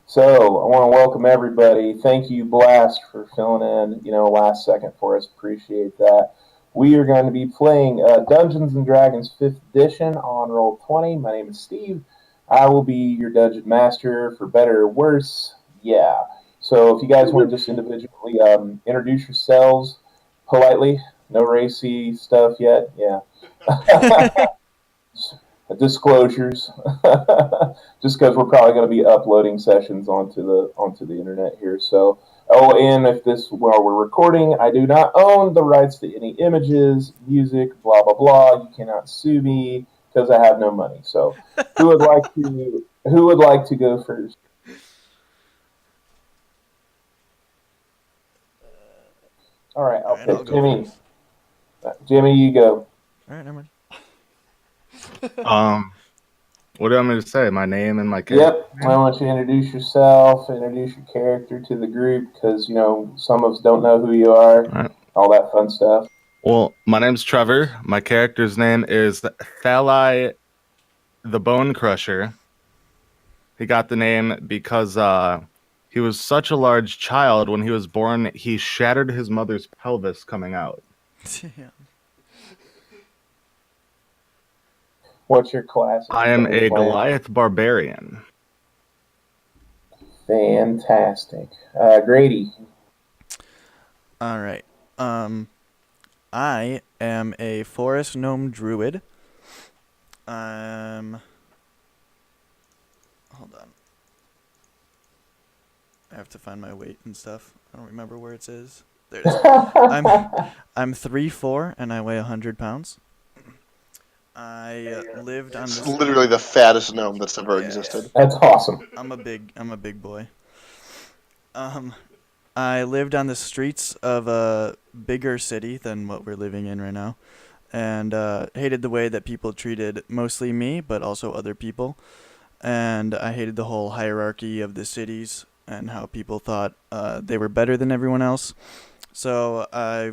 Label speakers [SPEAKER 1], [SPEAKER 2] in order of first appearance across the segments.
[SPEAKER 1] So I want to welcome everybody. Thank you, Blast, for filling in, last second for us. Appreciate that. We are going to be playing Dungeons and Dragons 5th Edition on Roll 20. My name is Steve. I will be your dungeon master for better or worse. Yeah. So if you guys want to just individually introduce yourselves politely, no racy stuff yet. Yeah. Disclosures, just because we're probably going to be uploading sessions onto the internet here. So, and if this while we're recording, I do not own the rights to any images, music, blah blah blah. You cannot sue me because I have no money. So, who would like to go first? All right,
[SPEAKER 2] All
[SPEAKER 1] I'll
[SPEAKER 2] right, I'll
[SPEAKER 1] pick
[SPEAKER 2] go
[SPEAKER 1] Jimmy.
[SPEAKER 2] first.
[SPEAKER 1] Jimmy, you go.
[SPEAKER 2] All right, never mind.
[SPEAKER 3] Um, what do you want me to say? My name and my character
[SPEAKER 1] Yep, I
[SPEAKER 3] name?
[SPEAKER 1] want you to introduce yourself, introduce your character to the group, because some of us don't know who you are,
[SPEAKER 3] All right.
[SPEAKER 1] all that fun stuff.
[SPEAKER 3] Well, my name's Trevor. My character's name is Thalai the Bone Crusher. He got the name because he was such a large child when he was born, he shattered his mother's pelvis coming out.
[SPEAKER 2] Yeah.
[SPEAKER 1] What's your class?
[SPEAKER 3] I am a Goliath barbarian.
[SPEAKER 1] Fantastic. Grady.
[SPEAKER 2] All right. I am a forest gnome druid. Hold on. I have to find my weight and stuff. I don't remember where it is. There it is. I'm 3'4" and I weigh 100 pounds. I lived on
[SPEAKER 4] It's
[SPEAKER 2] this.
[SPEAKER 4] literally the fattest gnome that's ever existed.
[SPEAKER 1] That's awesome.
[SPEAKER 2] I'm a big boy. I lived on the streets of a bigger city than what we're living in right now, and hated the way that people treated mostly me, but also other people. And I hated the whole hierarchy of the cities and how people thought they were better than everyone else. So I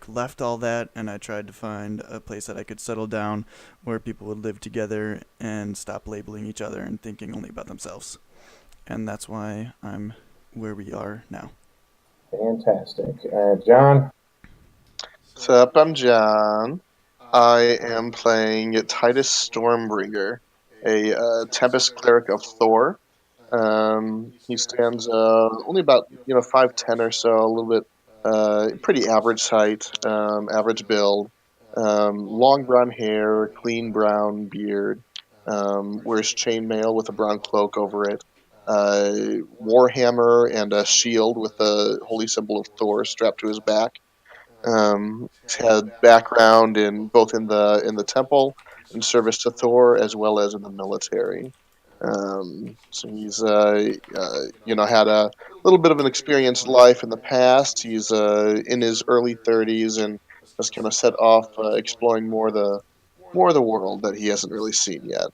[SPEAKER 2] left all that, and I tried to find a place that I could settle down where people would live together and stop labeling each other and thinking only about themselves. And that's why I'm where we are now.
[SPEAKER 1] Fantastic. John.
[SPEAKER 4] What's up? I'm John. I am playing Titus Stormbringer, a Tempest cleric of Thor. He stands only about 5'10" or so, a little bit pretty average height, average build, long brown hair, clean brown beard, wears chainmail with a brown cloak over it, warhammer and a shield with the holy symbol of Thor strapped to his back. He's had background in both in the temple in service to Thor as well as in the military. So he's had a little bit of an experienced life in the past. He's in his early 30s and has kind of set off exploring more of the world that he hasn't really seen yet.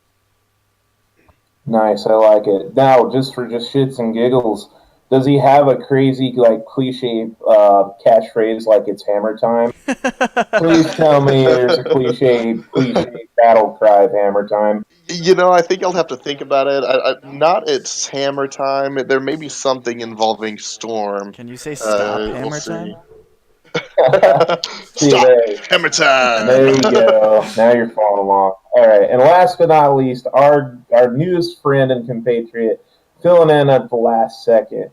[SPEAKER 1] Nice, I like it. Now, just for just shits and giggles, does he have a crazy cliche catchphrase like it's hammer time? Please tell me there's a cliche battle cry of hammer time.
[SPEAKER 4] I think I'll have to think about it. Not it's hammer time. There may be something involving storm.
[SPEAKER 2] Can you say stop
[SPEAKER 4] We'll
[SPEAKER 2] hammer
[SPEAKER 4] see.
[SPEAKER 2] time?
[SPEAKER 1] See,
[SPEAKER 4] Stop! Hammer time!
[SPEAKER 1] there you go. Now you're following along. All right, and last but not least, our newest friend and compatriot, filling in at the last second.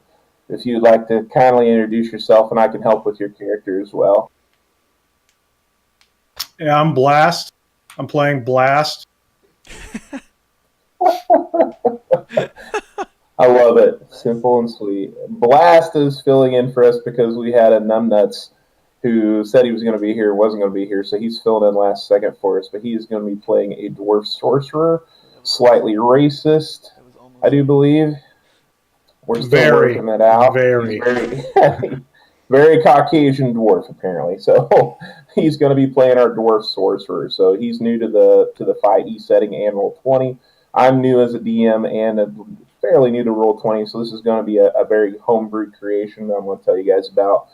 [SPEAKER 1] If you'd like to kindly introduce yourself, and I can help with your character as well.
[SPEAKER 5] Yeah, I'm Blast. I'm playing Blast.
[SPEAKER 1] I love it. Simple and sweet. Blast is filling in for us because we had a numbnuts who said he was going to be here, wasn't going to be here, so he's filled in last second for us. But he is going to be playing a dwarf sorcerer, slightly racist, I do believe. We're still working that out.
[SPEAKER 5] Very.
[SPEAKER 1] Very Caucasian dwarf apparently. So he's going to be playing our dwarf sorcerer. So he's new to the 5e setting and Roll 20. I'm new as a DM and fairly new to Roll 20. So this is going to be a very homebrew creation that I'm going to tell you guys about.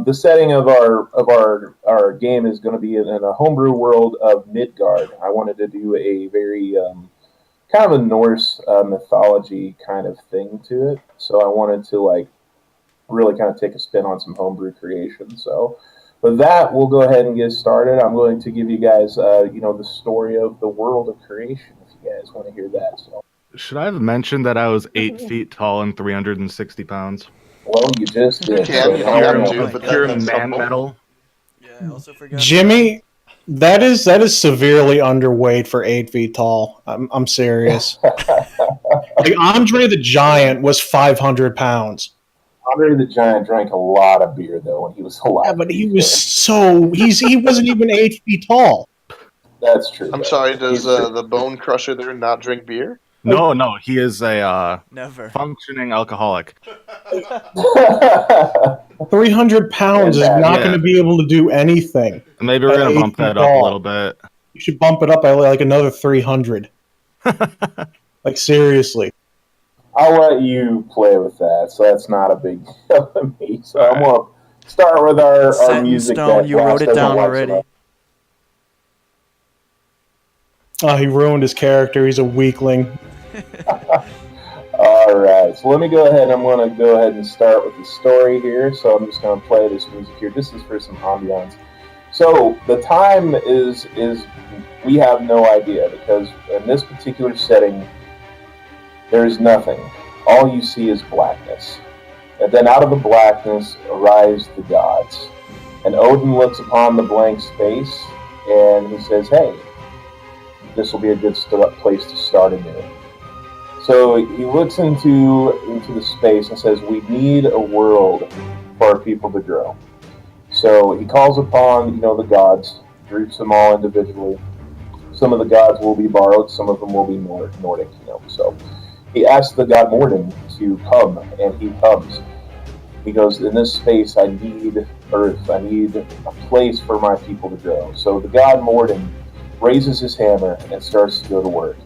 [SPEAKER 1] The setting of our game is going to be in a homebrew world of Midgard. I wanted to do a very kind of a Norse mythology kind of thing to it. So I wanted to like really kind of take a spin on some homebrew creation. So with that, we'll go ahead and get started. I'm going to give you guys, the story of the world of creation, if you guys want to hear that. So,
[SPEAKER 3] Should I have mentioned that I was 8 feet tall and 360 pounds?
[SPEAKER 1] well, you just did.
[SPEAKER 4] Can,
[SPEAKER 1] So
[SPEAKER 4] you
[SPEAKER 1] now
[SPEAKER 4] don't
[SPEAKER 1] I
[SPEAKER 4] have
[SPEAKER 1] know.
[SPEAKER 4] to,
[SPEAKER 3] Of
[SPEAKER 4] but
[SPEAKER 3] pure
[SPEAKER 4] that's
[SPEAKER 3] man
[SPEAKER 4] helpful.
[SPEAKER 3] metal.
[SPEAKER 2] Yeah, I also forgot.
[SPEAKER 5] Jimmy, that is severely underweight for 8 feet tall. I'm serious. Like Andre the Giant was 500 pounds.
[SPEAKER 1] Andre the Giant drank a lot of beer though when he was alive.
[SPEAKER 5] Yeah, but he wasn't even 8 feet tall.
[SPEAKER 1] That's true.
[SPEAKER 4] I'm
[SPEAKER 1] though.
[SPEAKER 4] sorry, does
[SPEAKER 1] He's true.
[SPEAKER 4] the Bone Crusher there not drink beer?
[SPEAKER 3] No, he is a
[SPEAKER 2] Never.
[SPEAKER 3] functioning alcoholic.
[SPEAKER 5] 300 pounds is
[SPEAKER 1] And,
[SPEAKER 5] not
[SPEAKER 3] yeah.
[SPEAKER 5] going to be able to do anything.
[SPEAKER 3] Maybe we're
[SPEAKER 5] At
[SPEAKER 3] gonna
[SPEAKER 5] 8
[SPEAKER 3] bump
[SPEAKER 5] feet
[SPEAKER 3] that up a
[SPEAKER 5] tall.
[SPEAKER 3] little bit.
[SPEAKER 5] You should bump it up by like another 300. Like seriously.
[SPEAKER 1] I'll let you play with that. So that's not a big deal to me. So I'm
[SPEAKER 3] All
[SPEAKER 1] going to start with our
[SPEAKER 2] Set in
[SPEAKER 1] music.
[SPEAKER 2] stone.
[SPEAKER 1] that
[SPEAKER 2] You wrote
[SPEAKER 1] Blast
[SPEAKER 2] it
[SPEAKER 1] doesn't
[SPEAKER 2] down
[SPEAKER 1] like so
[SPEAKER 2] already.
[SPEAKER 1] much.
[SPEAKER 5] He ruined his character. He's a weakling.
[SPEAKER 1] All right, so let me go ahead. I'm going to go ahead and start with the story here. So I'm just going to play this music here. This is for some ambiance. So the time is we have no idea because in this particular setting, there is nothing. All you see is blackness. And then out of the blackness arise the gods. And Odin looks upon the blank space and he says, hey, this will be a good place to start anew. So he looks into the space and says, we need a world for our people to grow. So he calls upon, the gods, groups them all individually. Some of the gods will be borrowed, some of them will be Nordic, So he asks the god Morden to come, and he comes. He goes, in this space, I need earth. I need a place for my people to grow. So the god Morden raises his hammer and starts to go to work.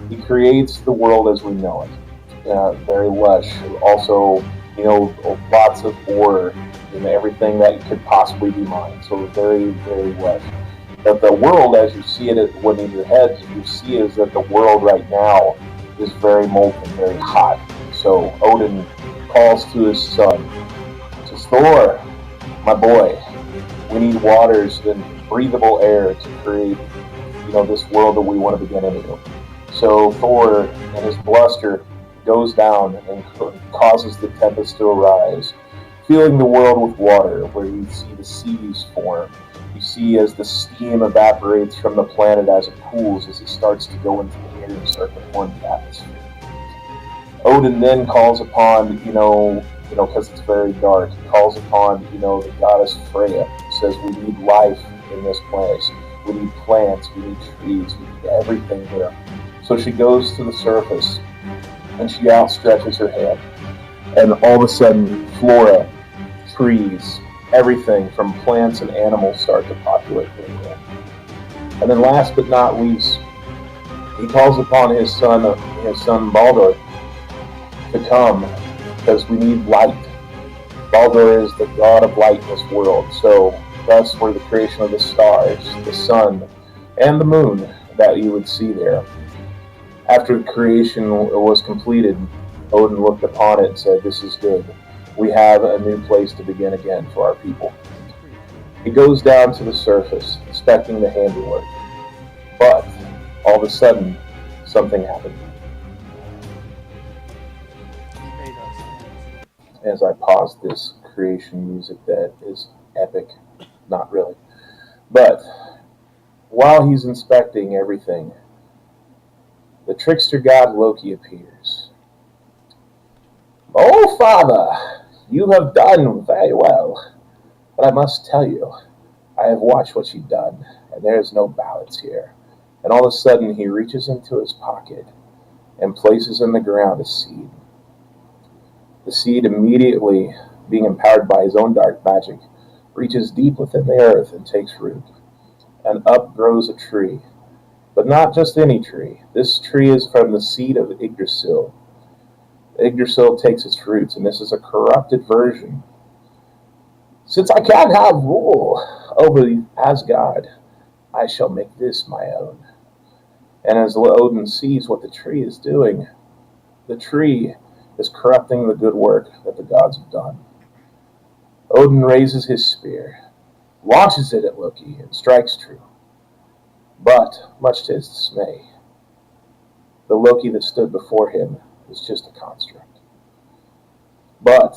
[SPEAKER 1] He creates the world as we know it. Very lush. Also, lots of ore and everything that could possibly be mined. So very, very lush. But the world, as you see it when in your head, you see is that the world right now is very molten, very hot. So Odin calls to his son, says, Thor, my boy, we need waters and breathable air to create, this world that we want to begin into. So Thor, in his bluster, goes down and causes the tempest to arise, filling the world with water, where you see the seas form. You see as the steam evaporates from the planet as it cools, as it starts to go into the air and start to form the atmosphere. Odin then calls upon, because it's very dark, he calls upon, the goddess Freya, who says we need life in this place. We need plants, we need trees, we need everything here. So she goes to the surface and she outstretches her hand. And all of a sudden, flora, trees, everything from plants and animals start to populate the world. And then last but not least, he calls upon his son Baldur to come because we need light. Baldur is the god of light in this world. So thus for the creation of the stars, the sun, and the moon that you would see there. After the creation was completed, Odin looked upon it and said, this is good. We have a new place to begin again for our people. He goes down to the surface, inspecting the handiwork. But, all of a sudden, something happened. As I pause this creation music that is epic, not really. But, while he's inspecting everything, the trickster god Loki appears. Oh, Father, you have done very well. But I must tell you, I have watched what you've done, and there is no balance here. And all of a sudden, he reaches into his pocket and places in the ground a seed. The seed immediately, being empowered by his own dark magic, reaches deep within the earth and takes root. And up grows a tree. But not just any tree. This tree is from the seed of Yggdrasil. Yggdrasil takes its roots, and this is a corrupted version. Since I can't have rule over Asgard, I shall make this my own. And as Odin sees what the tree is doing, the tree is corrupting the good work that the gods have done. Odin raises his spear, launches it at Loki, and strikes true. But, much to his dismay, the Loki that stood before him was just a construct. But,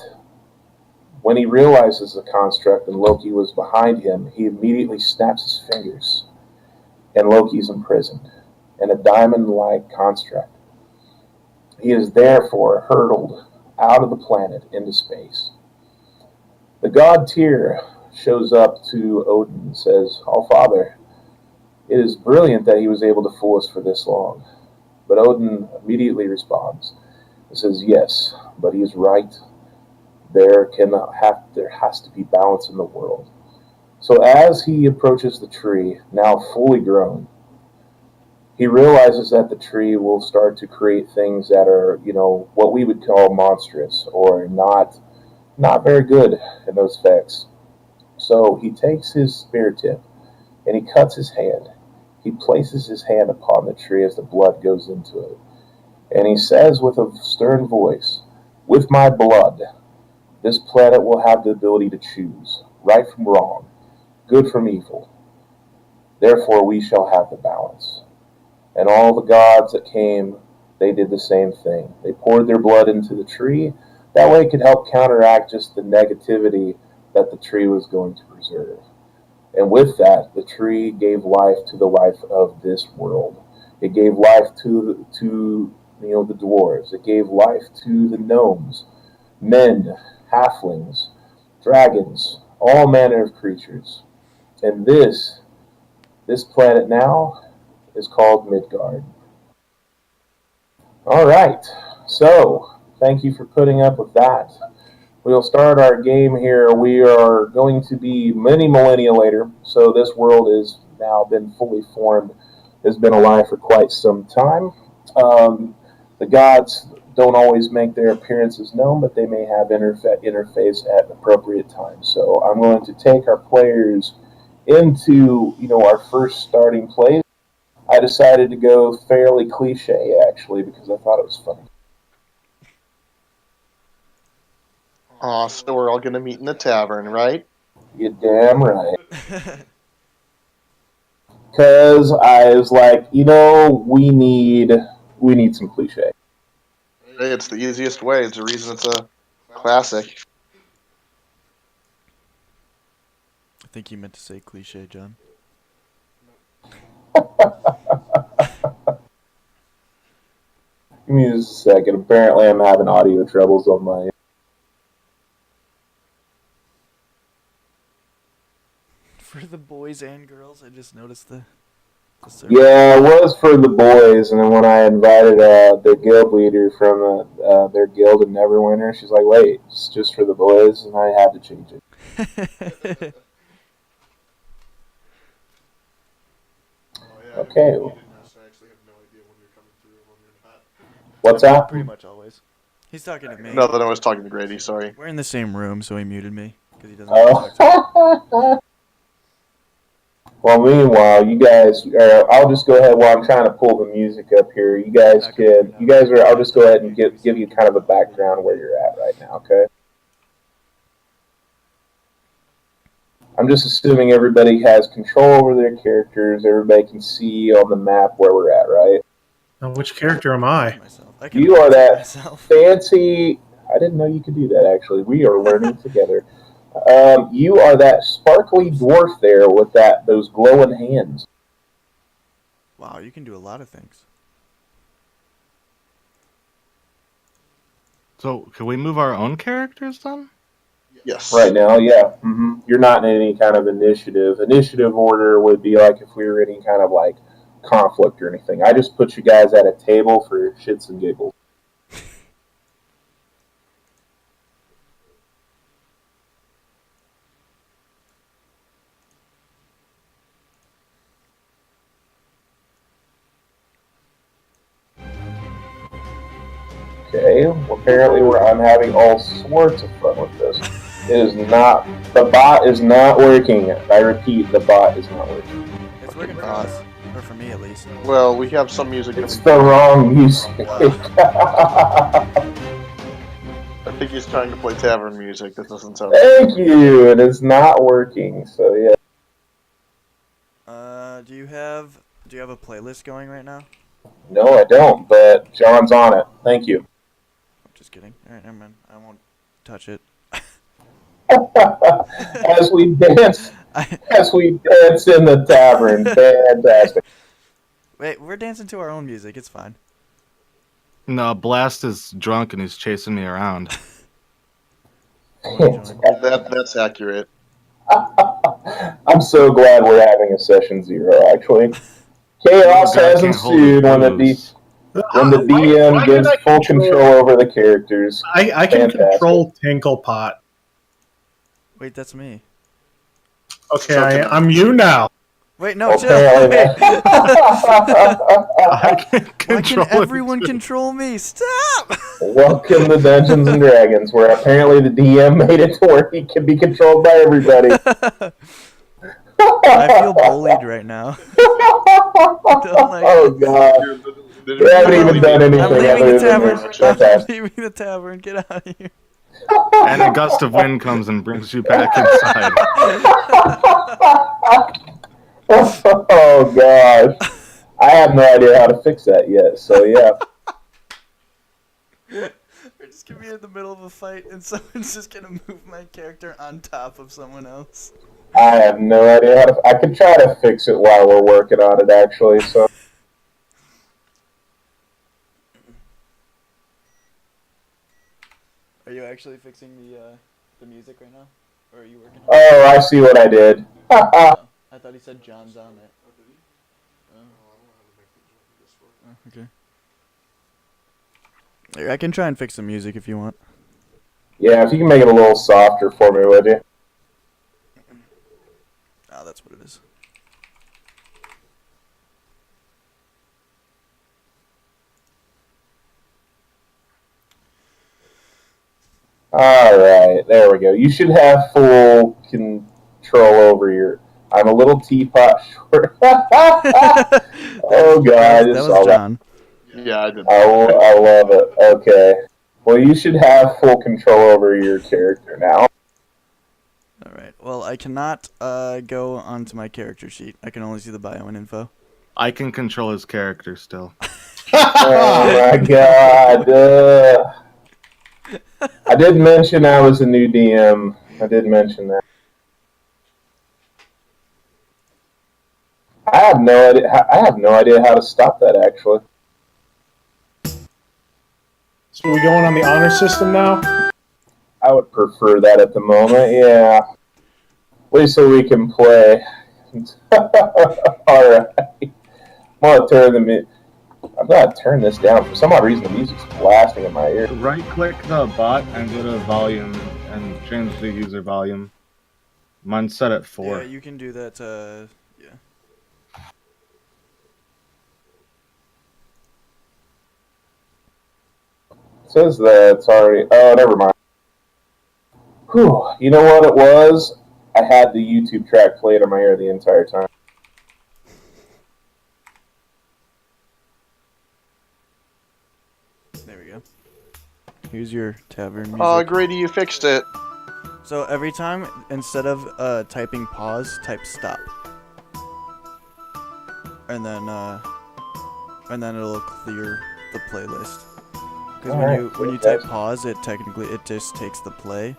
[SPEAKER 1] when he realizes the construct and Loki was behind him, he immediately snaps his fingers, and Loki's imprisoned in a diamond-like construct. He is therefore hurtled out of the planet into space. The god Tyr shows up to Odin and says, "All Father, it is brilliant that he was able to fool us for this long." But Odin immediately responds and says, "Yes, but he is right. There has to be balance in the world." So as he approaches the tree, now fully grown, he realizes that the tree will start to create things that are, what we would call monstrous or not very good in those effects. So he takes his spear tip and he cuts his hand. He places his hand upon the tree as the blood goes into it. And he says with a stern voice, "With my blood, this planet will have the ability to choose right from wrong, good from evil. Therefore we shall have the balance." And all the gods that came, they did the same thing. They poured their blood into the tree. That way it could help counteract just the negativity that the tree was going to preserve. And with that, the tree gave life to the life of this world. It gave life to the dwarves. It gave life to the gnomes, men, halflings, dragons, all manner of creatures. And this planet now is called Midgard. All right, so thank you for putting up with that. We'll start our game here. We are going to be many millennia later, so this world has now been fully formed, has been alive for quite some time. The gods don't always make their appearances known, but they may have interface at appropriate times. So I'm going to take our players into our first starting place. I decided to go fairly cliche, actually, because I thought it was funny.
[SPEAKER 4] Aw, so we're all gonna meet in the tavern, right?
[SPEAKER 1] You're damn right. Because I was like, we need some cliche.
[SPEAKER 4] Hey, it's the easiest way. It's the reason it's a classic.
[SPEAKER 2] I think you meant to say cliche, John.
[SPEAKER 1] Give me just a second. Apparently I'm having audio troubles on my...
[SPEAKER 2] For the boys and girls, I just noticed the
[SPEAKER 1] Yeah, it was for the boys, and then when I invited the guild leader from their guild in Neverwinter, she's like, "Wait, it's just for the boys," and I had to change it. Okay. What's that?
[SPEAKER 2] Pretty much always. He's talking to me.
[SPEAKER 4] No, then I was talking to Grady, sorry.
[SPEAKER 2] We're in the same room, so he muted me because he doesn't want to talk to me.
[SPEAKER 1] Well, meanwhile, you guys, I'll just go ahead while I'm trying to pull the music up here. I'll just go ahead and give you kind of a background where you're at right now, okay? I'm just assuming everybody has control over their characters. Everybody can see on the map where we're at, right?
[SPEAKER 5] Now, which character am I?
[SPEAKER 1] You are that fancy... I didn't know you could do that, actually. We are learning together. You are that sparkly dwarf there with those glowing hands.
[SPEAKER 2] Wow, you can do a lot of things.
[SPEAKER 3] So, can we move our own characters then?
[SPEAKER 4] Yes.
[SPEAKER 1] Right now, yeah. Mm-hmm. You're not in any kind of initiative. Initiative order would be like if we were in any kind of like conflict or anything. I just put you guys at a table for shits and giggles. Okay, well, apparently I'm having all sorts of fun with this. The bot is not working. I repeat, the bot is not working.
[SPEAKER 2] It's working for us. or for me at least.
[SPEAKER 4] Well, we have some music.
[SPEAKER 1] It's the wrong music.
[SPEAKER 4] I think he's trying to play tavern music. That doesn't sound.
[SPEAKER 1] Thank you. It is not working. So yeah.
[SPEAKER 2] Do you have a playlist going right now?
[SPEAKER 1] No, I don't. But John's on it. Thank you.
[SPEAKER 2] I'm just kidding. All right, never mind. I won't touch it.
[SPEAKER 1] As we dance in the tavern. Fantastic.
[SPEAKER 2] Wait, we're dancing to our own music. It's fine.
[SPEAKER 3] No, Blast is drunk and he's chasing me around.
[SPEAKER 4] That's accurate.
[SPEAKER 1] I'm so glad we're having a session 0. Actually, chaos
[SPEAKER 3] God
[SPEAKER 1] has
[SPEAKER 3] can't hold his
[SPEAKER 1] ensued when the
[SPEAKER 3] booze.
[SPEAKER 1] DM
[SPEAKER 5] Why
[SPEAKER 1] gives
[SPEAKER 5] can I
[SPEAKER 1] full
[SPEAKER 5] control-
[SPEAKER 1] control over the characters.
[SPEAKER 5] I can
[SPEAKER 1] Fantastic.
[SPEAKER 5] control Tinklepot.
[SPEAKER 2] Wait, that's me.
[SPEAKER 5] Okay, I'm you now.
[SPEAKER 2] Wait, no, chill.
[SPEAKER 1] Apparently
[SPEAKER 2] Wait.
[SPEAKER 3] I can't
[SPEAKER 2] Why
[SPEAKER 3] control
[SPEAKER 2] can everyone
[SPEAKER 3] it.
[SPEAKER 2] control me? Stop!
[SPEAKER 1] Welcome to Dungeons and Dragons, where apparently the DM made it to where he can be controlled by everybody.
[SPEAKER 2] I feel bullied right now. Don't like
[SPEAKER 1] Oh
[SPEAKER 2] it.
[SPEAKER 1] god. You haven't even done anything
[SPEAKER 2] I'm leaving
[SPEAKER 1] other
[SPEAKER 2] the
[SPEAKER 1] than
[SPEAKER 2] tavern.
[SPEAKER 1] this.
[SPEAKER 2] I'm
[SPEAKER 1] Fantastic.
[SPEAKER 2] leaving the tavern. Get out of here.
[SPEAKER 3] And a gust of wind comes and brings you back inside.
[SPEAKER 1] Oh gosh. I have no idea how to fix that yet, so yeah.
[SPEAKER 2] We're just gonna be in the middle of a fight and someone's just gonna move my character on top of someone else.
[SPEAKER 1] I have no idea how to. I could try to fix it while we're working on it, actually. So
[SPEAKER 2] Are you actually fixing the music right now? Or are you working on it?
[SPEAKER 1] oh, I see what I did.
[SPEAKER 2] Oh, I thought he said John's on it. Oh, okay. Here, I can try and fix the music if you want.
[SPEAKER 1] Yeah, if you can make it a little softer for me, would you?
[SPEAKER 2] Oh, that's what it is.
[SPEAKER 1] All right, there we go. You should have full control over your. I'm a little teapot short. Oh god,
[SPEAKER 2] that
[SPEAKER 1] I just
[SPEAKER 2] was
[SPEAKER 1] saw that.
[SPEAKER 2] John.
[SPEAKER 4] Yeah, I did.
[SPEAKER 1] I love it. Okay. Well, you should have full control over your character now.
[SPEAKER 2] Alright, well, I cannot go onto my character sheet. I can only see the bio and info.
[SPEAKER 3] I can control his character still.
[SPEAKER 1] Oh my god. I did mention I was a new DM. I did mention that. I have no idea how to stop that, actually.
[SPEAKER 5] So are we going on the honor system now?
[SPEAKER 1] I would prefer that at the moment, yeah. At least so we can play. Alright. I'm gonna turn this down. For some odd reason, the music's blasting in my ear.
[SPEAKER 3] Right-click the bot and go to volume and change the user volume. Mine's set at 4.
[SPEAKER 2] Yeah, you can do that, yeah.
[SPEAKER 1] It says that it's already. Oh, never mind. Whew. You know what it was? I had the YouTube track played in my ear the entire time.
[SPEAKER 2] There we go. Here's your tavern music.
[SPEAKER 4] Oh, Grady, you fixed it.
[SPEAKER 2] So every time, instead of typing pause, type stop. And then it'll clear the playlist. Because when you type pause, it just takes the play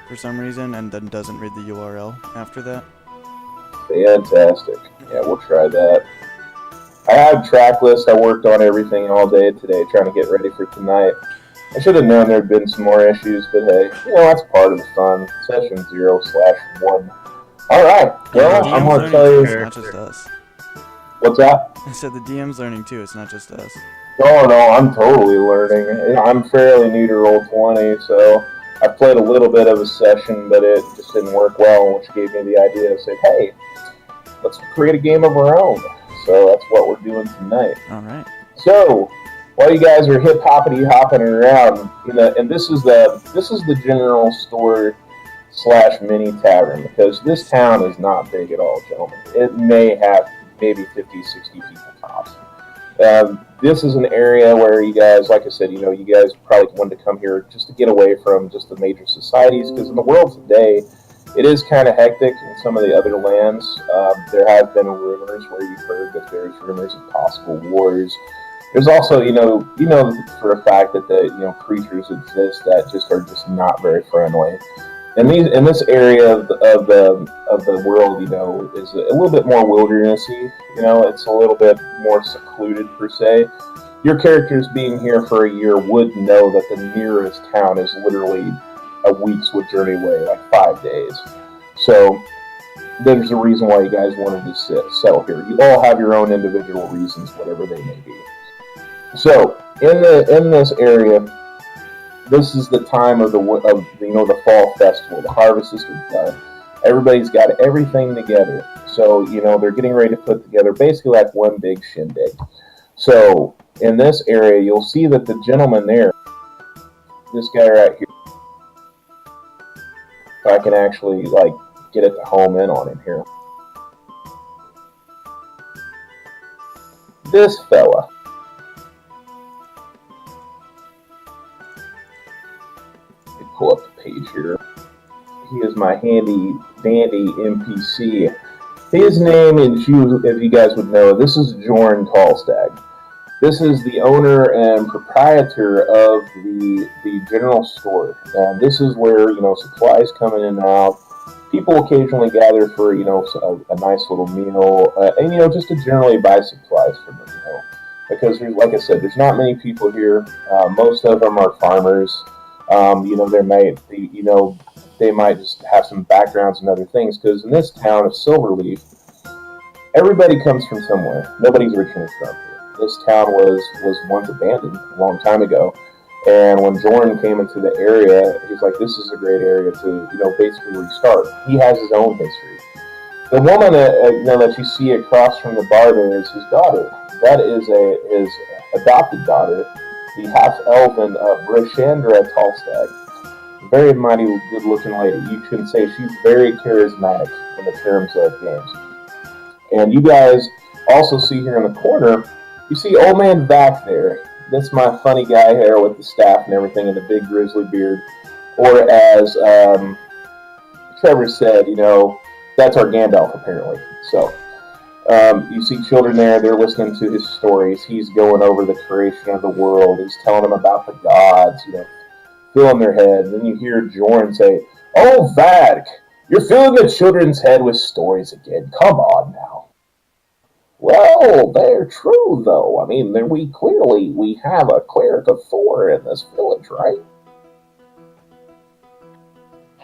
[SPEAKER 2] for some reason, and then doesn't read the URL after that.
[SPEAKER 1] Fantastic. Yeah, we'll try that. I had track list. I worked on everything all day today, trying to get ready for tonight. I should have known there'd been some more issues, but hey, that's part of the fun. Session 0/1. All right. Well, I'm gonna tell you.
[SPEAKER 2] It's not just us.
[SPEAKER 1] What's that?
[SPEAKER 2] I said the DM's learning too. It's not just us.
[SPEAKER 1] Oh no, I'm totally learning. I'm fairly new to Roll20, so I played a little bit of a session, but it just didn't work well, which gave me the idea to say, hey, let's create a game of our own. So that's what we're doing tonight.
[SPEAKER 2] All right.
[SPEAKER 1] So while you guys are hip hoppity hopping around, and this is the general store / mini tavern, because this town is not big at all, gentlemen. It may have maybe 50, 60 people tops. This is an area where you guys, like I said, you guys probably wanted to come here just to get away from just the major societies, because in the world today, it is kind of hectic in some of the other lands. There have been rumors where you've heard that there's rumors of possible wars. There's also, for a fact that the creatures exist that just are just not very friendly. And in this area of the world, is a little bit more wildernessy. It's a little bit more secluded per se. Your characters being here for a year would know that the nearest town is literally a week's journey away, like 5 days. So there's a reason why you guys wanted to settle here. You all have your own individual reasons, whatever they may be. So in this area, this is the time of the fall festival. The harvests are done. Everybody's got everything together. So they're getting ready to put together basically like one big shindig. So in this area, you'll see that the gentleman there, this guy right here, if I can actually get it to home in on him here. This fella. Let me pull up the page here. He is my handy dandy NPC. His name, if you guys would know, this is Jorn Tallstag. This is the owner and proprietor of the general store. And this is where, supplies come in and out. People occasionally gather for, a nice little meal. And, just to generally buy supplies from them, Because, like I said, there's not many people here. Most of them are farmers. They might just have some backgrounds and other things. Because in this town of Silverleaf, everybody comes from somewhere. Nobody's originally from here. This town was once abandoned a long time ago, and when Jordan came into the area, he's like, "This is a great area to, basically restart." He has his own history. The woman that you see across from the bar there is his daughter. That is his adopted daughter, the half-elven Brashandra Tallstag. Very mighty, good-looking lady. You can say she's very charismatic in the terms of games. And you guys also see here in the corner. You see old man back there. That's my funny guy here with the staff and everything and the big grizzly beard. Or as Trevor said, that's our Gandalf apparently. So you see children there. They're listening to his stories. He's going over the creation of the world. He's telling them about the gods, filling their head. And then you hear Jorn say, "Oh, Vadik, you're filling the children's head with stories again. Come on now." Well, they're true, though. I mean, we have a cleric of Thor in this village, right?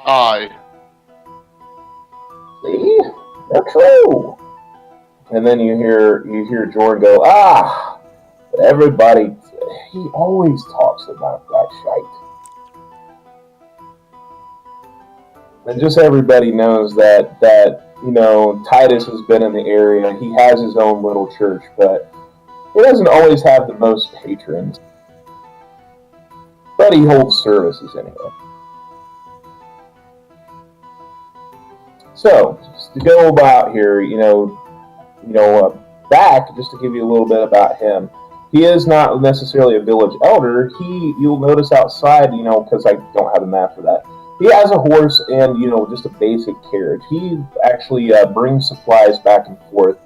[SPEAKER 4] Aye.
[SPEAKER 1] See? They're true. And then you hear Jordan go, but everybody, he always talks about that shite. And just everybody knows that Titus has been in the area. He has his own little church, but he doesn't always have the most patrons. But he holds services anyway. So, just to go about here, back, just to give you a little bit about him. He is not necessarily a village elder. You'll notice outside, because I don't have a map for that. He has a horse and, just a basic carriage. He actually brings supplies back and forth,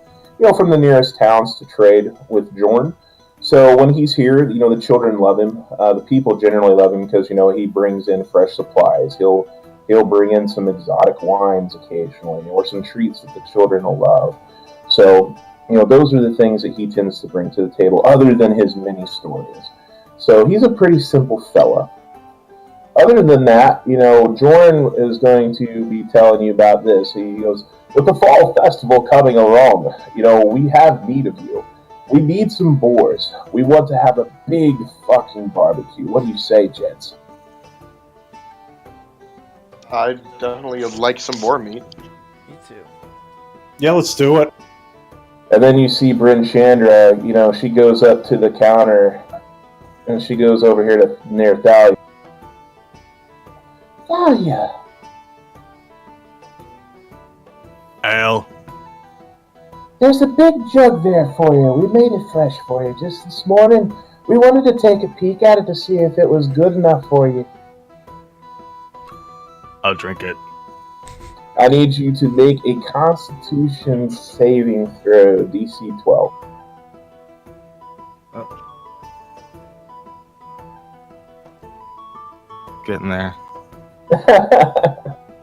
[SPEAKER 1] from the nearest towns to trade with Jorn. So when he's here, the children love him. The people generally love him because, he brings in fresh supplies. He'll bring in some exotic wines occasionally or some treats that the children will love. So, those are the things that he tends to bring to the table other than his many stories. So he's a pretty simple fella. Other than that, Jorn is going to be telling you about this. He goes, "With the fall festival coming along, we have need of you. We need some boars. We want to have a big fucking barbecue. What do you say, gents?"
[SPEAKER 4] I definitely would like some boar meat.
[SPEAKER 2] Me too.
[SPEAKER 5] Yeah, let's do it.
[SPEAKER 1] And then you see Bryn Chandra, she goes up to the counter and she goes over here to near Thalia. Thalia.
[SPEAKER 3] Ale.
[SPEAKER 1] There's a big jug there for you. We made it fresh for you just this morning. We wanted to take a peek at it to see if it was good enough for you.
[SPEAKER 3] I'll drink it.
[SPEAKER 1] I need you to make a Constitution saving throw, DC 12.
[SPEAKER 3] Getting there.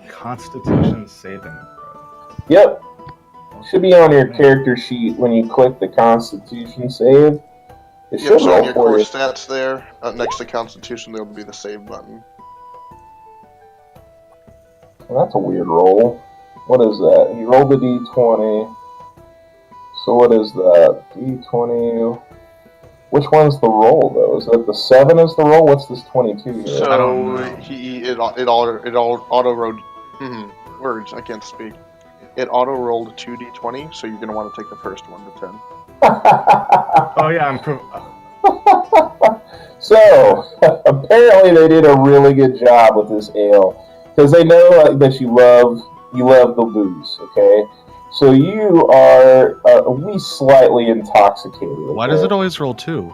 [SPEAKER 3] Constitution saving throw.
[SPEAKER 1] Yep. Should be on your character sheet when you click the Constitution save. It should
[SPEAKER 4] So on
[SPEAKER 1] roll
[SPEAKER 4] your
[SPEAKER 1] for
[SPEAKER 4] core
[SPEAKER 1] you.
[SPEAKER 4] stats there, next to Constitution, there will be the save button.
[SPEAKER 1] Well, that's a weird roll. What is that? He rolled a d20. So what is that? D20. Which one's the roll though? Is that the 7 is the roll? What's this 22 here?
[SPEAKER 4] So
[SPEAKER 3] I don't know.
[SPEAKER 4] it auto rolled. Words, I can't speak. It auto rolled 2d20, so you're gonna want to take the first 1 to 10.
[SPEAKER 3] Oh yeah,
[SPEAKER 1] So apparently they did a really good job with this ale because they know that you love the booze. Okay, so you are at least slightly intoxicated. Okay?
[SPEAKER 3] Why does it always roll 2?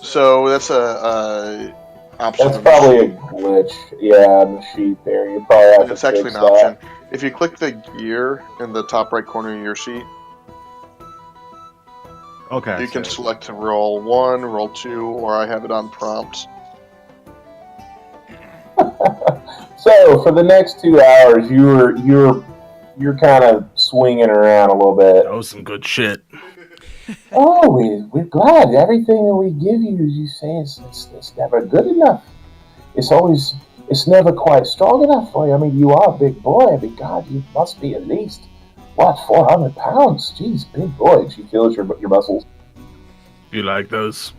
[SPEAKER 4] So that's a option.
[SPEAKER 1] That's
[SPEAKER 4] on the
[SPEAKER 1] probably a
[SPEAKER 4] sheet.
[SPEAKER 1] glitch. Yeah, on the sheet there. You probably have
[SPEAKER 4] And
[SPEAKER 1] to
[SPEAKER 4] it's actually
[SPEAKER 1] fix
[SPEAKER 4] an
[SPEAKER 1] that.
[SPEAKER 4] option. If you click the gear in the top right corner of your sheet,
[SPEAKER 3] Okay.
[SPEAKER 4] you can select to roll 1, roll 2, or I have it on prompt.
[SPEAKER 1] So for the next 2 hours, you're kind of swinging around a little bit.
[SPEAKER 3] That was some good shit.
[SPEAKER 1] Oh, we're glad. Everything that we give you, you say, it's never good enough. It's never quite strong enough for you. I mean, you are a big boy. I mean, God, you must be at least, 400 pounds? Jeez, big boy. She feels your muscles.
[SPEAKER 3] You like those?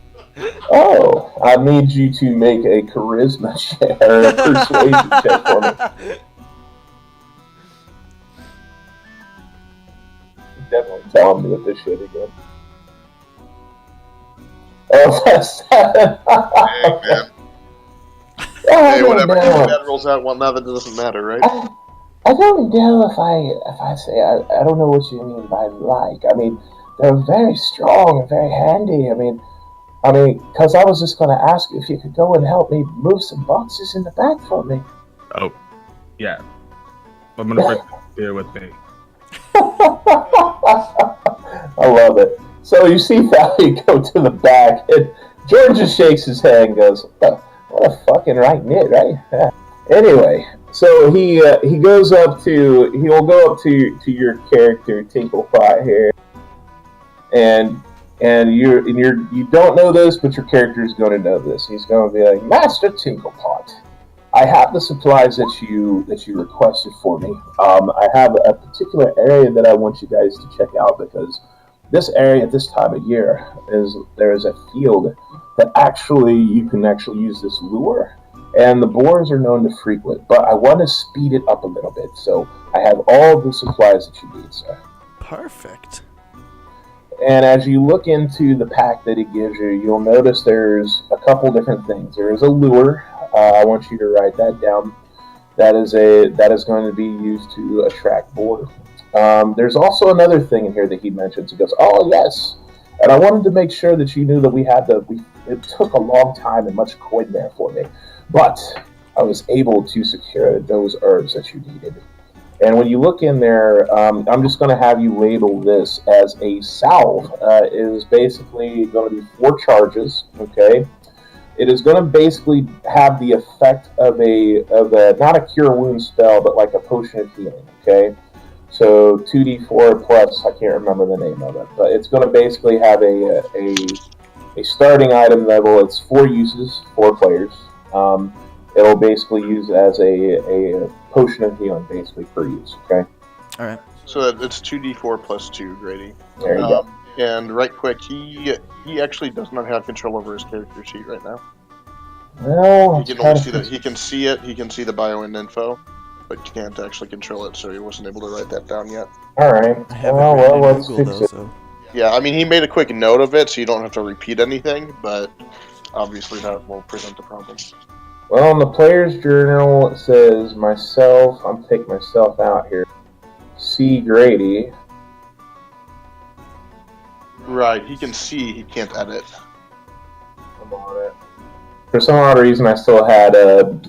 [SPEAKER 1] Oh, I need you to make a charisma check or a persuasion check for me. Definitely tell him to do this shit again. Oh, that's
[SPEAKER 4] Dang, man. Hey, whatever. If
[SPEAKER 1] know.
[SPEAKER 4] that rolls out, well, now that doesn't matter, right?
[SPEAKER 1] I don't know if I say I don't know what you mean by like. I mean, they're very strong and very handy. I mean, because I was just going to ask you if you could go and help me move some boxes in the back for me.
[SPEAKER 3] Oh, yeah. I'm gonna bring beer with me.
[SPEAKER 1] I love it. So you see Valley go to the back, and George just shakes his head and goes, "What a fucking right nit, right?" Anyway, so he'll go up to your character Tinklepot here, and you don't know this, but your character is going to know this. He's going to be like, "Master Tinklepot, I have the supplies that you requested for me. I have a particular area that I want you guys to check out because this area at this time of year there is a field that you can actually use this lure, and the boars are known to frequent. But I want to speed it up a little bit, so I have all the supplies that you need, sir."
[SPEAKER 2] Perfect.
[SPEAKER 1] And as you look into the pack that it gives you, you'll notice there's a couple different things. There is a lure. I want you to write that down. That is going to be used to attract boar. There's also another thing in here that he mentions. He goes, "Oh yes," and I wanted to make sure that you knew that it took a long time and much coin there for me, but I was able to secure those herbs that you needed. And when you look in there, I'm just going to have you label this as a salve. It is basically going to be 4 charges. Okay. It is going to basically have the effect of a not a cure wound spell, but like a potion of healing. Okay, so 2d4 plus, I can't remember the name of it, but it's going to basically have a starting item level. It's 4 uses, 4 players. It'll basically use as a potion of healing, basically per use. Okay.
[SPEAKER 2] All right.
[SPEAKER 4] So it's 2d4 plus 2, Grady.
[SPEAKER 1] There you go.
[SPEAKER 4] And right quick, he actually does not have control over his character sheet right now.
[SPEAKER 1] Well,
[SPEAKER 4] He can only see that. He can see it. He can see the bio and info, but can't actually control it. So he wasn't able to write that down yet.
[SPEAKER 1] All right.
[SPEAKER 2] I haven't
[SPEAKER 1] Well,
[SPEAKER 2] written in
[SPEAKER 1] let's
[SPEAKER 2] Google
[SPEAKER 1] fix
[SPEAKER 2] though,
[SPEAKER 1] it.
[SPEAKER 2] so
[SPEAKER 4] Yeah, I mean, he made a quick note of it, so you don't have to repeat anything. But obviously, that will present a problem.
[SPEAKER 1] Well, in the player's journal, it says myself. I'm taking myself out here. C. Grady.
[SPEAKER 4] Right. He can see. He can't edit.
[SPEAKER 1] I'm on it. For some odd reason, I still had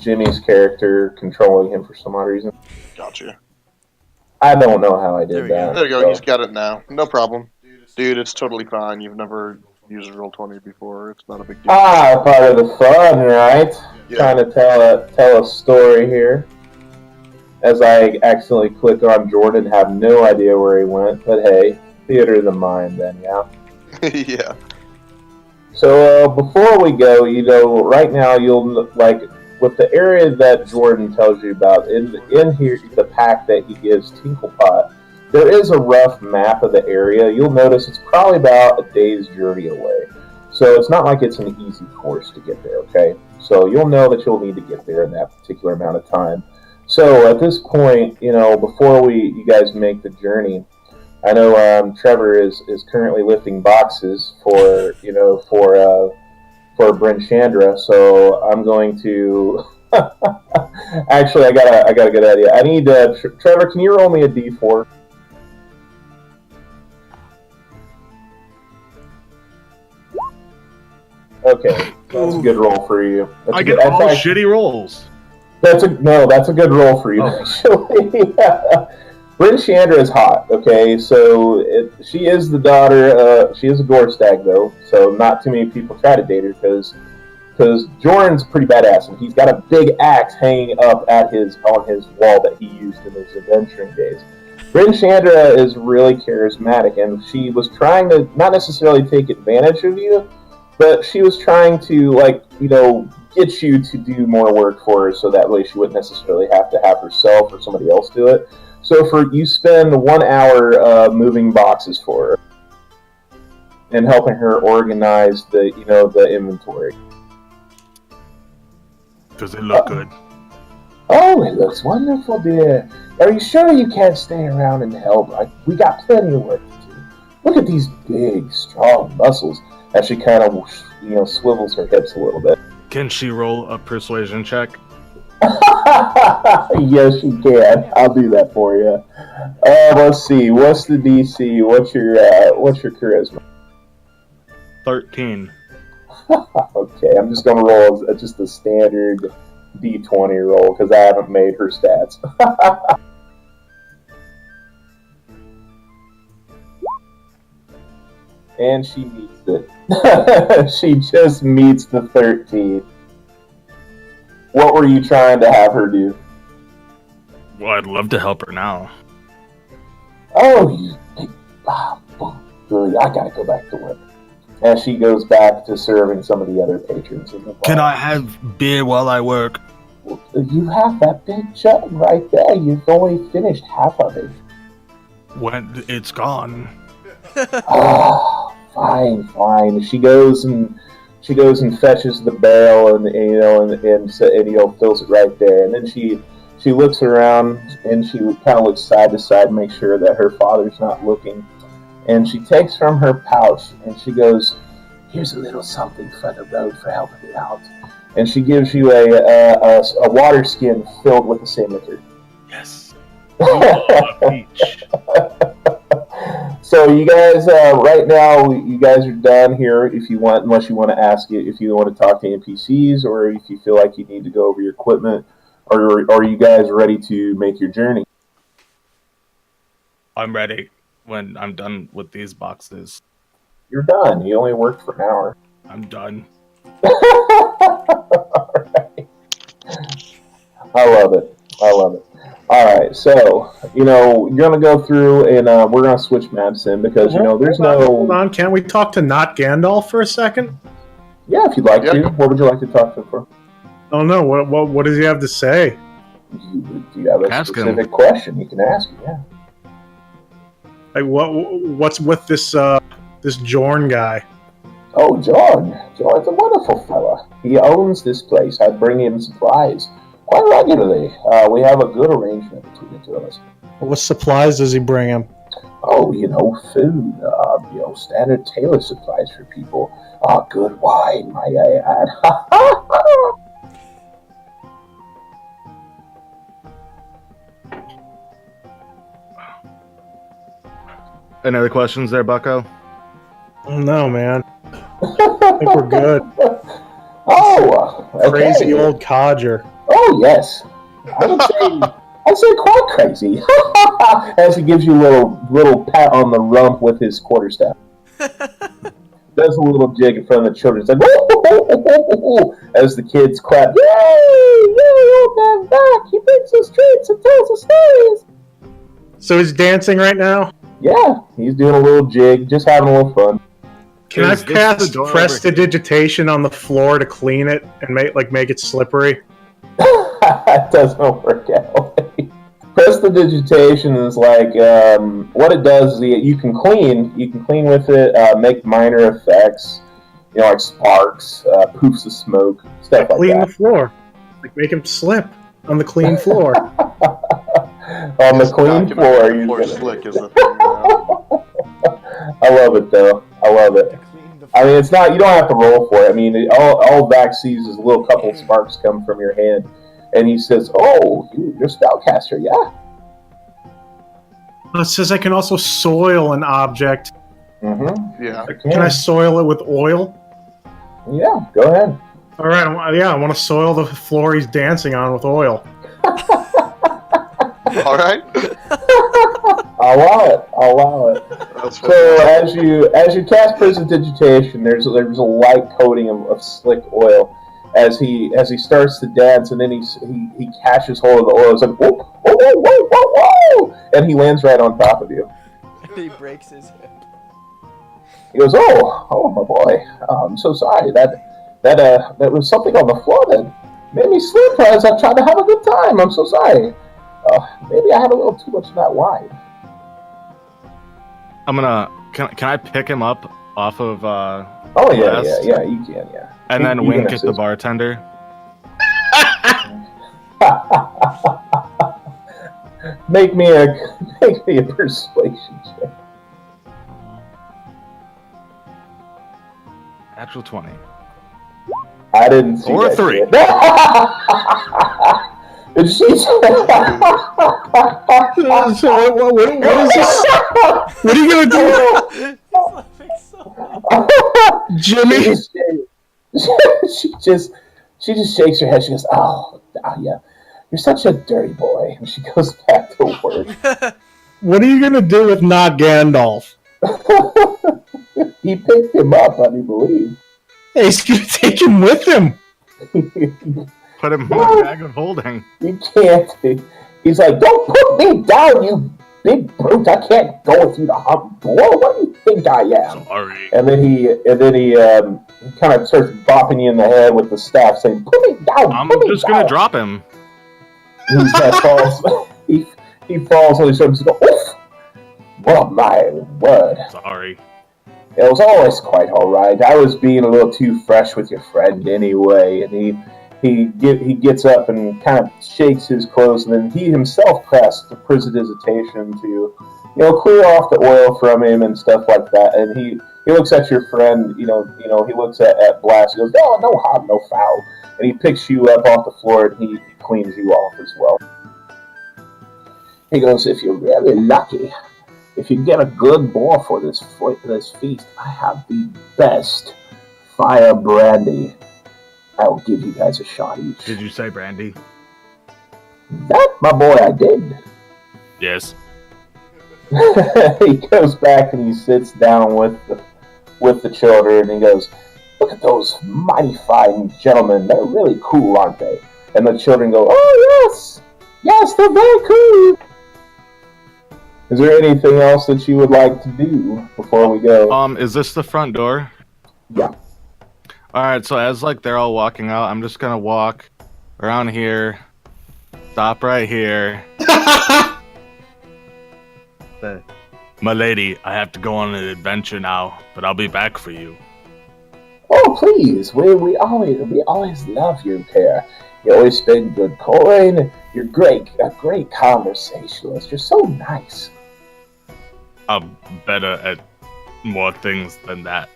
[SPEAKER 1] Jimmy's character controlling him for some odd reason.
[SPEAKER 4] Gotcha.
[SPEAKER 1] I don't know how I
[SPEAKER 2] There
[SPEAKER 1] did
[SPEAKER 2] we go.
[SPEAKER 1] that.
[SPEAKER 4] There you go.
[SPEAKER 1] so-
[SPEAKER 4] He's got it now. No problem. Dude, it's totally fine. You've never used Roll20 before. It's not a big deal.
[SPEAKER 1] Ah, part of the fun, right?
[SPEAKER 4] Yeah.
[SPEAKER 1] Trying to tell a story here. As I accidentally click on Jordan, have no idea where he went, but hey, theater of the mind then, yeah.
[SPEAKER 4] Yeah.
[SPEAKER 1] So before we go, right now you'll with the area that Jordan tells you about in here, the pack that he gives Tinklepot, there is a rough map of the area. You'll notice it's probably about a day's journey away. So it's not like it's an easy course to get there, okay? So you'll know that you'll need to get there in that particular amount of time. So at this point, before you guys make the journey, I know Trevor is currently lifting boxes for Bryn Chandra, so I'm going to. Actually, I got a good idea. I need Trevor. Can you roll me a d4? Okay, that's a good roll for you. That's
[SPEAKER 3] I
[SPEAKER 1] a
[SPEAKER 3] get
[SPEAKER 1] good,
[SPEAKER 3] all shitty rolls.
[SPEAKER 1] That's a good roll for you,
[SPEAKER 3] Oh.
[SPEAKER 1] actually. Bryn Chandra is hot, okay? So she is the daughter. She is a Gorstag, though, so not too many people try to date her because Jordan's pretty badass, and he's got a big axe hanging up on his wall that he used in his adventuring days. Bryn Chandra is really charismatic, and she was trying to not necessarily take advantage of you, but she was trying to get you to do more work for her, so that way she wouldn't necessarily have to have herself or somebody else do it. So you spend 1 hour moving boxes for her and helping her organize the inventory.
[SPEAKER 3] Does it look good?
[SPEAKER 1] Oh, it looks wonderful, dear. Are you sure you can't stay around and help? We got plenty of work to do. Look at these big, strong muscles. As she kind of swivels her hips a little bit.
[SPEAKER 3] Can she roll a persuasion check?
[SPEAKER 1] Yes, you can. I'll do that for you. Let's see. What's the DC? What's your charisma?
[SPEAKER 3] 13.
[SPEAKER 1] Okay, I'm just gonna roll just a standard D20 roll because I haven't made her stats. And she meets it. She just meets the 13. What were you trying to have her do?
[SPEAKER 3] Well, I'd love to help her now.
[SPEAKER 1] Oh, you big Billy, I gotta go back to work. As she goes back to serving some of the other patrons in the bar.
[SPEAKER 3] Can I have beer while I work?
[SPEAKER 1] You have that big jug right there. You've only finished half of it.
[SPEAKER 3] When it's gone.
[SPEAKER 1] Oh, fine. She goes and fetches the barrel and fills it right there. And then she looks around and she kind of looks side to side, make sure that her father's not looking. And she takes from her pouch and she goes, "Here's a little something for the road for helping me out." And she gives you a water skin filled with the same liquor.
[SPEAKER 3] Yes. Oh, a peach.
[SPEAKER 1] So you guys, right now, you guys are done here. If you want, unless you want to ask it, if you want to talk to NPCs, or if you feel like you need to go over your equipment, or are you guys ready to make your journey?
[SPEAKER 3] I'm ready when I'm done with these boxes.
[SPEAKER 1] You're done. You only worked for an hour.
[SPEAKER 3] I'm done.
[SPEAKER 1] Alright. I love it. Alright, so, you're going to go through and we're going to switch maps in because, there's
[SPEAKER 5] Hold on. Can't we talk to not Gandalf for a second?
[SPEAKER 1] Yeah, if you'd like
[SPEAKER 4] Yep.
[SPEAKER 1] to. What would you like to talk to him for?
[SPEAKER 5] Oh no. What does he have to say?
[SPEAKER 1] Do you have a
[SPEAKER 3] Ask him.
[SPEAKER 1] specific question you can ask him? Yeah.
[SPEAKER 5] Like what's with this Jorn guy?
[SPEAKER 1] Oh, John. John's a wonderful fella. He owns this place. I bring him supplies quite regularly. We have a good arrangement between the two of us.
[SPEAKER 5] What supplies does he bring him?
[SPEAKER 1] Oh, food, standard tailor supplies for people. Good wine, might I add.
[SPEAKER 3] Any other questions there, Bucko?
[SPEAKER 5] Oh, no, man. I think we're good.
[SPEAKER 1] Oh, okay.
[SPEAKER 5] Crazy old codger.
[SPEAKER 1] Oh yes, I'd say quite crazy. As he gives you a little pat on the rump with his quarterstaff. Does a little jig in front of the children. It's like, whoa, as the kids clap. Yay! Yay, old man back! He breaks the streets and tells us stories.
[SPEAKER 5] So he's dancing right now?
[SPEAKER 1] Yeah, he's doing a little jig, just having a little fun.
[SPEAKER 5] Can I
[SPEAKER 3] Is this
[SPEAKER 5] cast
[SPEAKER 3] the door over
[SPEAKER 5] prestidigitation on the floor to clean it and make it slippery?
[SPEAKER 1] It doesn't work out. Prestidigitation is like what it does is you can clean with it, make minor effects, like sparks, poofs of smoke, stuff like
[SPEAKER 5] Clean
[SPEAKER 1] that.
[SPEAKER 5] the floor. Like make him slip on the clean floor.
[SPEAKER 1] On the clean floor, you
[SPEAKER 4] floor slick is the thing now.
[SPEAKER 1] I love it though. I love it. I mean, it's not. You don't have to roll for it. I mean, all Vax sees is a little couple of sparks come from your hand, and he says, "Oh, you're a spellcaster, yeah."
[SPEAKER 5] It says I can also soil an object.
[SPEAKER 1] Mm-hmm.
[SPEAKER 4] Yeah.
[SPEAKER 5] Can I soil it with oil?
[SPEAKER 1] Yeah, go ahead.
[SPEAKER 5] All right. I want to soil the floor he's dancing on with oil.
[SPEAKER 4] All right.
[SPEAKER 1] I'll allow it.
[SPEAKER 4] That's
[SPEAKER 1] So as you cast prestidigitation, there's a light coating of slick oil as he starts to dance, and then he catches hold of the oil. It's like whoa, whoa, whoa, whoa, whoa, whoa, and he lands right on top of you.
[SPEAKER 2] He breaks his hip.
[SPEAKER 1] He goes, oh my boy, I'm so sorry that was something on the floor that made me slip as I tried to have a good time. I'm so sorry. Maybe I had a little too much of that wine.
[SPEAKER 3] I'm gonna. Can I pick him up off of?
[SPEAKER 1] Oh yeah,
[SPEAKER 3] Yes.
[SPEAKER 1] yeah, you can, yeah.
[SPEAKER 3] And then
[SPEAKER 1] You
[SPEAKER 3] wink
[SPEAKER 1] can
[SPEAKER 3] at the
[SPEAKER 1] assist.
[SPEAKER 3] bartender.
[SPEAKER 1] Make me a persuasion check.
[SPEAKER 3] Natural 20.
[SPEAKER 1] I didn't see
[SPEAKER 3] Or
[SPEAKER 1] that
[SPEAKER 3] 3.
[SPEAKER 1] shit. And she's
[SPEAKER 5] So what is this? What are you gonna do, Jimmy?
[SPEAKER 1] she just shakes her head. She goes, "Oh, yeah, you're such a dirty boy." And she goes back to work.
[SPEAKER 5] What are you gonna do with not Gandalf?
[SPEAKER 1] He picked him up, I do believe.
[SPEAKER 5] Hey, he's gonna take him with him.
[SPEAKER 3] Put him in the bag of holding.
[SPEAKER 1] You can't. He's like, "Don't put me down, you big brute! I can't go with you to hunt boar. What do you think I am?"
[SPEAKER 3] Sorry.
[SPEAKER 1] And then he kind of starts bopping you in the head with the staff, saying, "Put me down!
[SPEAKER 3] I'm
[SPEAKER 1] put me
[SPEAKER 3] just
[SPEAKER 1] down."
[SPEAKER 3] gonna drop him.
[SPEAKER 1] He falls. He falls on his shoulders and goes, "Oof! Well, my word!
[SPEAKER 3] Sorry.
[SPEAKER 1] It was always quite all right. I was being a little too fresh with your friend anyway." And he gets up and kind of shakes his clothes, and then he himself casts the prestidigitation to, clear off the oil from him and stuff like that. And he looks at your friend, he looks at Blast. He goes, "No, no harm, no foul." And he picks you up off the floor and he cleans you off as well. He goes, "If you're really lucky, if you get a good boar for this feast, I have the best fire brandy. I will give you guys a shot each."
[SPEAKER 3] Did you say brandy?
[SPEAKER 1] That, my boy, I did.
[SPEAKER 3] Yes.
[SPEAKER 1] He goes back and he sits down with the children and he goes, "Look at those mighty fine gentlemen. They're really cool, aren't they?" And the children go, "Oh, yes. Yes, they're very cool." Is there anything else that you would like to do before we go?
[SPEAKER 3] Is this the front door?
[SPEAKER 1] Yeah.
[SPEAKER 3] Alright, so as they're all walking out, I'm just gonna walk around here, stop right here. Say, "My lady, I have to go on an adventure now, but I'll be back for you."
[SPEAKER 1] Oh, please. We always love you, Care. You always spend good coin. You're a great conversationalist. You're so nice.
[SPEAKER 3] I'm better at more things than that.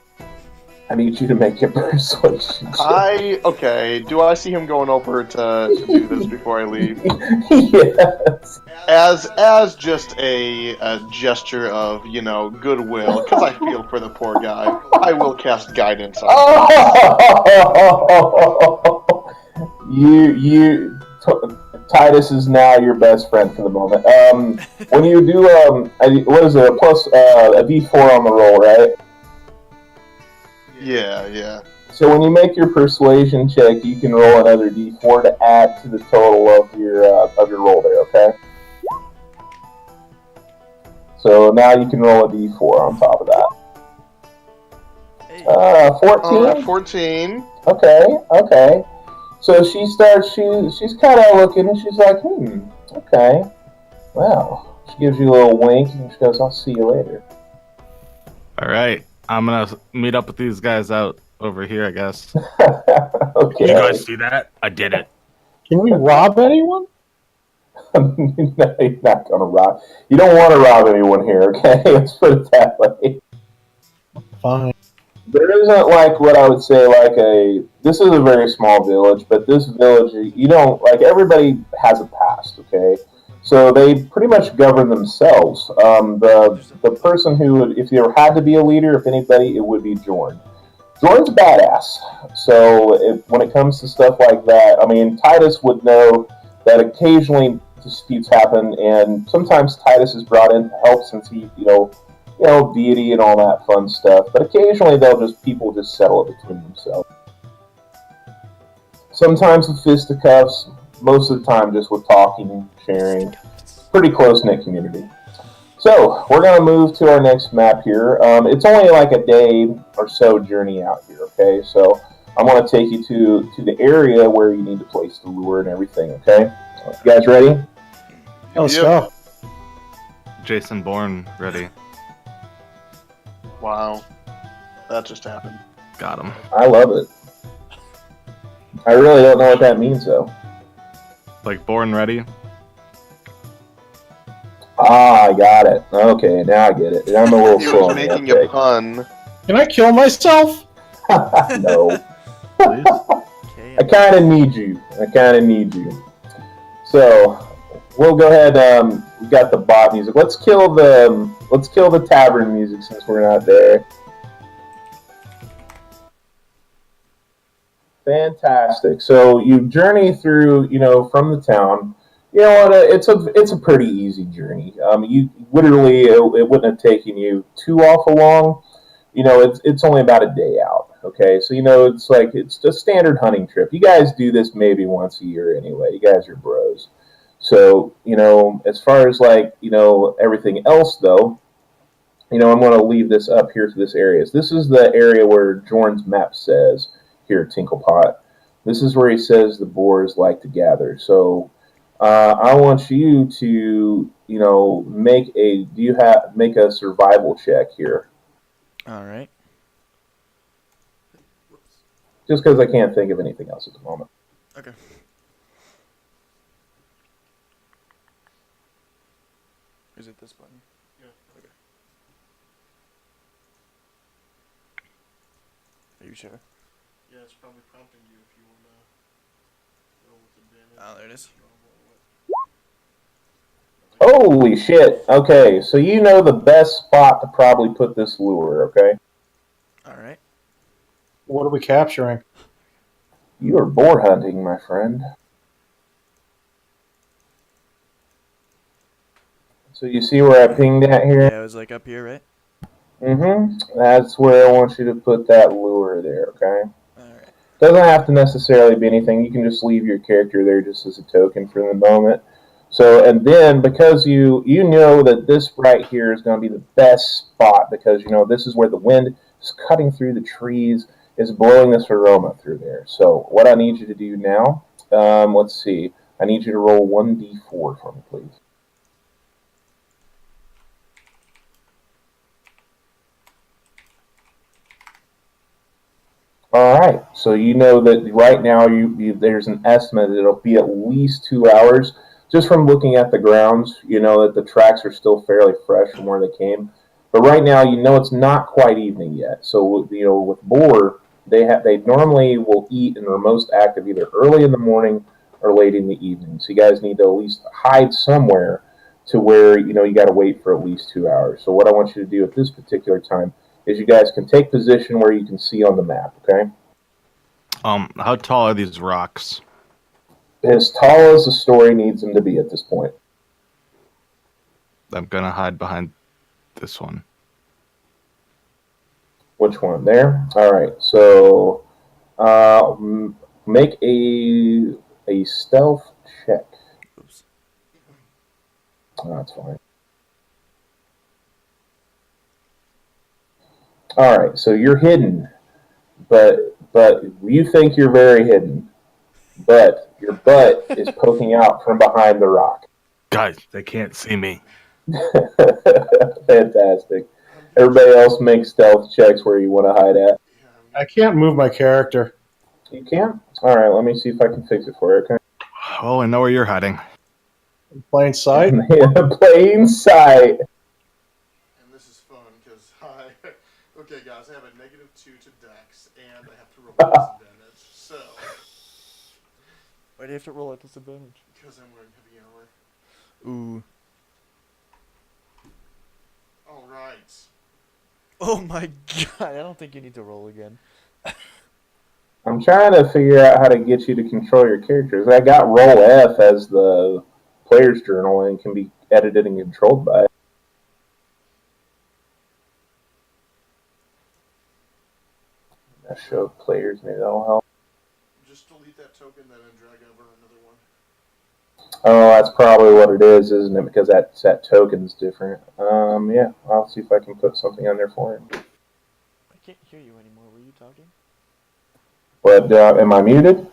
[SPEAKER 1] I need you to make a persuasion check.
[SPEAKER 4] Okay. Do I see him going over to do this before I leave?
[SPEAKER 1] Yes.
[SPEAKER 4] As just a gesture of goodwill, because I feel for the poor guy, I will cast guidance on him.
[SPEAKER 1] Oh! Titus is now your best friend for the moment. When you do, what is it? A plus a D4 on the roll, right?
[SPEAKER 4] Yeah.
[SPEAKER 1] So when you make your persuasion check, you can roll another D4 to add to the total of your roll there. Okay. So now you can roll a D4 on top of that. 14.
[SPEAKER 4] 14.
[SPEAKER 1] Okay. So she starts. She's kind of looking, and she's like, okay. Well, she gives you a little wink, and she goes, "I'll see you later."
[SPEAKER 3] All right. I'm going to meet up with these guys out over here, I guess.
[SPEAKER 1] Okay.
[SPEAKER 3] You guys see that? I did it.
[SPEAKER 5] Can we rob anyone?
[SPEAKER 1] No, you're not gonna rob. You don't want to rob anyone here, okay? Let's put it that way.
[SPEAKER 5] Fine.
[SPEAKER 1] There isn't like what I would say like this is a very small village, but this village, you don't, like, everybody has a past, okay? So they pretty much govern themselves. The person who would, if there had to be a leader, if anybody, it would be Jorn. Jorn's badass. So when it comes to stuff like that, I mean, Titus would know that occasionally disputes happen, and sometimes Titus is brought in to help since he, deity and all that fun stuff. But occasionally people just settle it between themselves. Sometimes with fisticuffs, most of the time just with talking, sharing. Pretty close-knit community. So we're going to move to our next map here. It's only like a day or so journey out here, okay? So I'm going to take you to the area where you need to place the lure and everything, okay? You guys ready?
[SPEAKER 5] Let's go.
[SPEAKER 3] Jason Bourne ready.
[SPEAKER 4] Wow. That just happened.
[SPEAKER 3] Got him.
[SPEAKER 1] I love it. I really don't know what that means, though.
[SPEAKER 3] Like Bourne ready?
[SPEAKER 1] Ah, I got it. Okay, now I get it. I'm a little
[SPEAKER 4] He
[SPEAKER 1] slow
[SPEAKER 4] was
[SPEAKER 1] on the
[SPEAKER 4] making a
[SPEAKER 1] uptake.
[SPEAKER 4] pun.
[SPEAKER 5] Can I kill myself?
[SPEAKER 1] No.
[SPEAKER 3] Please?
[SPEAKER 2] Okay.
[SPEAKER 1] I kind of need you. So we'll go ahead. We got the bot music. Let's kill the tavern music since we're not there. Fantastic. So you journey through, from the town. You know what? It's a pretty easy journey. You literally it wouldn't have taken you too awful long. It's only about a day out. Okay, so it's a standard hunting trip. You guys do this maybe once a year anyway. You guys are bros. So as far as everything else though, I'm going to leave this up here to this area. This is the area where Jorn's map says here, Tinklepot. This is where he says the boars like to gather. So I want you to make a survival check here.
[SPEAKER 2] All right.
[SPEAKER 1] Just because I can't think of anything else at the moment.
[SPEAKER 2] Okay. Is it this button? Yeah. Okay. Are you sure?
[SPEAKER 6] Yeah, it's probably prompting you if you want to roll with advantage.
[SPEAKER 2] Oh, there it is.
[SPEAKER 1] Holy shit. Okay, so you know the best spot to probably put this lure, okay?
[SPEAKER 2] All right.
[SPEAKER 5] What are we capturing?
[SPEAKER 1] You are boar hunting, my friend. So you see where I pinged at here?
[SPEAKER 2] Yeah, it was like up here, right?
[SPEAKER 1] Mm-hmm. That's where I want you to put that lure there, okay?
[SPEAKER 2] All right.
[SPEAKER 1] Doesn't have to necessarily be anything. You can just leave your character there just as a token for the moment. So, and then because you know that this right here is going to be the best spot because, this is where the wind is cutting through the trees, is blowing this aroma through there. So what I need you to do now, let's see. I need you to roll 1d4 for me, please. All right. So you know that right now there's an estimate that it'll be at least 2 hours. Just from looking at the grounds, that the tracks are still fairly fresh from where they came. But right now, you know it's not quite evening yet. So you know with boar, they normally will eat and are most active either early in the morning or late in the evening. So you guys need to at least hide somewhere to where you know you got to wait for at least 2 hours. So what I want you to do at this particular time is you guys can take position where you can see on the map. Okay.
[SPEAKER 3] How tall are these rocks?
[SPEAKER 1] As tall as the story needs them to be at this point.
[SPEAKER 3] I'm gonna hide behind this one.
[SPEAKER 1] Which one? There? All right. So make a stealth check.
[SPEAKER 2] Oops.
[SPEAKER 1] Oh, that's fine. All right. So you're hidden, but you think you're very hidden, but your butt is poking out from behind the rock.
[SPEAKER 3] Guys, they can't see me.
[SPEAKER 1] Fantastic. Everybody else make stealth checks where you want to hide at.
[SPEAKER 5] I can't move my character.
[SPEAKER 1] You can? All right, let me see if I can fix it for you. Okay.
[SPEAKER 3] Oh, I know where you're hiding.
[SPEAKER 5] In plain sight.
[SPEAKER 1] Plain sight.
[SPEAKER 6] And this is fun because okay, guys, I have a -2 to Dex, and I have to roll disadvantage. So,
[SPEAKER 2] Why do you have to roll at disadvantage?
[SPEAKER 6] because I'm wearing heavy armor.
[SPEAKER 2] Ooh.
[SPEAKER 6] All right.
[SPEAKER 2] Oh my god, I don't think you need to roll again.
[SPEAKER 1] I'm trying to figure out how to get you to control your characters. I got roll F as the player's journal and can be edited and controlled by it. I showed players, maybe that'll help.
[SPEAKER 6] Just delete that token, then drag over another one.
[SPEAKER 1] Oh, that's probably what it is, isn't it? Because that token's different. Yeah, I'll see if I can put something on there for him.
[SPEAKER 2] I can't hear you anymore. Were you talking?
[SPEAKER 1] But am I muted?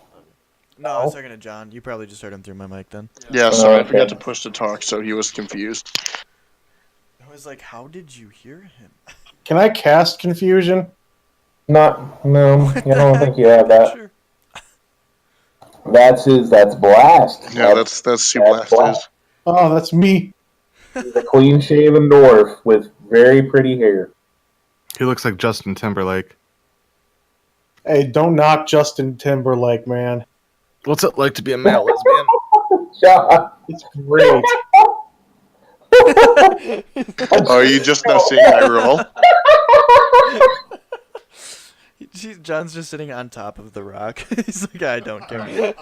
[SPEAKER 2] No, I was talking to John. You probably just heard him through my mic then.
[SPEAKER 4] Yeah, sorry, I
[SPEAKER 1] Okay.
[SPEAKER 4] forgot to push to talk, so he was confused.
[SPEAKER 2] I was like, how did you hear him?
[SPEAKER 5] Can I cast confusion?
[SPEAKER 1] No, I don't think you have that.
[SPEAKER 2] Sure.
[SPEAKER 1] That's Blast.
[SPEAKER 4] Yeah, that's who Blast is.
[SPEAKER 5] Oh, that's me.
[SPEAKER 1] He's a clean-shaven dwarf with very pretty hair.
[SPEAKER 3] He looks like Justin Timberlake.
[SPEAKER 5] Hey, don't knock Justin Timberlake, man.
[SPEAKER 3] What's it like to be a male lesbian?
[SPEAKER 1] John.
[SPEAKER 5] It's great.
[SPEAKER 4] Are you just now seeing my roll?
[SPEAKER 2] John's just sitting on top of the rock. He's like, I don't care.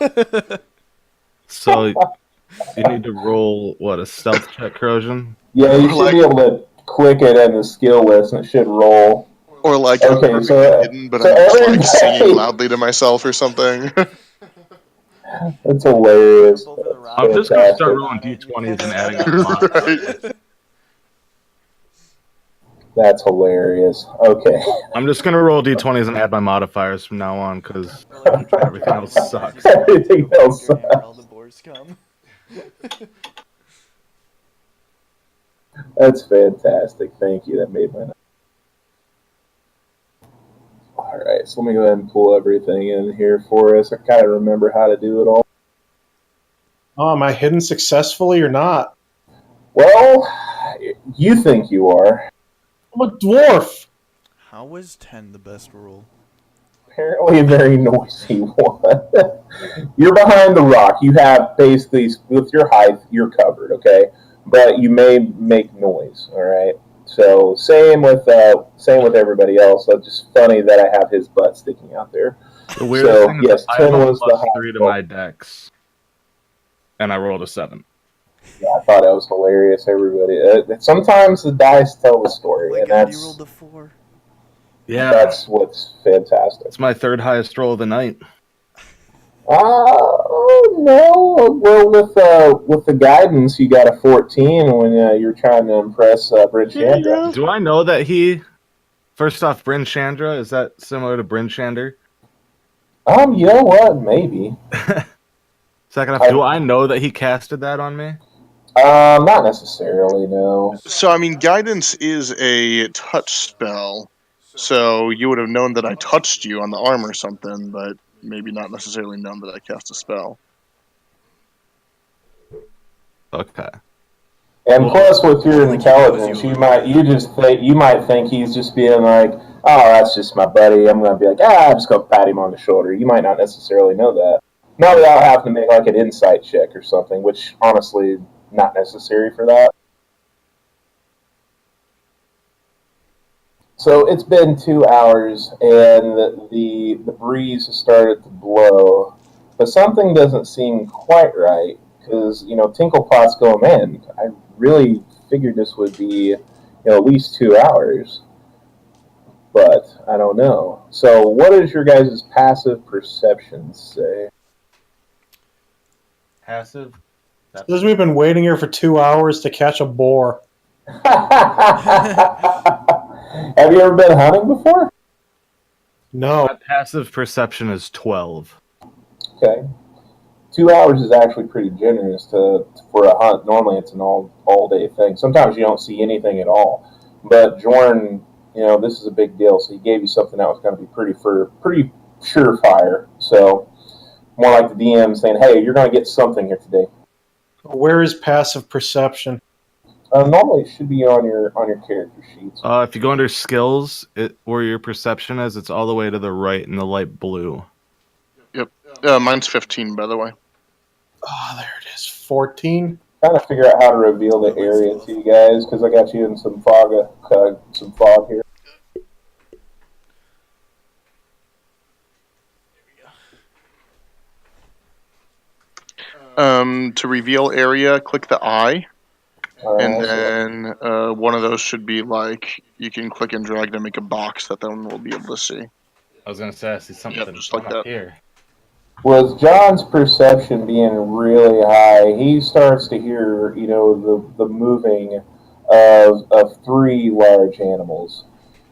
[SPEAKER 3] So you need to roll what, a stealth check, Corrosion?
[SPEAKER 1] Yeah, you should be able to click it in the skill list and it should roll.
[SPEAKER 4] Or like
[SPEAKER 1] Okay,
[SPEAKER 4] I'm
[SPEAKER 1] so-
[SPEAKER 4] perfectly hidden, but
[SPEAKER 1] so
[SPEAKER 4] I'm just like
[SPEAKER 1] everybody-
[SPEAKER 4] singing loudly to myself or something.
[SPEAKER 1] That's hilarious.
[SPEAKER 2] Over the rock.
[SPEAKER 3] I'm just gonna start
[SPEAKER 1] Fantastic.
[SPEAKER 3] rolling d20s and adding up the modifiers.
[SPEAKER 4] Right.
[SPEAKER 1] That's hilarious. Okay.
[SPEAKER 3] I'm just gonna roll d20s and add my modifiers from now on because everything else sucks.
[SPEAKER 1] Everything else sucks.
[SPEAKER 2] All the boars come.
[SPEAKER 1] That's fantastic. Thank you. That made my night. All right, so let me go ahead and pull everything in here for us. I kind of remember how to do it all.
[SPEAKER 5] Oh, am I hidden successfully or not?
[SPEAKER 1] Well, you think you are.
[SPEAKER 5] I'm a dwarf.
[SPEAKER 2] How was 10 the best roll?
[SPEAKER 1] Apparently a very noisy one. You're behind the rock. You have basically, with your height, you're covered, okay? But you may make noise, all right? So same with everybody else. So it's just funny that I have his butt sticking out there.
[SPEAKER 3] The weirdest
[SPEAKER 1] So,
[SPEAKER 3] thing is
[SPEAKER 1] yes,
[SPEAKER 3] I
[SPEAKER 1] 10
[SPEAKER 3] have a
[SPEAKER 1] was the
[SPEAKER 3] plus
[SPEAKER 1] high
[SPEAKER 3] 3 to
[SPEAKER 1] roll.
[SPEAKER 3] my dex, and I rolled a 7.
[SPEAKER 1] Yeah, I thought that was hilarious, everybody. Sometimes the dice tell the
[SPEAKER 2] Oh
[SPEAKER 1] story,
[SPEAKER 2] my
[SPEAKER 1] and
[SPEAKER 2] god, you
[SPEAKER 1] that's
[SPEAKER 2] rolled a 4.
[SPEAKER 3] Yeah,
[SPEAKER 1] that's what's fantastic.
[SPEAKER 3] it's my third highest roll of the night.
[SPEAKER 1] Oh no! Well, with the guidance, you got a 14 when you're trying to impress Bryn Chandra.
[SPEAKER 3] Do I know that he? First off, Bryn Chandra, is that similar to Bryn Shander?
[SPEAKER 1] You know what? Maybe.
[SPEAKER 3] Second off, do I know that he casted that on me?
[SPEAKER 1] Not necessarily. No.
[SPEAKER 4] So I mean, guidance is a touch spell, so you would have known that I touched you on the arm or something, but maybe not necessarily known that I cast a spell.
[SPEAKER 3] Okay.
[SPEAKER 1] And
[SPEAKER 3] Well,
[SPEAKER 1] plus, with your
[SPEAKER 2] like he knows
[SPEAKER 1] intelligence,
[SPEAKER 2] you
[SPEAKER 1] you might think he's just being like, "Oh, that's just my buddy." I'm gonna be like, "Ah, just go pat him on the shoulder." You might not necessarily know that. Not without having to make like an insight check or something, which honestly, not necessary for that. So it's been 2 hours, and the breeze has started to blow, but something doesn't seem quite right because Tinklepot's going, man. I really figured this would be at least 2 hours, but I don't know. So what does your guys' passive perception say?
[SPEAKER 3] Passive.
[SPEAKER 5] Says we've been waiting here for 2 hours to catch a boar.
[SPEAKER 1] Have you ever been hunting before?
[SPEAKER 5] No.
[SPEAKER 3] My passive perception is 12.
[SPEAKER 1] Okay. 2 hours is actually pretty generous for a hunt. Normally, it's an all day thing. Sometimes you don't see anything at all. But Jordan, this is a big deal. So he gave you something that was going to be pretty surefire. So more like the DM saying, "Hey, you're going to get something here today."
[SPEAKER 5] Where is passive perception?
[SPEAKER 1] Normally, it should be on your character sheets.
[SPEAKER 3] If you go under skills, where your perception is, it's all the way to the right in the light blue.
[SPEAKER 4] Yep. Mine's 15, by the way.
[SPEAKER 5] Oh, there it is. 14.
[SPEAKER 1] Trying to figure out how to reveal the area to you guys because I got you in some fog here.
[SPEAKER 4] To reveal area, click the eye, and
[SPEAKER 1] So
[SPEAKER 4] then one of those should be like you can click and drag to make a box that then we'll be able to see.
[SPEAKER 3] I was gonna say I see something
[SPEAKER 4] just like
[SPEAKER 3] up
[SPEAKER 4] that.
[SPEAKER 3] here.
[SPEAKER 1] with John's perception being really high, he starts to hear, the moving of three large animals,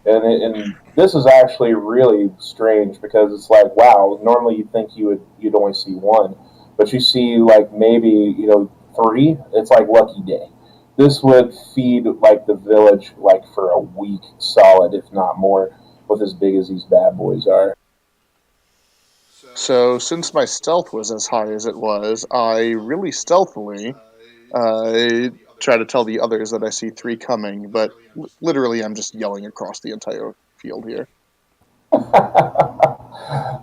[SPEAKER 1] and this is actually really strange because it's like, wow, normally you'd think you'd only see one, but you see like maybe three. It's like lucky day. This would feed like the village like for a week solid, if not more, with as big as these bad boys are.
[SPEAKER 4] So since my stealth was as high as it was, I really stealthily try to tell the others that I see three coming, but literally I'm just yelling across the entire field here.
[SPEAKER 5] Did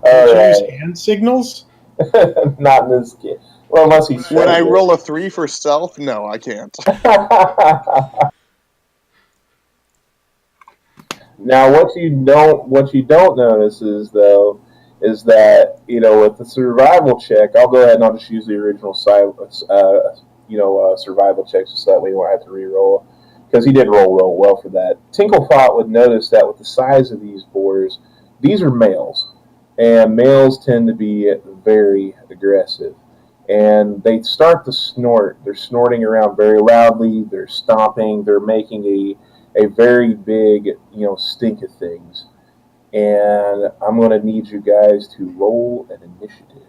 [SPEAKER 5] you use hand signals?
[SPEAKER 1] Not in this case. Well, unless he says
[SPEAKER 4] When I
[SPEAKER 1] it.
[SPEAKER 4] roll a 3 for stealth, no, I can't.
[SPEAKER 1] Now, what you don't notice is that with the survival check, I'll go ahead and I'll just use the original survival check so that way you won't have to re-roll because he did roll well for that. Tinklefot would notice that with the size of these boars, these are males, and males tend to be very aggressive. And they start to snort. They're snorting around very loudly. They're stomping. They're making a very big, stink of things. And I'm going to need you guys to roll an initiative.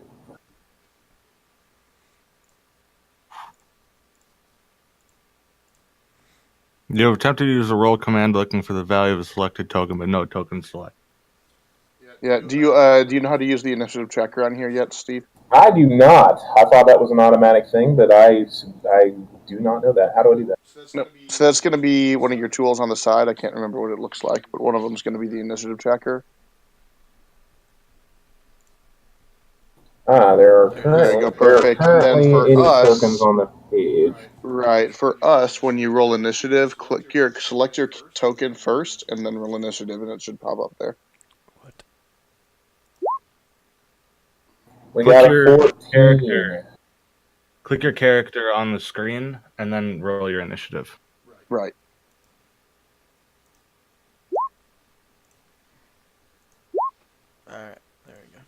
[SPEAKER 3] You attempted to use a roll command looking for the value of a selected token, but no token select.
[SPEAKER 4] Yeah. Do you know how to use the initiative tracker on here yet, Steve?
[SPEAKER 1] I do not. I thought that was an automatic thing, but I do not know that. How do I do that?
[SPEAKER 4] No. So that's going to be one of your tools on the side. I can't remember what it looks like, but one of them is going to be the initiative tracker.
[SPEAKER 1] There are
[SPEAKER 4] There you go,
[SPEAKER 1] currently
[SPEAKER 4] perfect. And then for
[SPEAKER 1] any
[SPEAKER 4] us,
[SPEAKER 1] tokens on the page.
[SPEAKER 4] right, for us, when you roll initiative, select your token first, and then roll initiative, and it should pop up there.
[SPEAKER 2] What?
[SPEAKER 1] We
[SPEAKER 3] Click
[SPEAKER 1] got
[SPEAKER 3] your
[SPEAKER 1] a 14.
[SPEAKER 3] character. Click your character on the screen, and then roll your initiative.
[SPEAKER 4] Right.
[SPEAKER 2] Alright, there we go.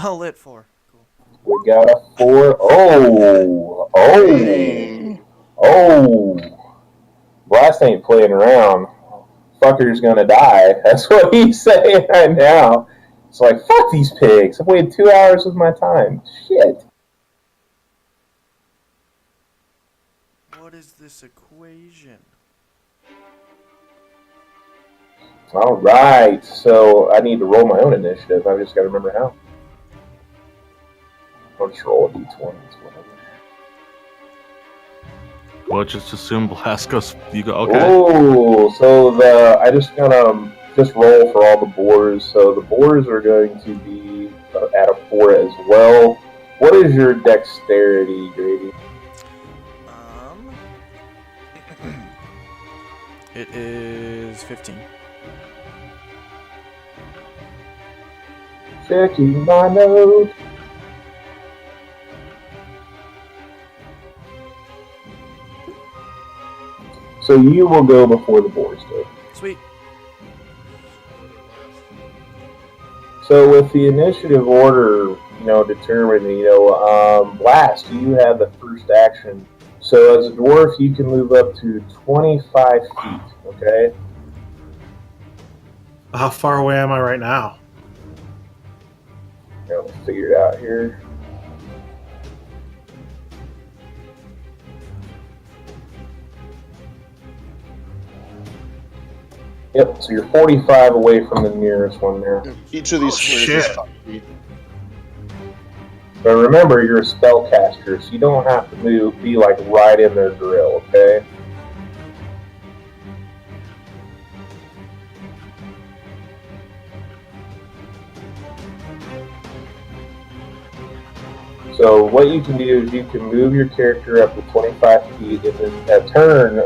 [SPEAKER 2] Oh, lit 4. Cool.
[SPEAKER 1] We got a 4. Oh. Blast ain't playing around. Fucker's gonna die. That's what he's saying right now. It's like, fuck these pigs. I've waited 2 hours of my time. Shit.
[SPEAKER 2] What is this equation?
[SPEAKER 1] Alright, so I need to roll my own initiative. I've just got to remember how. I'll just roll a d20. Whatever.
[SPEAKER 3] Well, just assume Blast goes. You go. Okay.
[SPEAKER 1] Oh, so I just gonna just roll for all the boars. So the boars are going to be at a 4 as well. What is your dexterity, Grady?
[SPEAKER 2] It is 15.
[SPEAKER 1] Checking my notes. So you will go before the boars do.
[SPEAKER 2] Sweet.
[SPEAKER 1] So with the initiative order, determined, Blast, you have the first action. So as a dwarf, you can move up to 25 feet, okay?
[SPEAKER 5] How far away am I right now?
[SPEAKER 1] Let's figure it out here. Yep, so you're 45 away from the nearest one there.
[SPEAKER 4] Each of these squares is 5 feet.
[SPEAKER 1] But remember, you're a spellcaster, so you don't have to be like right in their grill, okay? So what you can do is you can move your character up to 25 feet, and then a turn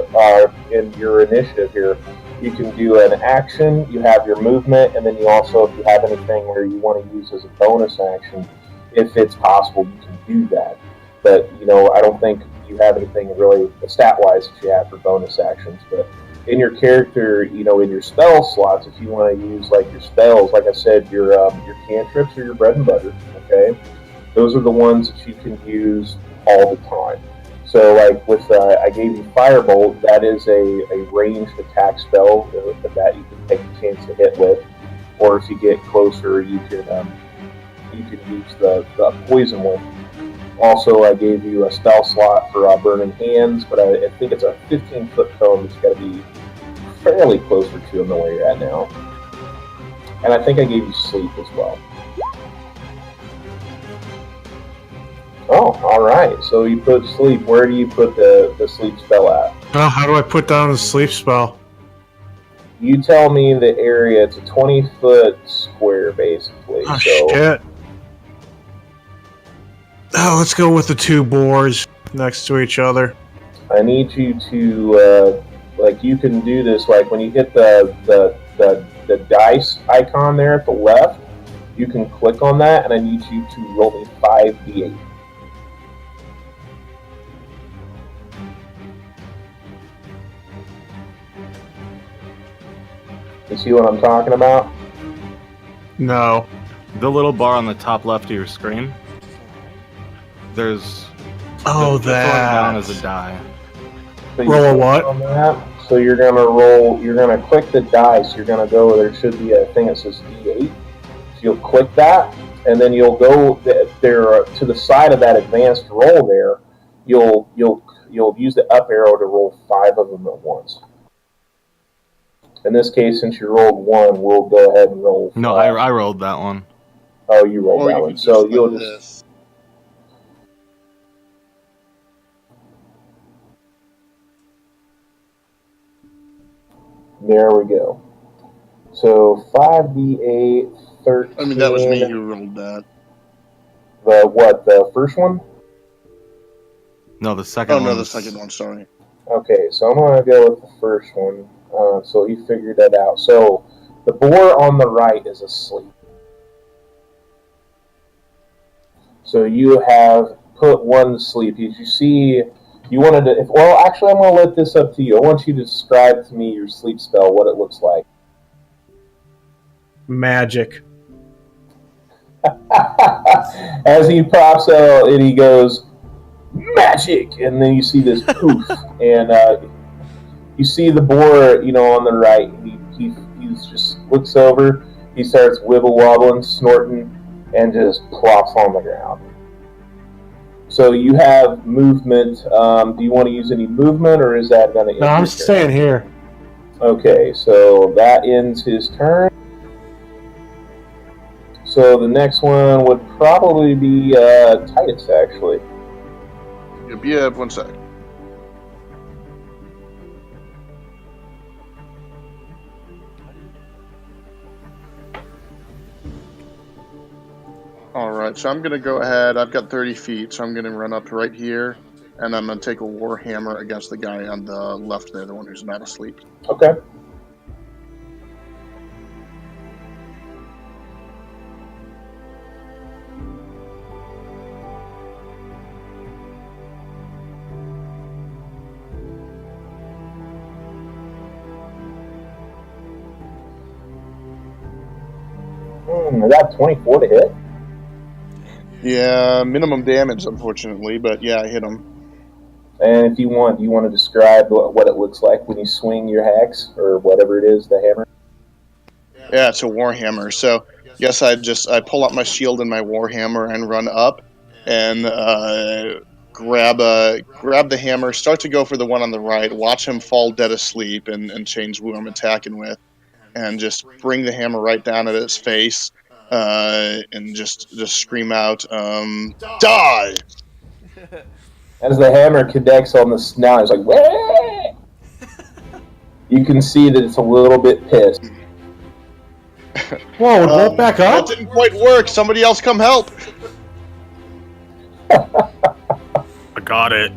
[SPEAKER 1] in your initiative here, you can do an action, you have your movement, and then you also, if you have anything where you want to use as a bonus action, if it's possible, you can do that. But, I don't think you have anything really stat-wise that you have for bonus actions. But in your character, in your spell slots, if you want to use, like, your spells, like I said, your cantrips are your bread and butter, okay? Those are the ones that you can use all the time. So, like, with, I gave you Firebolt, that is a ranged attack spell that you can take a chance to hit with. Or if you get closer, you can use the poison one. Also, I gave you a spell slot for Burning Hands, but I think it's a 15-foot cone that's got to be fairly closer to them than where you're at now. And I think I gave you Sleep as well. Oh, alright. So you put Sleep. Where do you put the Sleep spell at?
[SPEAKER 5] Oh, how do I put down the sleep spell?
[SPEAKER 1] You tell me the area. It's a 20-foot square, basically.
[SPEAKER 5] Oh, shit. Oh, let's go with the 2 boars next to each other.
[SPEAKER 1] I need you to, you can do this, like, when you hit the dice icon there at the left, you can click on that, and I need you to roll me 5d8. You see what I'm talking about?
[SPEAKER 5] No.
[SPEAKER 3] The little bar on the top left of your screen. There's.
[SPEAKER 5] Oh,
[SPEAKER 3] the down as a die.
[SPEAKER 1] So
[SPEAKER 5] roll a what?
[SPEAKER 1] On that. So you're gonna roll. You're gonna click the dice. You're gonna go. There should be a thing that says D8. So you'll click that, and then you'll go there to the side of that advanced roll. There, you'll use the up arrow to roll 5 of them at once. In this case, since you rolled 1, we'll go ahead and roll 5.
[SPEAKER 3] No, I rolled that one.
[SPEAKER 1] Oh, you rolled that one. So you'll just.
[SPEAKER 4] This.
[SPEAKER 1] There we go. So 5d8, 13.
[SPEAKER 4] I mean, that was me who rolled that.
[SPEAKER 1] The what? The first one?
[SPEAKER 3] No, the second one.
[SPEAKER 4] Oh, no, the second one, sorry.
[SPEAKER 1] Okay, so I'm going to go with the first one. So he figured that out. So the boar on the right is asleep. So you have put one to sleep. As you see, you wanted to. Well, actually, I'm going to let this up to you. I want you to describe to me your sleep spell, what it looks like.
[SPEAKER 5] Magic.
[SPEAKER 1] As he pops out and he goes, magic! And then you see this poof. And you see the boar, on the right. He just looks over. He starts wibble-wobbling, snorting, and just plops on the ground. So you have movement. Do you want to use any movement, or is that going to?
[SPEAKER 5] No, I'm staying here.
[SPEAKER 1] Okay, so that ends his turn. So the next one would probably be Titus, actually.
[SPEAKER 4] Yeah, 1 sec. All right, so I'm gonna go ahead. I've got 30 feet, so I'm gonna run up right here, and I'm gonna take a warhammer against the guy on the left there, the one who's not asleep.
[SPEAKER 1] Okay. I got 24 to hit.
[SPEAKER 4] Yeah, minimum damage, unfortunately, but yeah, I hit him.
[SPEAKER 1] And if you want to describe what it looks like when you swing your axe or whatever it is, the hammer.
[SPEAKER 4] Yeah, it's a warhammer. So yes, I pull out my shield and my warhammer and run up and grab the hammer, start to go for the one on the right, watch him fall dead asleep and change who I'm attacking with, and just bring the hammer right down at his face and just scream out, die!
[SPEAKER 1] As the hammer connects on the snout, it's like, wah! You can see that it's a little bit pissed.
[SPEAKER 5] Whoa, it won't back
[SPEAKER 4] That
[SPEAKER 5] up?
[SPEAKER 4] didn't quite work. Somebody else come help.
[SPEAKER 3] I got it.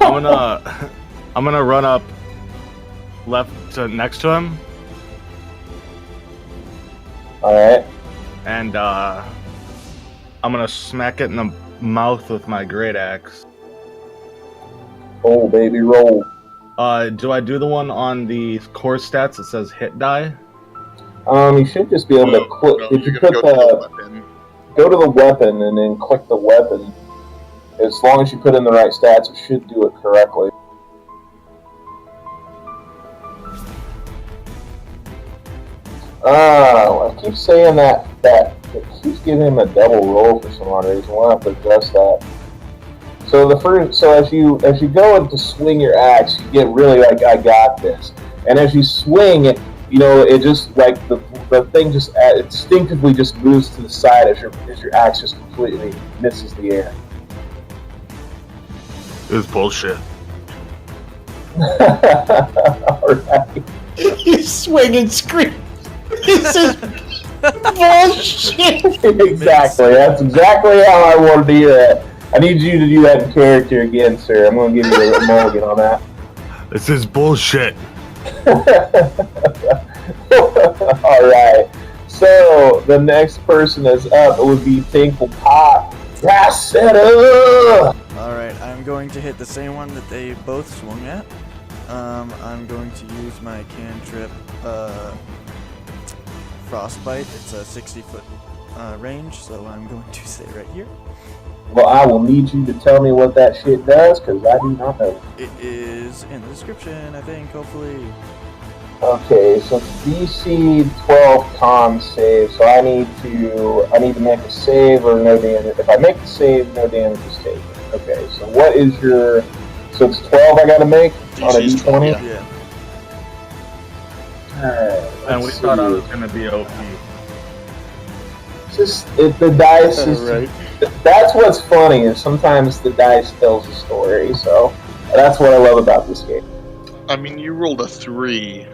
[SPEAKER 3] I'm gonna run up left to next to him,
[SPEAKER 1] Alright.
[SPEAKER 3] and I'm gonna smack it in the mouth with my great axe.
[SPEAKER 1] Oh, baby, roll.
[SPEAKER 3] Do I do the one on the core stats that says hit die?
[SPEAKER 1] You should just be able to click.
[SPEAKER 4] No,
[SPEAKER 1] if you
[SPEAKER 4] you're
[SPEAKER 1] put
[SPEAKER 4] gonna go to the weapon.
[SPEAKER 1] go to the weapon and then click the weapon, as long as you put in the right stats, it should do it correctly. I keep saying that it keeps giving him a double roll for some odd reason. We'll have to adjust that. So as you go to swing your axe, you get really like, I got this. And as you swing, it just like the thing just instinctively just moves to the side as your axe just completely misses the air.
[SPEAKER 3] It was bullshit.
[SPEAKER 1] Alright.
[SPEAKER 5] You swing and scream. This is bullshit.
[SPEAKER 1] Exactly. That's exactly how I wanted to hear that. I need you to do that in character again, sir. I'm going to give you a mulligan on that.
[SPEAKER 3] This is bullshit.
[SPEAKER 1] Alright. So, the next person is up. It would be Thankful Pop. Rosetta!
[SPEAKER 2] Alright, I'm going to hit the same one that they both swung at. I'm going to use my cantrip, Frostbite. It's a 60-foot range, so I'm going to stay right here.
[SPEAKER 1] Well, I will need you to tell me what that shit does, because I do not know.
[SPEAKER 2] It is in the description, I think, hopefully.
[SPEAKER 1] Okay, so it's DC 12 con save, so I need to make a save or no damage. If I make the save, no damage is taken. Okay, so what is your... So it's 12 I gotta make on a
[SPEAKER 4] DC's
[SPEAKER 1] D20?
[SPEAKER 2] Yeah.
[SPEAKER 1] Alright,
[SPEAKER 3] And we
[SPEAKER 1] let's
[SPEAKER 3] thought I
[SPEAKER 1] see.
[SPEAKER 3] was gonna be OP.
[SPEAKER 1] The dice is...
[SPEAKER 4] Right.
[SPEAKER 1] That's what's funny, is sometimes the dice tells a story, so that's what I love about this game.
[SPEAKER 4] I mean, you rolled a 3.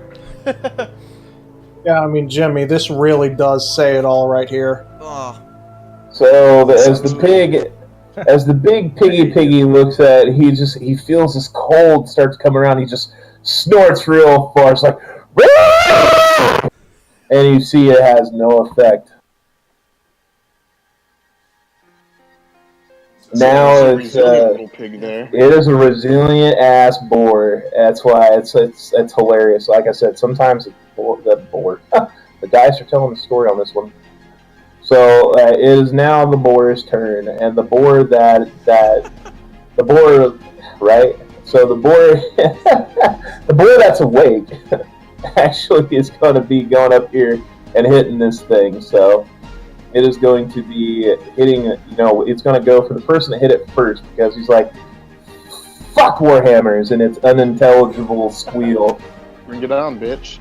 [SPEAKER 5] Yeah, I mean, Jimmy, this really does say it all right here.
[SPEAKER 2] Oh,
[SPEAKER 1] So as the big piggy looks at it, he feels this cold starts coming around. He just snorts real far. It's like, and you see it has no effect. Now
[SPEAKER 4] So
[SPEAKER 1] it's
[SPEAKER 4] there's a resilient little pig there.
[SPEAKER 1] it is a resilient ass boar. That's why it's hilarious. Like I said, sometimes the dice are telling the story on this one. So it is now the boar's turn, and the boar right? So the boar that's awake actually is going to be going up here and hitting this thing. So it is going to be hitting. It's going to go for the person that hit it first, because he's like, "Fuck Warhammers," and its unintelligible squeal.
[SPEAKER 4] Bring it on, bitch.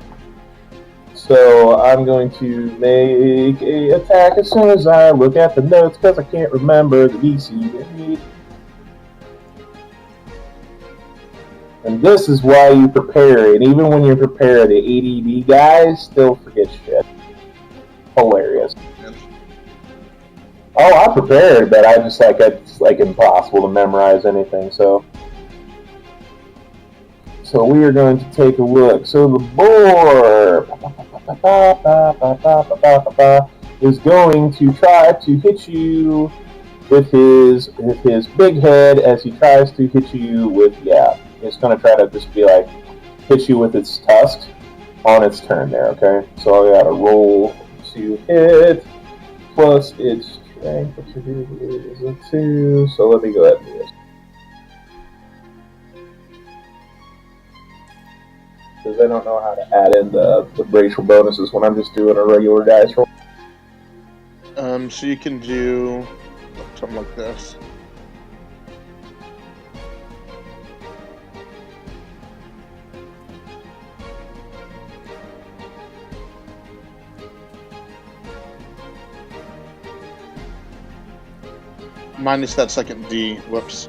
[SPEAKER 1] So I'm going to make a attack as soon as I look at the notes, because I can't remember the DC. And this is why you prepare. And even when you prepare, the ADD guys still forget shit. Hilarious. Oh, I'm prepared, but I just it's like impossible to memorize anything. So we are going to take a look. So the boar is going to try to hit you with his big head as he tries to hit you with It's going to try to just be like hit you with its tusk on its turn there. Okay, so I got to roll to hit plus its strength, which is a 2. So let me go ahead and do this. Because I don't know how to add in the racial bonuses when I'm just doing a regular dice roll.
[SPEAKER 4] So you can do something like this. Minus that second D. Whoops.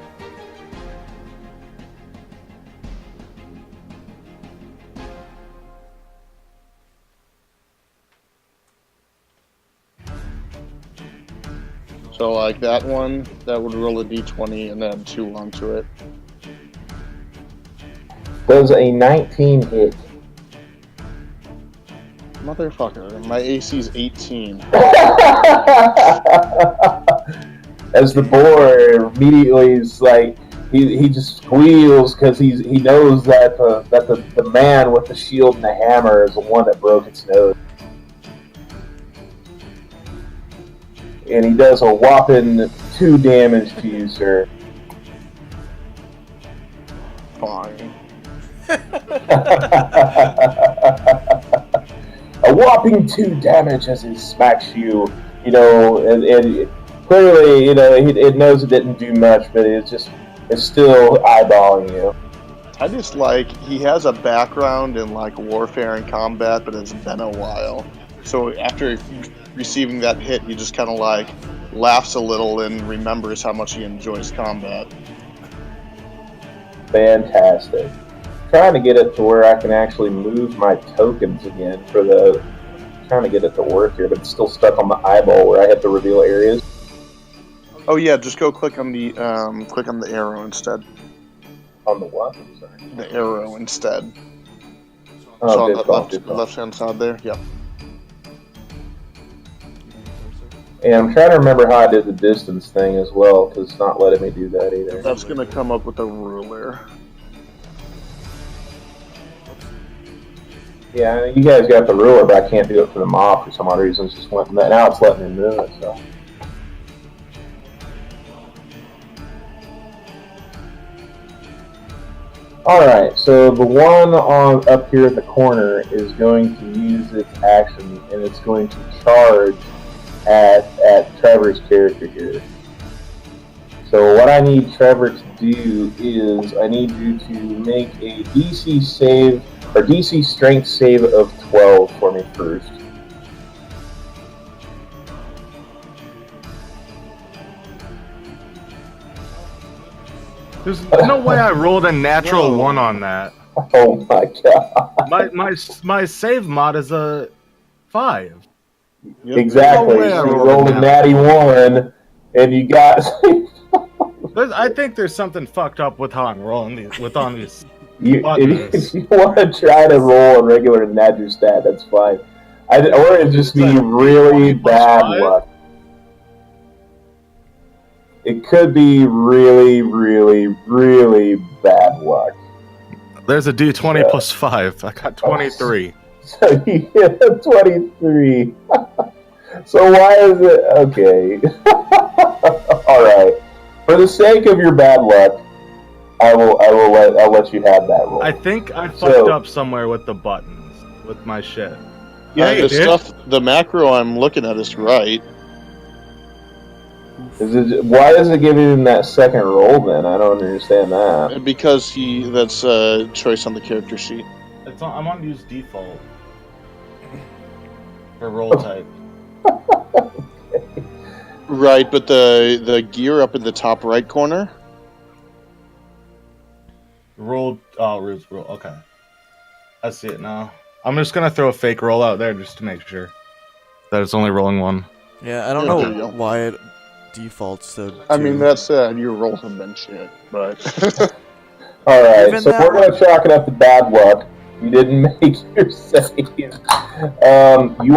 [SPEAKER 4] So like that one, that would roll a d20 and add 2 onto it.
[SPEAKER 1] Does a 19 hit?
[SPEAKER 4] Motherfucker, my AC's 18.
[SPEAKER 1] As the boar immediately is like, he just squeals because he knows that the man with the shield and the hammer is the one that broke its nose. And he does a whopping 2 damage to you, sir.
[SPEAKER 4] Fine.
[SPEAKER 1] A whopping 2 damage as he smacks you, and clearly, it knows it didn't do much, but it's still eyeballing you.
[SPEAKER 4] I just like, he has a background in like warfare and combat, but it's been a while. So after receiving that hit, he just kind of like laughs a little and remembers how much he enjoys combat.
[SPEAKER 1] Fantastic. Trying to get it to where I can actually move my tokens again trying to get it to work here, but it's still stuck on the eyeball where I have to reveal areas.
[SPEAKER 4] Oh yeah, just go click on the arrow instead.
[SPEAKER 1] On the what? I'm sorry.
[SPEAKER 4] The arrow instead.
[SPEAKER 1] Oh,
[SPEAKER 4] so on
[SPEAKER 1] good
[SPEAKER 4] the
[SPEAKER 1] call.
[SPEAKER 4] left-hand side there, yeah.
[SPEAKER 1] And I'm trying to remember how I did the distance thing as well, because it's not letting me do that either.
[SPEAKER 4] That's going to come up with a ruler.
[SPEAKER 1] Yeah, you guys got the ruler, but I can't do it for the mob for some odd reason. It's just went, now it's letting me move it, so. Alright, so the one up here at the corner is going to use its action, and it's going to charge at Trevor's character here. So what I need Trevor to do is I need you to make a DC save, or DC strength save of 12 for me first.
[SPEAKER 3] There's no way I rolled a natural 1 on that.
[SPEAKER 1] Oh my god.
[SPEAKER 3] My save mod is a 5.
[SPEAKER 4] Yep.
[SPEAKER 1] Exactly.
[SPEAKER 3] No way I
[SPEAKER 1] So you
[SPEAKER 3] rolled
[SPEAKER 1] rolled
[SPEAKER 3] a
[SPEAKER 1] a natty 1, and you got...
[SPEAKER 3] I think there's something fucked up with how I'm rolling these.
[SPEAKER 1] If you want to try to roll a regular natty stat, that's fine. Or it just be really bad luck. It could be really, really, really bad luck.
[SPEAKER 3] There's a D20 plus 5. I got 23.
[SPEAKER 1] So you get a 23. So why is it... Okay. Alright. For the sake of your bad luck, I'll let you have that roll.
[SPEAKER 3] I think I fucked up somewhere with the buttons, with my shit.
[SPEAKER 4] Yeah,
[SPEAKER 5] you did.
[SPEAKER 4] the macro I'm looking at is right.
[SPEAKER 1] Why is it giving him that second roll then? I don't understand that.
[SPEAKER 4] Because that's a choice on the character sheet.
[SPEAKER 3] I'm on use default for roll type.
[SPEAKER 4] Right, but the gear up in the top right corner.
[SPEAKER 3] Roll. Okay. I see it now. I'm just gonna throw a fake roll out there just to make sure. that it's only rolling 1.
[SPEAKER 2] Yeah, I don't
[SPEAKER 4] Yeah, there you
[SPEAKER 2] know
[SPEAKER 4] go.
[SPEAKER 2] why it defaults to 2.
[SPEAKER 4] I mean, that said, your rolls have been shit, but
[SPEAKER 1] All right,
[SPEAKER 2] Even
[SPEAKER 1] so
[SPEAKER 2] that
[SPEAKER 1] we're going to
[SPEAKER 2] one.
[SPEAKER 1] chalk it up to bad luck. You didn't make your save. You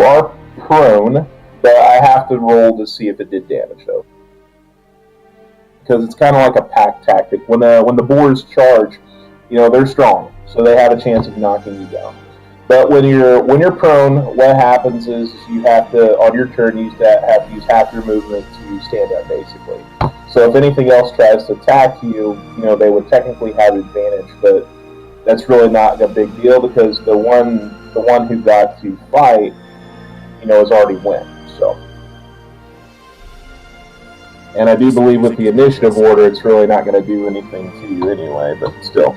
[SPEAKER 1] are prone, but I have to roll to see if it did damage, though. Because it's kind of like a pack tactic. When the boars charge, they're strong, so they have a chance of knocking you down. But when you're prone, what happens is you have to, on your turn, have to use half your movement to stand up, basically. So if anything else tries to attack you, they would technically have advantage, but that's really not a big deal because the one who got to fight, has already went. So, and I do believe with the initiative order, it's really not going to do anything to you anyway, but still.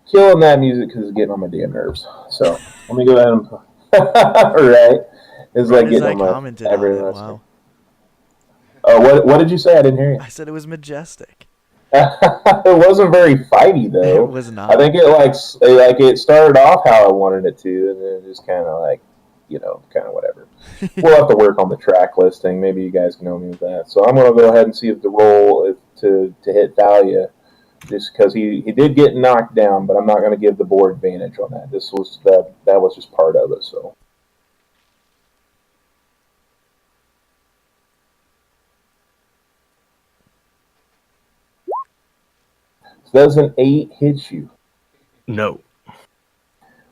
[SPEAKER 1] Killing that music because it's getting on my damn nerves. So let me go ahead and right. It's like getting on my
[SPEAKER 2] commented on
[SPEAKER 1] every
[SPEAKER 2] it.
[SPEAKER 1] last
[SPEAKER 2] Wow.
[SPEAKER 1] what did you say? I didn't hear you.
[SPEAKER 2] I said it was majestic.
[SPEAKER 1] It wasn't very fighty though.
[SPEAKER 2] It was not.
[SPEAKER 1] I think it started off how I wanted it to, and then it just kind of kind of whatever. We'll have to work on the track listing. Maybe you guys can help me with that. So I'm going to go ahead and see if the roll to hit Thalia. Just because he did get knocked down, but I'm not going to give the board advantage on that. That was just part of it. So does an 8 hit you?
[SPEAKER 3] No.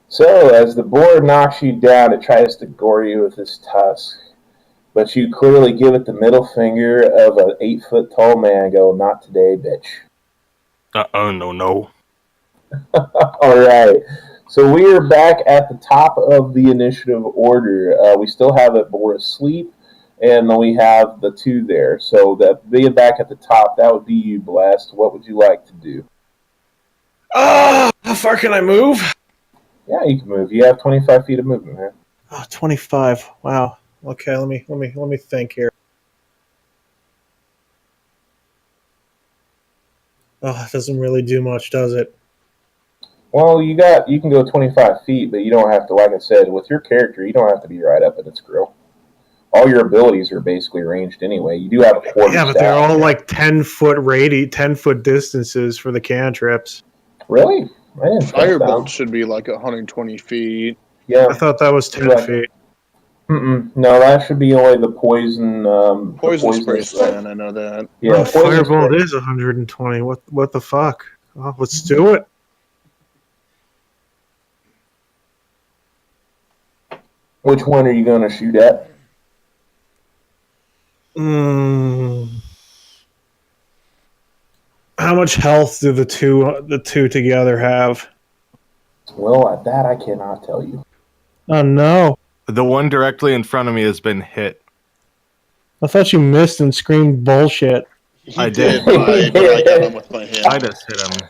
[SPEAKER 1] So as the board knocks you down, it tries to gore you with its tusk, but you clearly give it the middle finger of an 8-foot tall man and go, "Not today, bitch."
[SPEAKER 3] No.
[SPEAKER 1] All right. So we are back at the top of the initiative order. We still have it boar asleep, and then we have the 2 there. So that being back at the top, that would be you, Blast. What would you like to do?
[SPEAKER 5] How far can I move?
[SPEAKER 1] Yeah, you can move. You have 25 feet of movement, man.
[SPEAKER 5] 25. Wow. Okay, let me think here. Oh, that doesn't really do much, does it?
[SPEAKER 1] Well, you can go 25 feet, but you don't have to. Like I said, with your character, you don't have to be right up in its grill. All your abilities are basically ranged anyway. You do have a quarter.
[SPEAKER 5] Yeah, but they're all like 10-foot distances for the cantrips.
[SPEAKER 1] Really? I didn't
[SPEAKER 4] Firebolt should be like 120 feet.
[SPEAKER 1] Yeah,
[SPEAKER 5] I thought that was 10 feet.
[SPEAKER 1] No, that should be only the poison.
[SPEAKER 4] Poison spray's 10. I know that.
[SPEAKER 1] Yeah,
[SPEAKER 5] Firebolt is 120. What the fuck? Oh, let's do it.
[SPEAKER 1] Which one are you going to shoot at?
[SPEAKER 5] How much health do the two together have?
[SPEAKER 1] Well, at that I cannot tell you.
[SPEAKER 5] Oh no!
[SPEAKER 3] The one directly in front of me has been hit.
[SPEAKER 5] I thought you missed and screamed bullshit.
[SPEAKER 3] I did.
[SPEAKER 4] But I got him with my hand.
[SPEAKER 3] I just hit him.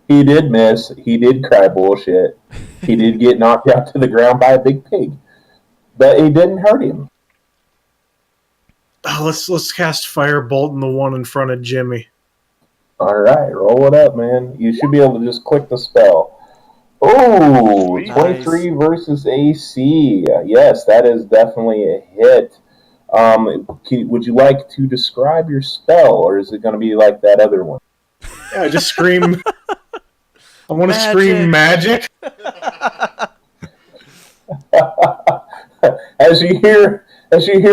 [SPEAKER 1] He did miss. He did cry bullshit. He did get knocked out to the ground by a big pig, but it didn't hurt him.
[SPEAKER 5] Oh, let's cast Firebolt on the one in front of Jimmy.
[SPEAKER 1] All right, roll it up, man. You should be able to just click the spell. Oh, 23 versus AC. Yes, that is definitely a hit. Would you like to describe your spell, or is it going to be like that other one?
[SPEAKER 5] Yeah, just scream. I want to scream magic.
[SPEAKER 1] As you hear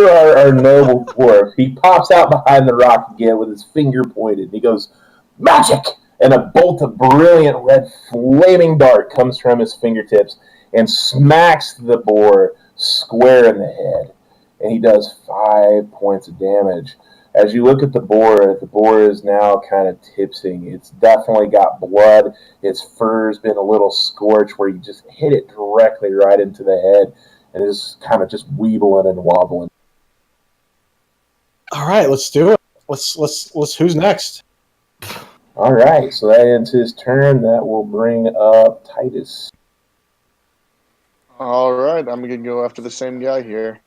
[SPEAKER 1] our noble dwarf, he pops out behind the rock again with his finger pointed. He goes, "Magic!" And a bolt of brilliant red flaming dart comes from his fingertips and smacks the boar square in the head. And he does 5 points of damage. As you look at the boar is now kind of tipsing. It's definitely got blood. Its fur's been a little scorched where you just hit it directly right into the head. And it's kind of just weebling and wobbling.
[SPEAKER 5] All right, let's do it. Let's. Who's next?
[SPEAKER 1] All right, so that ends his turn. That will bring up Titus.
[SPEAKER 4] All right, I'm gonna go after the same guy here.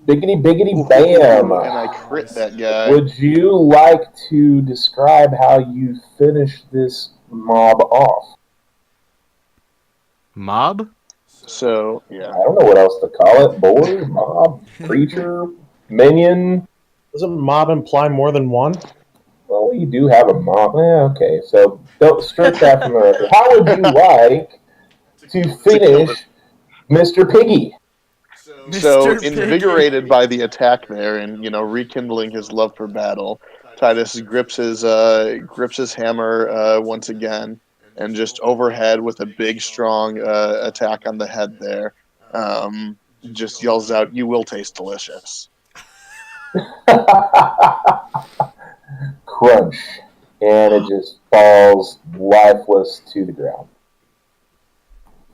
[SPEAKER 1] Biggity biggity bam.
[SPEAKER 4] And I crit that guy.
[SPEAKER 1] Would you like to describe how you finish this mob off?
[SPEAKER 3] Mob?
[SPEAKER 4] So, yeah.
[SPEAKER 1] I don't know what else to call it. Boar, mob, creature, minion.
[SPEAKER 5] Doesn't mob imply more than one?
[SPEAKER 1] Well, you do have a mob. Okay, so don't strike that from the record. How would you like to finish Mr. Piggy?
[SPEAKER 4] So,
[SPEAKER 2] Mr. Piggy.
[SPEAKER 4] invigorated by the attack there and, rekindling his love for battle, Titus grips his hammer once again and just overhead with a big, strong attack on the head there. Just yells out, "You will taste delicious."
[SPEAKER 1] Crunch. And it just falls lifeless to the ground.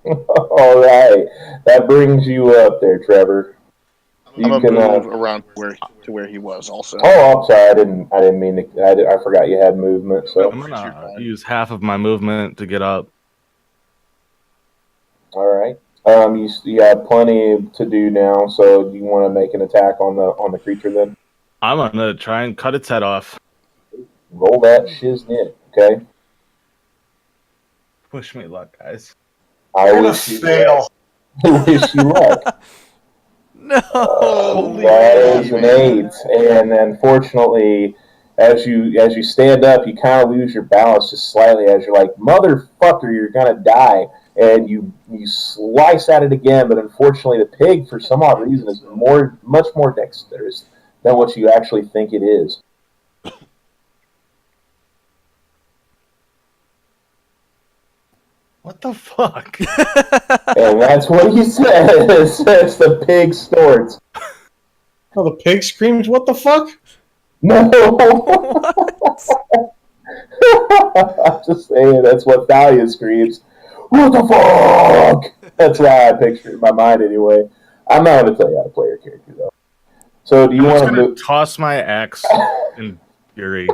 [SPEAKER 1] All right. That brings you up there, Trevor.
[SPEAKER 4] I'm gonna move around to where he was also.
[SPEAKER 1] Oh, I'm sorry. I didn't mean to. I forgot you had movement. So
[SPEAKER 3] I'm gonna use half of my movement to get up.
[SPEAKER 1] all right. You have plenty to do now. So do you want to make an attack on the creature then?
[SPEAKER 3] I'm gonna try and cut its head off.
[SPEAKER 1] Roll that shiznit. Okay.
[SPEAKER 3] Wish me luck, guys.
[SPEAKER 1] I
[SPEAKER 5] You're
[SPEAKER 1] wish
[SPEAKER 5] gonna
[SPEAKER 1] you
[SPEAKER 5] fail.
[SPEAKER 1] wish you luck.
[SPEAKER 2] No.
[SPEAKER 1] That is an 8, and unfortunately, as you stand up, you kind of lose your balance just slightly as you're like, "Motherfucker, you're gonna die!" And you slice at it again, but unfortunately, the pig, for some odd reason, is much more dexterous than what you actually think it is.
[SPEAKER 3] What the fuck?
[SPEAKER 1] And that's what he says as the pig snorts.
[SPEAKER 5] Oh, the pig screams, "What the fuck?"
[SPEAKER 1] No. I'm just saying, that's what Thalia screams. What the fuck? That's why I picture it in my mind anyway. I'm not going to tell you how to play your character, though. So do you
[SPEAKER 3] I'm just
[SPEAKER 1] want to
[SPEAKER 3] gonna
[SPEAKER 1] move?
[SPEAKER 3] toss my axe in fury.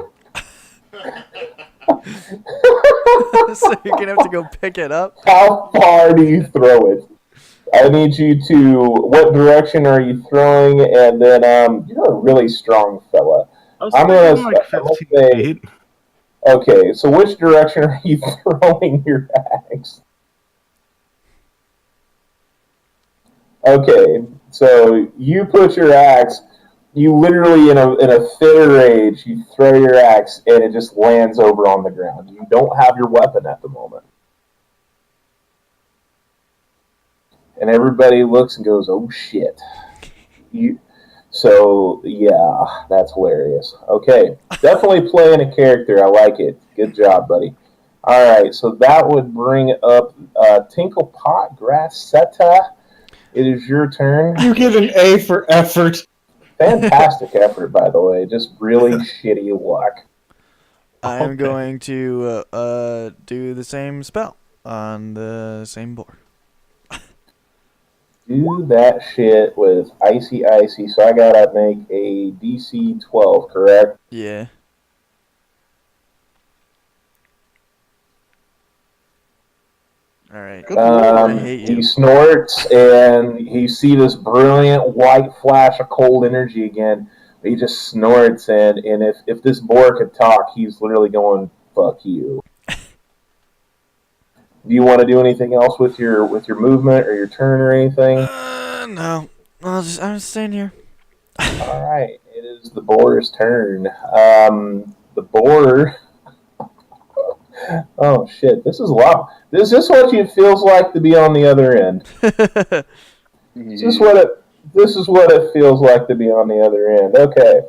[SPEAKER 2] So you're gonna have to go pick it up.
[SPEAKER 1] How far do you throw it? I need you to. What direction are you throwing? And then, you're a really strong fella.
[SPEAKER 3] I was
[SPEAKER 1] I'm
[SPEAKER 3] thinking
[SPEAKER 1] gonna
[SPEAKER 3] like
[SPEAKER 1] I'm gonna
[SPEAKER 3] 15
[SPEAKER 1] say.
[SPEAKER 3] feet.
[SPEAKER 1] Okay, so which direction are you throwing your axe? Okay, so you put your axe. You literally, in a fit of rage, you throw your axe, and it just lands over on the ground. You don't have your weapon at the moment. And everybody looks and goes, "Oh shit!" So yeah, that's hilarious. Okay, definitely playing a character. I like it. Good job, buddy. All right, so that would bring up Tinklepot Grassetta. It is your turn.
[SPEAKER 5] You get an A for effort.
[SPEAKER 1] Fantastic effort, by the way. Just really shitty luck.
[SPEAKER 2] I'm going to do the same spell on the same boar.
[SPEAKER 1] Do that shit with icy. So I gotta make a DC 12, correct?
[SPEAKER 2] Yeah. All right. I hate you.
[SPEAKER 1] He snorts, and you see this brilliant white flash of cold energy again. He just snorts, and if this boar could talk, he's literally going, "Fuck you." Do you want to do anything else with your movement or your turn or anything?
[SPEAKER 2] No. I'm just staying here.
[SPEAKER 1] All right, it is the boar's turn. The boar. Oh shit! This is a lot. Is this what it feels like to be on the other end? This is what it feels like to be on the other end. Okay,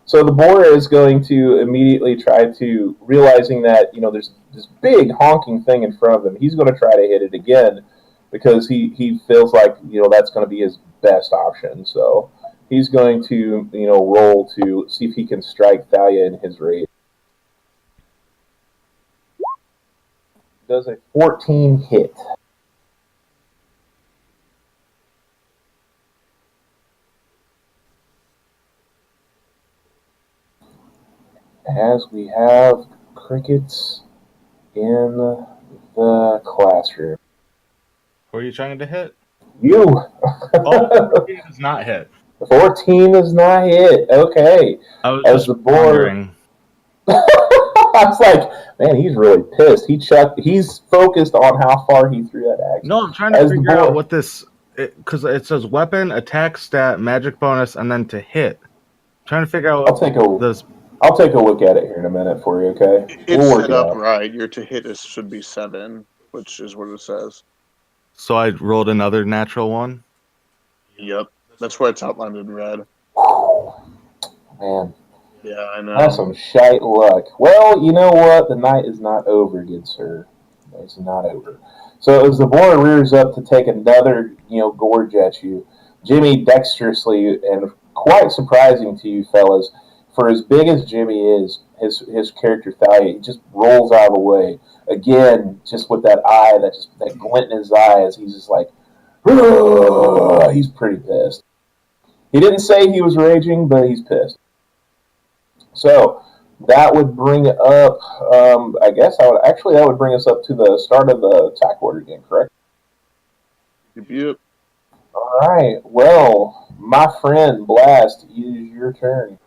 [SPEAKER 1] so the boar is going to immediately try to, realizing that there's this big honking thing in front of him. He's going to try to hit it again because he feels like that's going to be his best option. So he's going to roll to see if he can strike Thalia in his rage. Does a 14 hit? As we have crickets in the classroom.
[SPEAKER 3] Who are you trying to hit?
[SPEAKER 1] You!
[SPEAKER 3] Oh, it does not hit.
[SPEAKER 1] The 14 is not hit. Okay.
[SPEAKER 3] I was
[SPEAKER 1] As
[SPEAKER 3] just
[SPEAKER 1] the boar.
[SPEAKER 3] wondering.
[SPEAKER 1] I was like, man, he's really pissed. He's focused on how far he threw that axe.
[SPEAKER 3] No, I'm trying to figure out what this, because it says weapon, attack stat, magic bonus, and then to hit. I'm trying to figure out
[SPEAKER 1] I'll take a
[SPEAKER 3] this.
[SPEAKER 1] I'll take a look at it here in a minute for you. Okay,
[SPEAKER 4] It's
[SPEAKER 1] we'll work
[SPEAKER 4] set
[SPEAKER 1] it
[SPEAKER 4] up
[SPEAKER 1] out.
[SPEAKER 4] right. Your to hit should be 7, which is what it says.
[SPEAKER 3] So I rolled another natural one.
[SPEAKER 4] Yep. That's why it's outlined in red.
[SPEAKER 1] Whew. Man,
[SPEAKER 4] Yeah, I know.
[SPEAKER 1] that's some shite luck. Well, you know what? The night is not over, good sir. It's not over. So as the boar rears up to take another, gorge at you, Jimmy dexterously and quite surprising to you fellas, for as big as Jimmy is, his character Thalia, he just rolls out of the way. Again, just with that eye, that glint in his eyes, he's just like, "Ugh." He's pretty pissed. He didn't say he was raging, but he's pissed. So that would bring up, I guess that would bring us up to the start of the attack order again, correct?
[SPEAKER 4] Yep.
[SPEAKER 1] All right. Well, my friend Blast, it is your turn.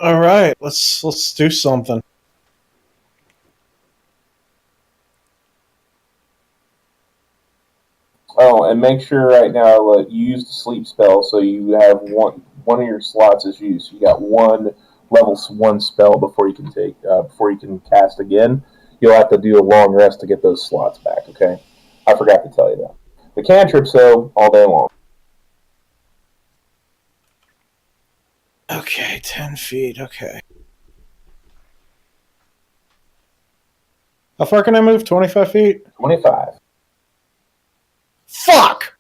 [SPEAKER 5] All right, let's do something.
[SPEAKER 1] Oh, and make sure right now you use the sleep spell, so you have one of your slots is used. You got one level 1 spell before you can cast again. You'll have to do a long rest to get those slots back. Okay, I forgot to tell you that. The cantrips, though, all day long.
[SPEAKER 5] Okay, 10 feet. Okay. How far can I move? 25 feet?
[SPEAKER 1] 25.
[SPEAKER 5] Fuck!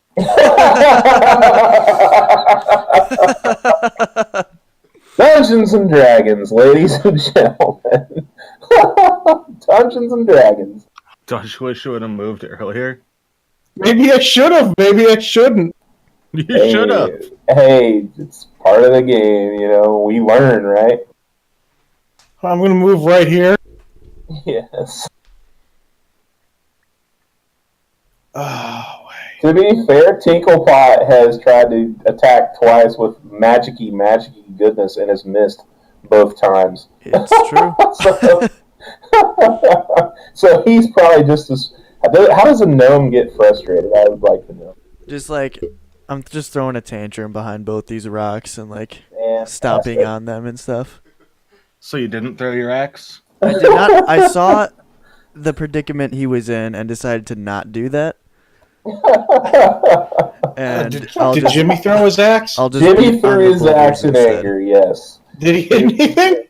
[SPEAKER 1] Dungeons and Dragons, ladies and gentlemen. Dungeons and Dragons.
[SPEAKER 3] Don't you wish you would have moved earlier?
[SPEAKER 5] Maybe I should have. Maybe I shouldn't.
[SPEAKER 3] You should have.
[SPEAKER 1] Hey, it's part of the game, we learn, right?
[SPEAKER 5] I'm going to move right here.
[SPEAKER 1] Yes.
[SPEAKER 5] Oh, wait.
[SPEAKER 1] To be fair, Tinklepot has tried to attack twice with magicy goodness and has missed both times.
[SPEAKER 2] It's true.
[SPEAKER 1] So he's probably just as... How does a gnome get frustrated? I would like to know.
[SPEAKER 2] Just like, I'm just throwing a tantrum behind both these rocks and
[SPEAKER 1] Yeah,
[SPEAKER 2] stomping on them and stuff.
[SPEAKER 3] So you didn't throw your axe?
[SPEAKER 2] I did not. I saw the predicament he was in and decided to not do that. And
[SPEAKER 5] Did Jimmy throw his axe?
[SPEAKER 1] Jimmy threw his axe in anger, yes.
[SPEAKER 5] Did he hit anything?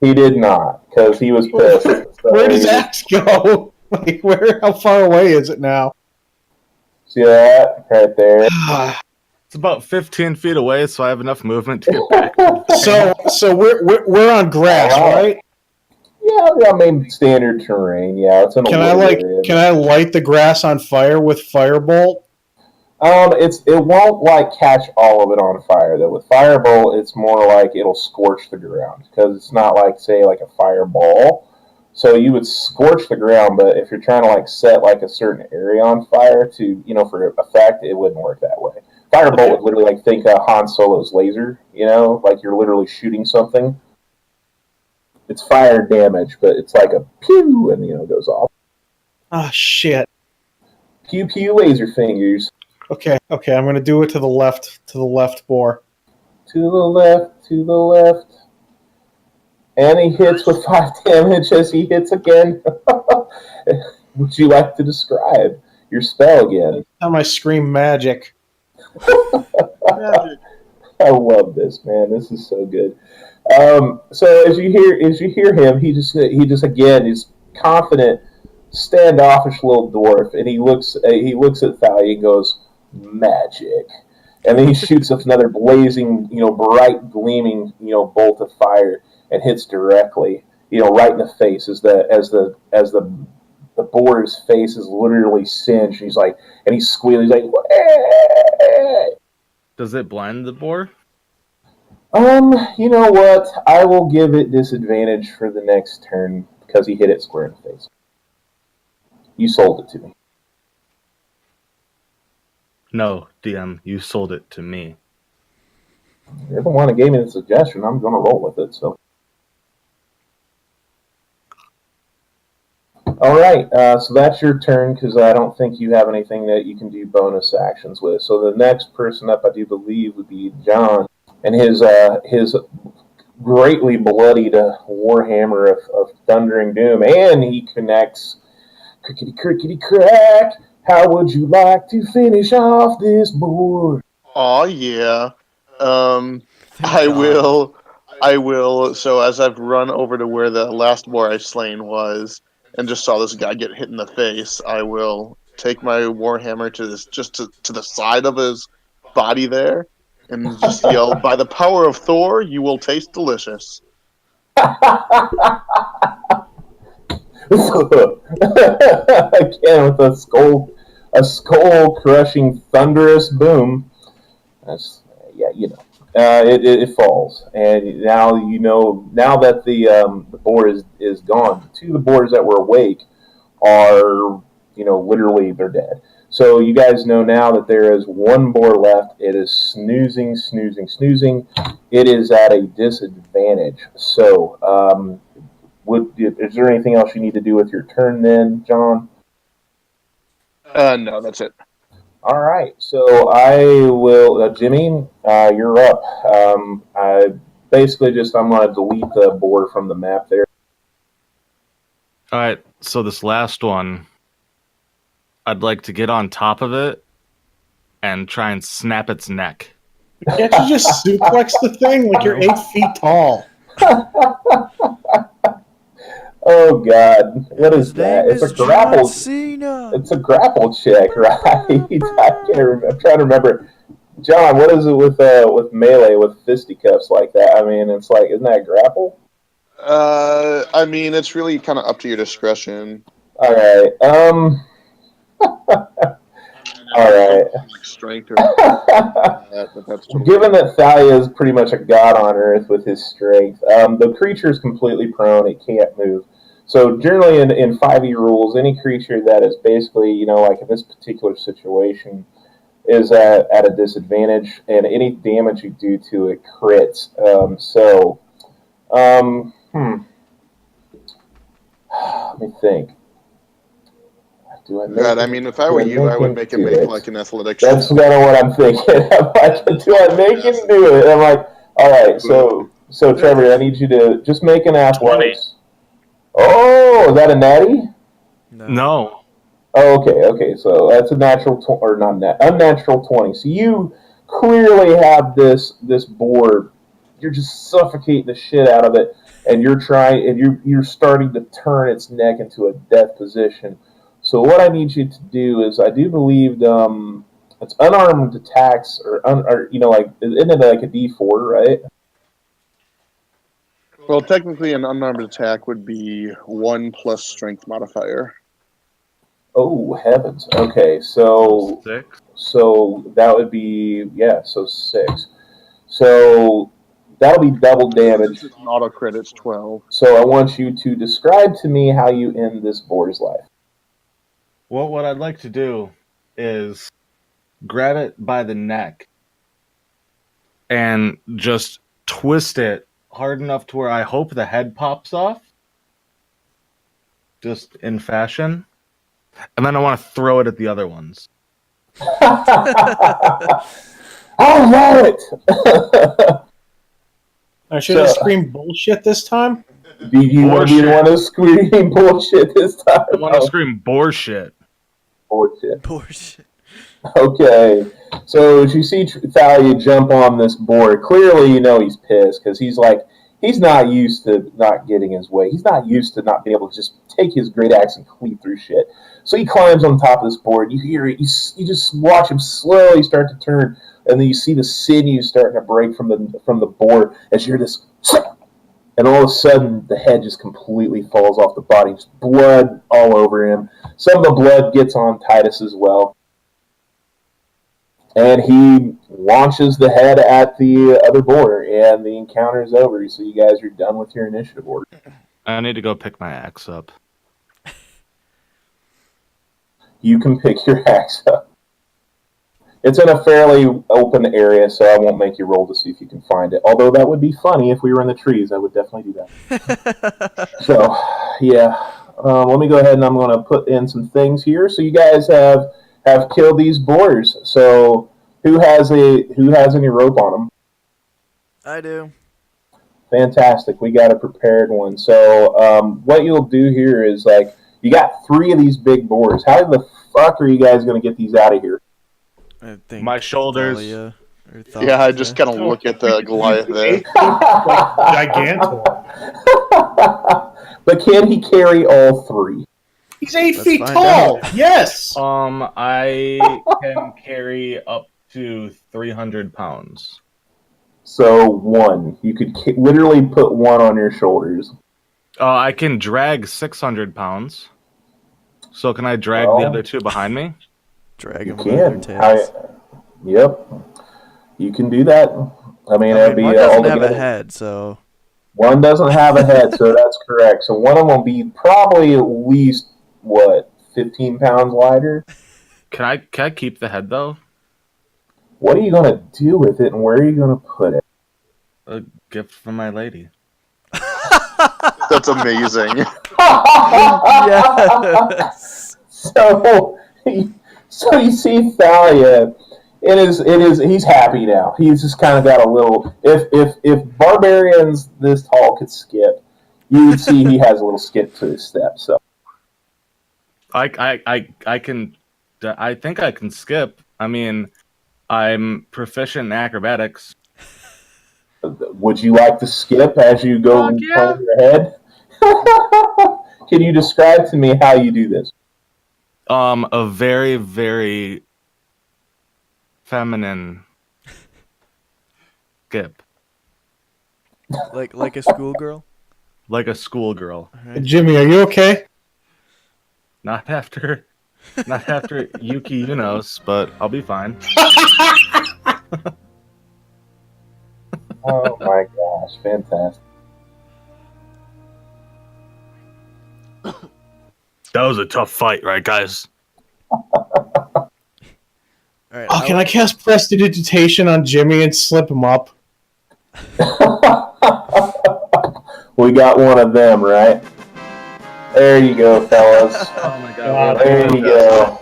[SPEAKER 1] He did not, because he was pissed. So
[SPEAKER 5] Where does axe go? Like, how far away is it now?
[SPEAKER 1] See that? Right there.
[SPEAKER 3] It's about 15 feet away, so I have enough movement to get back.
[SPEAKER 5] So we're on grass, right?
[SPEAKER 1] Yeah, I mean standard terrain. Yeah, it's in a area.
[SPEAKER 5] Can I light the grass on fire with firebolt?
[SPEAKER 1] It won't catch all of it on fire though. With firebolt, it's more like it'll scorch the ground because it's not say a fireball. So you would scorch the ground, but if you're trying to set a certain area on fire to for effect, it wouldn't work that way. Firebolt would literally think of Han Solo's laser. Like you're literally shooting something. It's fire damage, but it's like a pew, and it goes off.
[SPEAKER 5] Ah, shit.
[SPEAKER 1] Pew pew laser fingers.
[SPEAKER 5] Okay, I'm gonna do it to the left bore.
[SPEAKER 1] To the left. And he hits with 5 damage as he hits again. Would you like to describe your spell again?
[SPEAKER 5] Time I scream magic.
[SPEAKER 4] Magic.
[SPEAKER 1] I love this, man. This is so good. So as you hear him, he just again is confident, standoffish little dwarf, and he looks at Thalia and goes, "Magic," and then he shoots up another blazing, bright, gleaming, bolt of fire and hits directly, right in the face as the boar's face is literally singed. He's like, and he's squealing. He's like, "Wah!"
[SPEAKER 3] Does it blind the boar?
[SPEAKER 1] You know what? I will give it disadvantage for the next turn because he hit it square in the face. You sold it to me.
[SPEAKER 3] No, DM, you sold it to me.
[SPEAKER 1] You're the one that gave me the suggestion. I'm going to roll with it. So, all right. So that's your turn because I don't think you have anything that you can do bonus actions with. So the next person up, I do believe, would be John, and his greatly bloodied warhammer of thundering doom, and he connects. Crickety crickety crack. How would you like to finish off this board?
[SPEAKER 4] Oh yeah.
[SPEAKER 2] Thank
[SPEAKER 4] I
[SPEAKER 2] God.
[SPEAKER 4] will. So as I've run over to where the last boar I slain was, and just saw this guy get hit in the face, I will take my warhammer to this to the side of his body there, and just yell, "By the power of Thor, you will taste delicious."
[SPEAKER 1] Again with a skull crushing thunderous boom. That's yeah, it falls, and now now that the boar is gone. Two of the boars that were awake are literally they're dead. So you guys know now that there is one boar left. It is snoozing, snoozing, snoozing. It is at a disadvantage. So is there anything else you need to do with your turn then, John?
[SPEAKER 4] No, that's it.
[SPEAKER 1] All right, so I will, Jimmy, you're up. I basically I'm going to delete the board from the map there.
[SPEAKER 3] All right, so this last one, I'd like to get on top of it and try and snap its neck.
[SPEAKER 5] Can't you just suplex the thing like you're 8 feet tall?
[SPEAKER 1] Oh God, what is
[SPEAKER 2] His
[SPEAKER 1] that?
[SPEAKER 2] name
[SPEAKER 1] It's a
[SPEAKER 2] is John
[SPEAKER 1] grapple.
[SPEAKER 2] Cena.
[SPEAKER 1] It's a grapple check, right? I can't remember. I'm trying to remember. John, what is it with melee with fisticuffs like that? I mean, it's like, isn't that grapple?
[SPEAKER 4] I mean, it's really kind of up to your discretion.
[SPEAKER 1] All right. All right.
[SPEAKER 4] Like strength or that, but that's totally
[SPEAKER 1] Given that Thalia is pretty much a god on Earth with his strength, the creature is completely prone. It can't move. So generally in 5e rules, any creature that is basically, like in this particular situation, is at a disadvantage, and any damage you do to it crits. Let me think. Do I make
[SPEAKER 4] God, I
[SPEAKER 1] him,
[SPEAKER 4] mean, if I
[SPEAKER 1] do
[SPEAKER 4] were
[SPEAKER 1] I
[SPEAKER 4] you, I would make him
[SPEAKER 1] do
[SPEAKER 4] make
[SPEAKER 1] it?
[SPEAKER 4] like an athletics.
[SPEAKER 1] That's kind of what I'm thinking. I'm like, do I make him do it? I'm like, all right, so Trevor, I need you to just make an athletics. Oh, is that a natty?
[SPEAKER 3] No.
[SPEAKER 1] Oh, okay. So that's a natural or not unnatural 20. So you clearly have this board. You're just suffocating the shit out of it, and you're starting to turn its neck into a death position. So what I need you to do is, I do believe it's unarmed attacks or like, isn't it like a D4, right?
[SPEAKER 4] Well, technically, an unarmed attack would be 1 plus strength modifier.
[SPEAKER 1] Oh heavens. Okay, so
[SPEAKER 3] 6.
[SPEAKER 1] that would be so 6. So that'll be double damage.
[SPEAKER 4] It's an auto crit. It's 12.
[SPEAKER 1] So I want you to describe to me how you end this boar's life.
[SPEAKER 3] Well, what I'd like to do is grab it by the neck and just twist it hard enough to where I hope the head pops off. Just in fashion. And then I want to throw it at the other ones.
[SPEAKER 1] I love it!
[SPEAKER 5] I should have screamed bullshit this time.
[SPEAKER 1] Do you want to be the one to scream bullshit this time?
[SPEAKER 3] I want to scream boar shit.
[SPEAKER 2] Bullshit.
[SPEAKER 1] Okay. So as you see Thalia jump on this board, clearly he's pissed because he's not used to not getting his way. He's not used to not being able to just take his great axe and cleave through shit. So he climbs on top of this board. You hear it. You just watch him slowly start to turn, and then you see the sinews starting to break from the board as you hear this, and all of a sudden the head just completely falls off the body. Just blood all over him. Some of the blood gets on Titus as well. And he launches the head at the other boar, and the encounter is over. So you guys are done with your initiative order.
[SPEAKER 3] I need to go pick my axe up.
[SPEAKER 1] You can pick your axe up. It's in a fairly open area, so I won't make you roll to see if you can find it. Although that would be funny if we were in the trees. I would definitely do that. So, yeah. Let me go ahead and I'm going to put in some things here. So you guys have killed these boars. So who has any rope on them?
[SPEAKER 2] I do.
[SPEAKER 1] Fantastic. We got a prepared one. So what you'll do here is like you got 3 of these big boars. How the fuck are you guys going to get these out of here?
[SPEAKER 2] I think
[SPEAKER 3] My shoulders.
[SPEAKER 2] Thalia or
[SPEAKER 4] Yeah, I just kind of look at the Goliath there.
[SPEAKER 5] Gigantor.
[SPEAKER 1] But can he carry all 3?
[SPEAKER 5] He's 8
[SPEAKER 2] Let's
[SPEAKER 5] feet
[SPEAKER 2] find
[SPEAKER 5] tall. Yes.
[SPEAKER 3] I can carry up to 300 pounds.
[SPEAKER 1] So 1. You could literally put 1 on your shoulders.
[SPEAKER 3] I can drag 600 pounds. So can I drag the other 2 behind me?
[SPEAKER 2] drag
[SPEAKER 1] You
[SPEAKER 2] them by their
[SPEAKER 1] can.
[SPEAKER 2] tails.
[SPEAKER 1] Yep. You can do that. I mean, it'd be
[SPEAKER 2] one doesn't
[SPEAKER 1] all
[SPEAKER 2] have a
[SPEAKER 1] together.
[SPEAKER 2] head, so
[SPEAKER 1] One doesn't have a head, so that's correct. So one of them will be probably at least, 15 pounds lighter?
[SPEAKER 3] Can I keep the head though?
[SPEAKER 1] What are you going to do with it, and where are you going to put it?
[SPEAKER 3] A gift from my lady.
[SPEAKER 4] That's amazing.
[SPEAKER 2] yes.
[SPEAKER 1] So you see Thalia. He's happy now. He's just kind of got a little. If barbarians this tall could skip, you would see he has a little skip to his step. So
[SPEAKER 3] I can. I think I can skip. I mean, I'm proficient in acrobatics.
[SPEAKER 1] would you like to skip as you go
[SPEAKER 3] Fuck
[SPEAKER 1] and
[SPEAKER 3] yeah.
[SPEAKER 1] turn your head? Can you describe to me how you do this?
[SPEAKER 3] A very, very feminine skip.
[SPEAKER 2] Like a schoolgirl?
[SPEAKER 3] Like a schoolgirl.
[SPEAKER 2] Alright.
[SPEAKER 5] Jimmy, are you okay?
[SPEAKER 3] Not after Yuki Unos, but I'll be fine.
[SPEAKER 1] Oh my gosh, fantastic.
[SPEAKER 3] That was a tough fight, right, guys?
[SPEAKER 2] Alright,
[SPEAKER 5] Oh, can I cast Prestidigitation on Jimmy and slip him up?
[SPEAKER 1] We got one of them, right? There you go, fellas.
[SPEAKER 3] Oh my god.
[SPEAKER 1] There you go.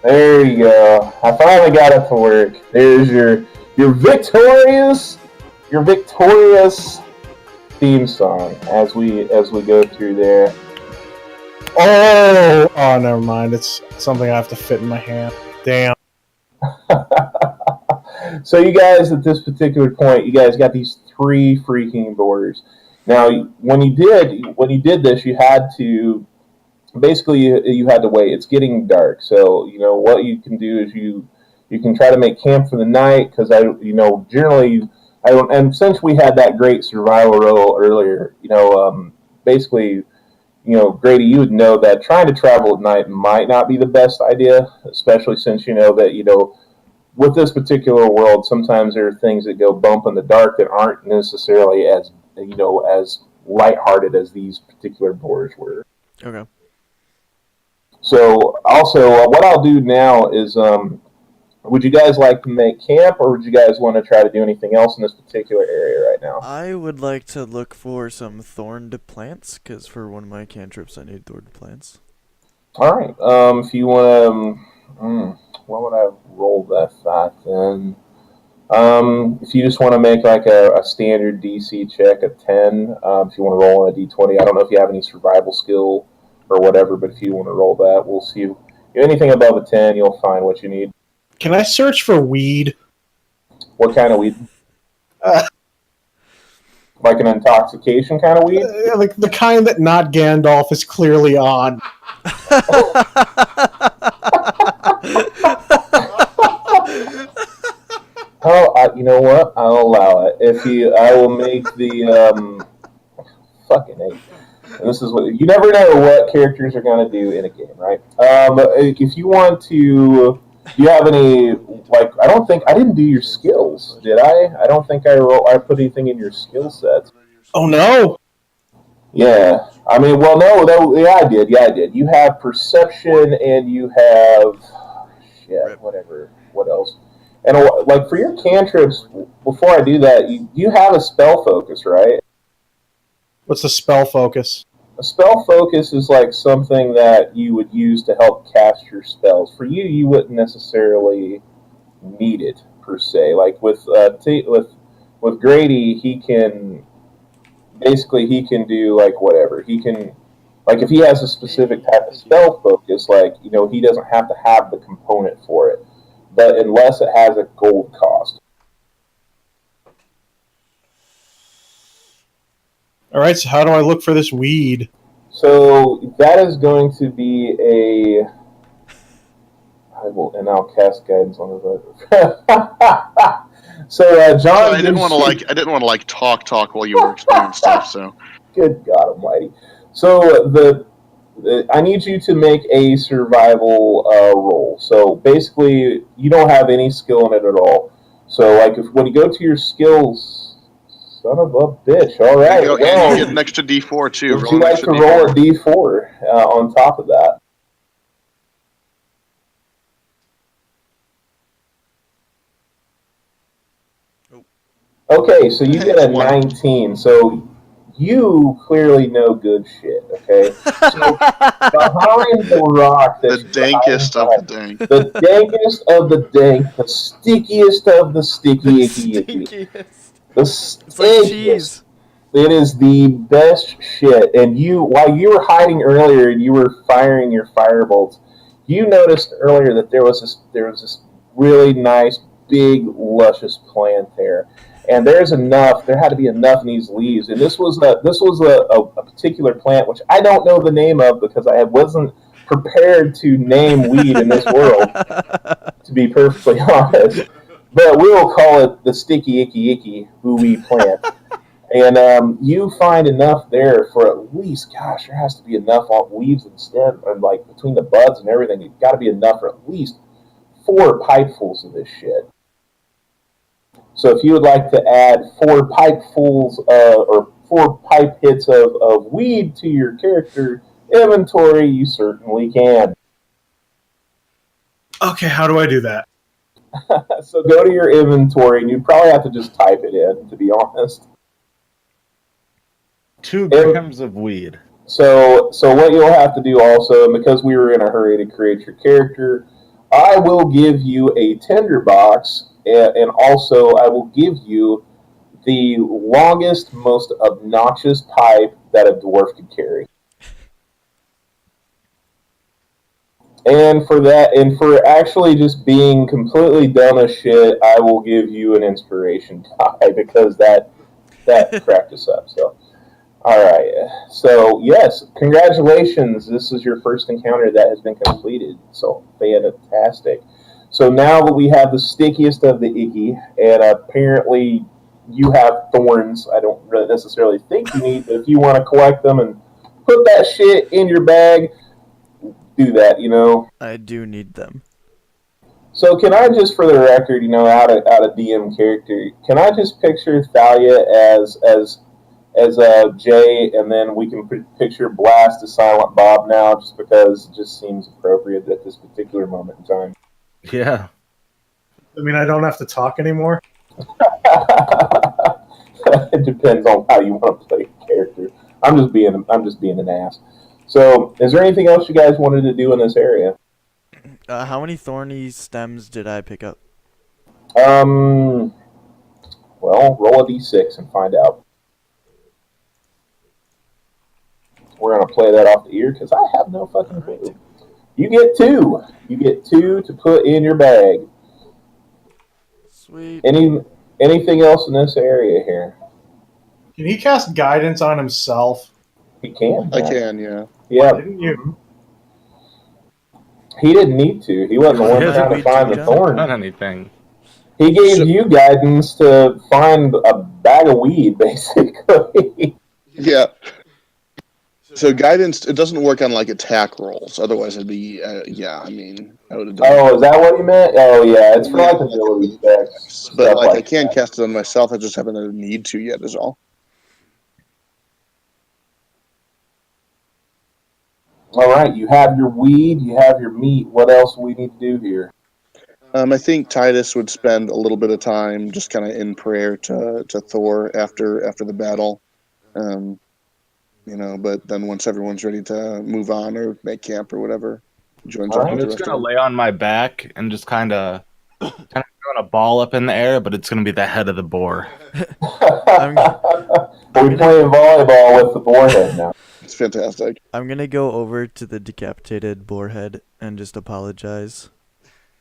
[SPEAKER 1] There you go. I finally got it to work. There's your victorious theme song as we go through there.
[SPEAKER 5] Oh, never mind. It's something I have to fit in my hand. Damn.
[SPEAKER 1] So you guys, at this particular point, you guys got these 3 freaking boars. Now, when you did this, you had to basically you had to wait. It's getting dark, so what you can do is you can try to make camp for the night because generally I don't. And since we had that great survival roll earlier, basically. Grady, you would know that trying to travel at night might not be the best idea, especially since that with this particular world, sometimes there are things that go bump in the dark that aren't necessarily as lighthearted as these particular boars were.
[SPEAKER 2] Okay.
[SPEAKER 1] So, also, what I'll do now is, would you guys like to make camp, or would you guys want to try to do anything else in this particular area right now?
[SPEAKER 2] I would like to look for some thorned plants, because for one of my cantrips I need thorned plants.
[SPEAKER 1] All right. If you want to, what would I roll that then? If you just want to make like a standard DC check of 10, if you want to roll on a D20, I don't know if you have any survival skill or whatever, but if you want to roll that, we'll see. If anything above a 10, you'll find what you need.
[SPEAKER 5] Can I search for weed?
[SPEAKER 1] What kind of weed? Like an intoxication kind of weed?
[SPEAKER 5] Like the kind that not Gandalf is clearly on.
[SPEAKER 1] Oh, you know what? I'll allow it. I will make the fucking hate. And this is what you never know what characters are going to do in a game, right? If you want to, do you have any? Like, I didn't do your skills, did I? I don't think I put anything in your skill sets.
[SPEAKER 5] Oh no!
[SPEAKER 1] Yeah, I mean, well, no, yeah, I did. You have perception, and you have whatever. What else? And like for your cantrips, before I do that, you have a spell focus, right?
[SPEAKER 5] What's the spell focus?
[SPEAKER 1] A spell focus is like something that you would use to help cast your spells. For you, you wouldn't necessarily need it per se. Like with Grady, he can do like whatever. He can like if he has a specific type of spell focus, like he doesn't have to have the component for it, but unless it has a gold cost.
[SPEAKER 5] All right, so how do I look for this weed?
[SPEAKER 1] So that is going to be a. And I'll cast guidance on the So John,
[SPEAKER 4] So I didn't want to talk while you were explaining stuff. So
[SPEAKER 1] good God Almighty. So I need you to make a survival roll. So basically, you don't have any skill in it at all. So like when you go to your skills, son of a bitch. All right.
[SPEAKER 4] and you get an extra D4 too.
[SPEAKER 1] Would you like to roll a D4 on top of that? Okay, so you get a 19. So you clearly know good shit, okay? So behind the rock that's
[SPEAKER 4] the dankest of the dank.
[SPEAKER 1] The dankest of the dank, the stickiest of the sticky icky icky. The stickiest.
[SPEAKER 2] It's like cheese.
[SPEAKER 1] It is the best shit. And while you were hiding earlier and you were firing your firebolts, you noticed earlier that there was this really nice, big, luscious plant there. And there had to be enough in these leaves. And this was a particular plant which I don't know the name of because I wasn't prepared to name weed in this world, to be perfectly honest. But we'll call it the sticky icky icky ooey plant. And you find enough there for at least, gosh, there has to be enough leaves and stem, and like between the buds and everything, you've got to be enough for at least 4 pipefuls of this shit. So if you would like to add 4 pipefuls or 4 pipe hits of weed to your character inventory, you certainly can.
[SPEAKER 5] Okay, how do I do that?
[SPEAKER 1] So go to your inventory, and you'd probably have to just type it in, to be honest.
[SPEAKER 3] 2 grams of weed.
[SPEAKER 1] So what you'll have to do also, and because we were in a hurry to create your character, I will give you a tinderbox, and also I will give you the longest, most obnoxious pipe that a dwarf could carry. And for that, and for actually just being completely dumb as shit, I will give you an inspiration die because that cracked us up. So, all right. So yes, congratulations. This is your first encounter that has been completed. So fantastic. So now that we have the stickiest of the icky, and apparently you have thorns, I don't really necessarily think you need, but if you want to collect them and put that shit in your bag, do that,
[SPEAKER 2] I do need them.
[SPEAKER 1] So can I just, for the record, out of DM character, can I just picture Thalia as Jay, and then we can picture Blast as Silent Bob now, just because it just seems appropriate at this particular moment in time.
[SPEAKER 3] Yeah.
[SPEAKER 5] I mean, I don't have to talk anymore?
[SPEAKER 1] It depends on how you want to play a character. I'm just being an ass. So, is there anything else you guys wanted to do in this area?
[SPEAKER 2] How many thorny stems did I pick up?
[SPEAKER 1] Well, roll a d6 and find out. We're going to play that off the ear because I have no fucking clue. You get 2. You get 2 to put in your bag.
[SPEAKER 2] Sweet.
[SPEAKER 1] Anything else in this area here?
[SPEAKER 5] Can he cast guidance on himself?
[SPEAKER 1] He can.
[SPEAKER 4] I can, yeah.
[SPEAKER 1] Yeah.
[SPEAKER 5] Didn't you?
[SPEAKER 1] He didn't need to. He wasn't the one
[SPEAKER 2] Yeah,
[SPEAKER 1] trying to find the
[SPEAKER 2] John.
[SPEAKER 1] thorn.
[SPEAKER 3] Not anything.
[SPEAKER 1] He gave you guidance to find a bag of weed, basically.
[SPEAKER 4] Yeah. So guidance, it doesn't work on like attack rolls. Otherwise, it'd be I would have done.
[SPEAKER 1] Oh, is that what you meant? Oh, yeah. It's for like ability checks.
[SPEAKER 4] But like I can't cast it on myself. I just haven't had a need to yet. Is all.
[SPEAKER 1] All right. You have your weed. You have your meat. What else do we need to do here?
[SPEAKER 4] I think Titus would spend a little bit of time just kind of in prayer to Thor after the battle. But then once everyone's ready to move on or make camp or whatever, joins up
[SPEAKER 1] Alright.
[SPEAKER 3] I'm
[SPEAKER 4] with the
[SPEAKER 3] just
[SPEAKER 4] rest
[SPEAKER 3] gonna
[SPEAKER 4] of them.
[SPEAKER 3] lay on my back and just kind of throwing a ball up in the air, but it's gonna be the head of the boar.
[SPEAKER 1] We're playing volleyball with the boar head now.
[SPEAKER 4] It's fantastic.
[SPEAKER 2] I'm gonna go over to the decapitated boar head and just apologize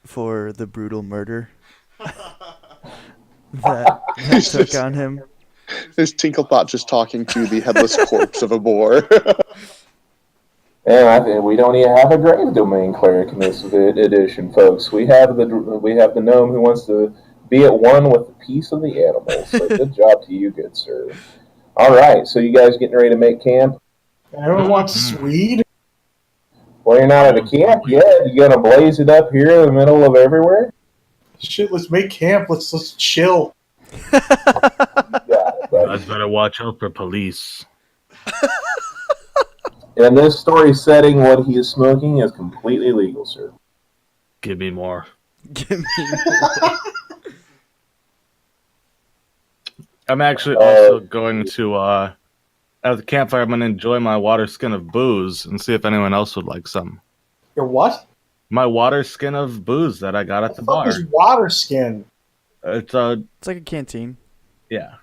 [SPEAKER 2] for the brutal murder that took on him.
[SPEAKER 4] There's Tinklebot just talking to the headless corpse of a boar.
[SPEAKER 1] And I think we don't even have a grave domain cleric in this edition, folks. We have the gnome who wants to be at one with the peace of the animals. So good job to you, good sir. All right, so you guys getting ready to make camp?
[SPEAKER 5] Everyone wants Swede?
[SPEAKER 1] Well, you're not at a camp yet. You gonna blaze it up here in the middle of everywhere?
[SPEAKER 5] Shit, let's make camp. Let's chill.
[SPEAKER 1] Yeah, but
[SPEAKER 3] Guys better watch out for police.
[SPEAKER 1] in this story setting, what he is smoking is completely legal, sir.
[SPEAKER 3] Give me more.
[SPEAKER 2] Give me more.
[SPEAKER 3] I'm actually also going to, at the campfire, I'm going to enjoy my water skin of booze and see if anyone else would like some.
[SPEAKER 5] Your what?
[SPEAKER 3] My water skin of booze that I got at the bar.
[SPEAKER 5] What is water skin?
[SPEAKER 3] It's,
[SPEAKER 2] It's like a canteen.
[SPEAKER 3] yeah.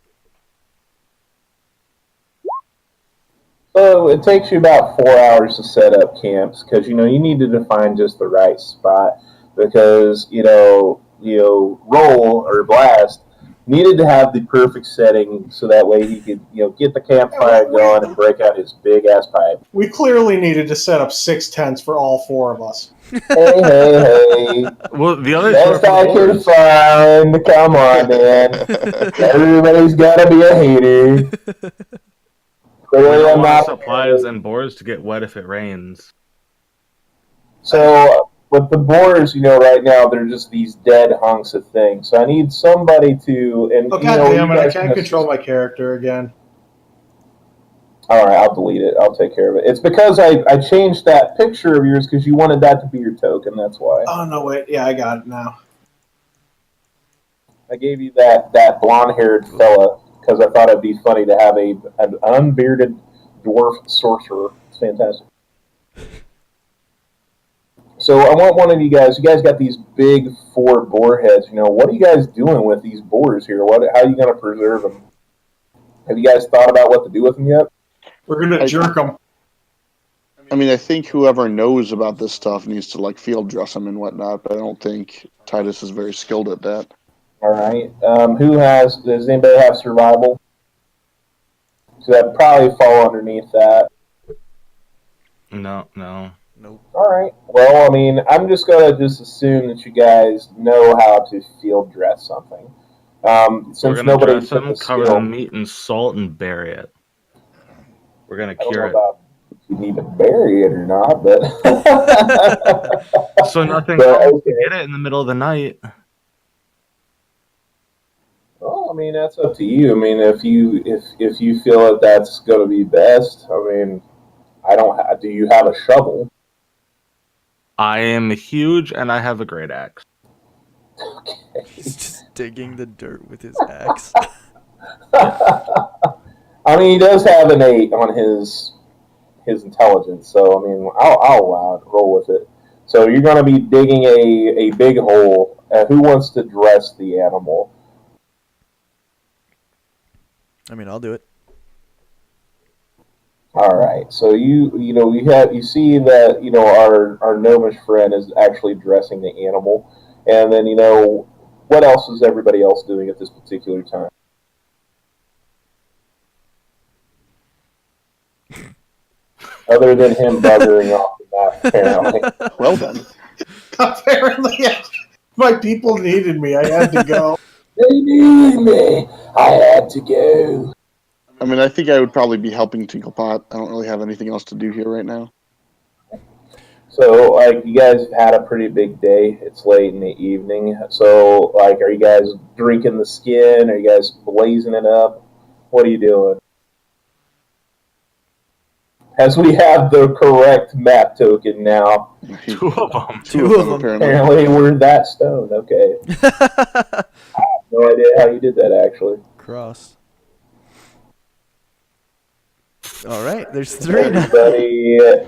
[SPEAKER 1] So it takes you about 4 hours to set up camps because you need to define just the right spot because Roll or Blast needed to have the perfect setting so that way he could get the campfire going and break out his big ass pipe.
[SPEAKER 5] We clearly needed to set up 6 tents for all 4 of us.
[SPEAKER 1] Hey.
[SPEAKER 3] Well, the other
[SPEAKER 1] Best I can find. Come on, man. Everybody's gotta be a hater.
[SPEAKER 3] We
[SPEAKER 1] Clearly,
[SPEAKER 3] don't
[SPEAKER 1] I'm
[SPEAKER 3] want
[SPEAKER 1] not.
[SPEAKER 3] supplies and boars to get wet if it rains.
[SPEAKER 1] So with the boars, right now they're just these dead hunks of things. So I need somebody to and
[SPEAKER 5] Oh, God damn it, I can't control my character again.
[SPEAKER 1] All right, I'll delete it. I'll take care of it. It's because I changed that picture of yours because you wanted that to be your token. That's why.
[SPEAKER 5] Oh, no, wait. Yeah, I got it now.
[SPEAKER 1] I gave you that blonde-haired fella because I thought it'd be funny to have an unbearded dwarf sorcerer. It's fantastic. So I want one of you guys. You guys got these big 4 boar heads. What are you guys doing with these boars here? How are you going to preserve them? Have you guys thought about what to do with them yet?
[SPEAKER 5] We're going to jerk them.
[SPEAKER 4] I mean, I think whoever knows about this stuff needs to field dress them and whatnot, but I don't think Titus is very skilled at that.
[SPEAKER 1] All right. Does anybody have survival? So that'd probably fall underneath that.
[SPEAKER 3] No.
[SPEAKER 2] Nope.
[SPEAKER 1] All right. Well, I mean, I'm just gonna assume that you guys know how to field dress something. Since
[SPEAKER 3] We're gonna
[SPEAKER 1] nobody
[SPEAKER 3] dress
[SPEAKER 1] took
[SPEAKER 3] them,
[SPEAKER 1] the
[SPEAKER 3] cover
[SPEAKER 1] skill,
[SPEAKER 3] the meat in salt, and bury it. We're gonna
[SPEAKER 1] I don't know
[SPEAKER 3] cure it.
[SPEAKER 1] about if you need to bury it or not, but
[SPEAKER 3] So nothing
[SPEAKER 1] But,
[SPEAKER 3] comes
[SPEAKER 1] okay.
[SPEAKER 3] to get it in the middle of the night.
[SPEAKER 1] Well, I mean, that's up to you. I mean, if you feel that that's going to be best, I mean, do you have a shovel?
[SPEAKER 3] I am huge and I have a great axe.
[SPEAKER 2] He's just digging the dirt with his axe.
[SPEAKER 1] I mean, he does have an 8 on his intelligence, so I mean, I'll allow it. Roll with it. So you're going to be digging a big hole. Who wants to dress the animal?
[SPEAKER 2] I mean, I'll do it.
[SPEAKER 1] All right. So you see that our gnomish friend is actually dressing the animal, and then what else is everybody else doing at this particular time? Other than him buggering off the map, apparently.
[SPEAKER 4] Well then.
[SPEAKER 5] Apparently, my people needed me. I had to go.
[SPEAKER 1] They needed me. I had to go.
[SPEAKER 4] I mean, I think I would probably be helping Tinklebot. I don't really have anything else to do here right now.
[SPEAKER 1] So, you guys have had a pretty big day. It's late in the evening. So, are you guys drinking the skin? Are you guys blazing it up? What are you doing? as we have the correct map token now.
[SPEAKER 3] Two of them.
[SPEAKER 4] Two of them, apparently.
[SPEAKER 1] Apparently, we're that stoned. Okay. No idea how you did that, actually.
[SPEAKER 2] Cross. All right, there's 3 now.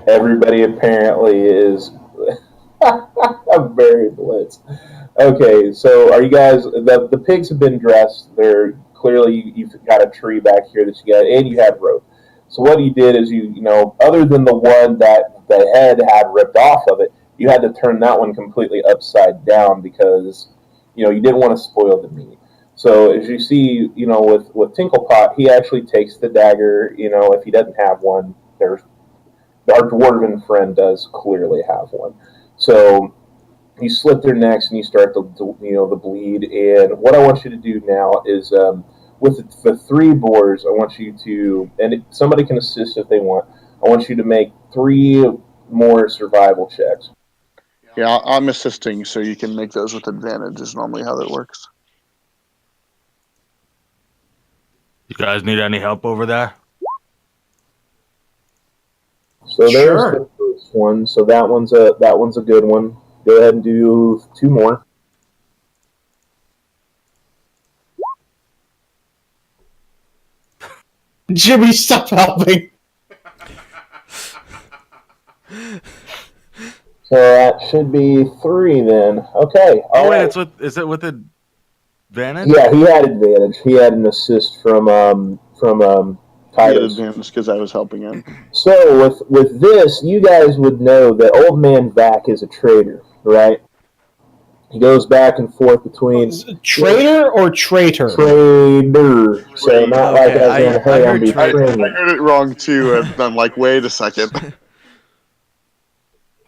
[SPEAKER 1] Everybody apparently is very blitzed. Okay, so are you guys? The pigs have been dressed. They're clearly you've got a tree back here that you got, and you have rope. So what you did is you know, other than the one that the head had ripped off of it, you had to turn that one completely upside down because you know you didn't want to spoil the meat. So as you see, you know, with Tinklepot, he actually takes the dagger. You know, if he doesn't have one, our dwarven friend does clearly have one. So you slit their necks and you start the bleed. And what I want you to do now is with the 3 boars, I want you to, and somebody can assist if they want. I want you to make 3 more survival checks.
[SPEAKER 4] Yeah, I'm assisting, so you can make those with advantage. Is normally how that works.
[SPEAKER 3] You guys need any help over there?
[SPEAKER 1] So there's
[SPEAKER 5] Sure.
[SPEAKER 1] the first one. So that one's a good one. Go ahead and do 2 more.
[SPEAKER 5] Jimmy, stop helping.
[SPEAKER 1] So that should be 3 then. Okay.
[SPEAKER 3] Oh
[SPEAKER 1] all
[SPEAKER 3] wait,
[SPEAKER 1] right.
[SPEAKER 3] is it with advantage?
[SPEAKER 1] Yeah, he had advantage. He had an assist from
[SPEAKER 4] I had
[SPEAKER 1] Titus.
[SPEAKER 4] advantage because I was helping him.
[SPEAKER 1] So with this, you guys would know that Old Man Vac is a traitor, right? He goes back and forth between
[SPEAKER 5] Traitor or traitor?
[SPEAKER 1] trader. So not like
[SPEAKER 2] Okay,
[SPEAKER 1] as in,
[SPEAKER 2] I
[SPEAKER 1] hey, I'm
[SPEAKER 2] heard
[SPEAKER 4] I
[SPEAKER 1] betraying you.
[SPEAKER 4] heard it wrong too, and I'm like, wait a second.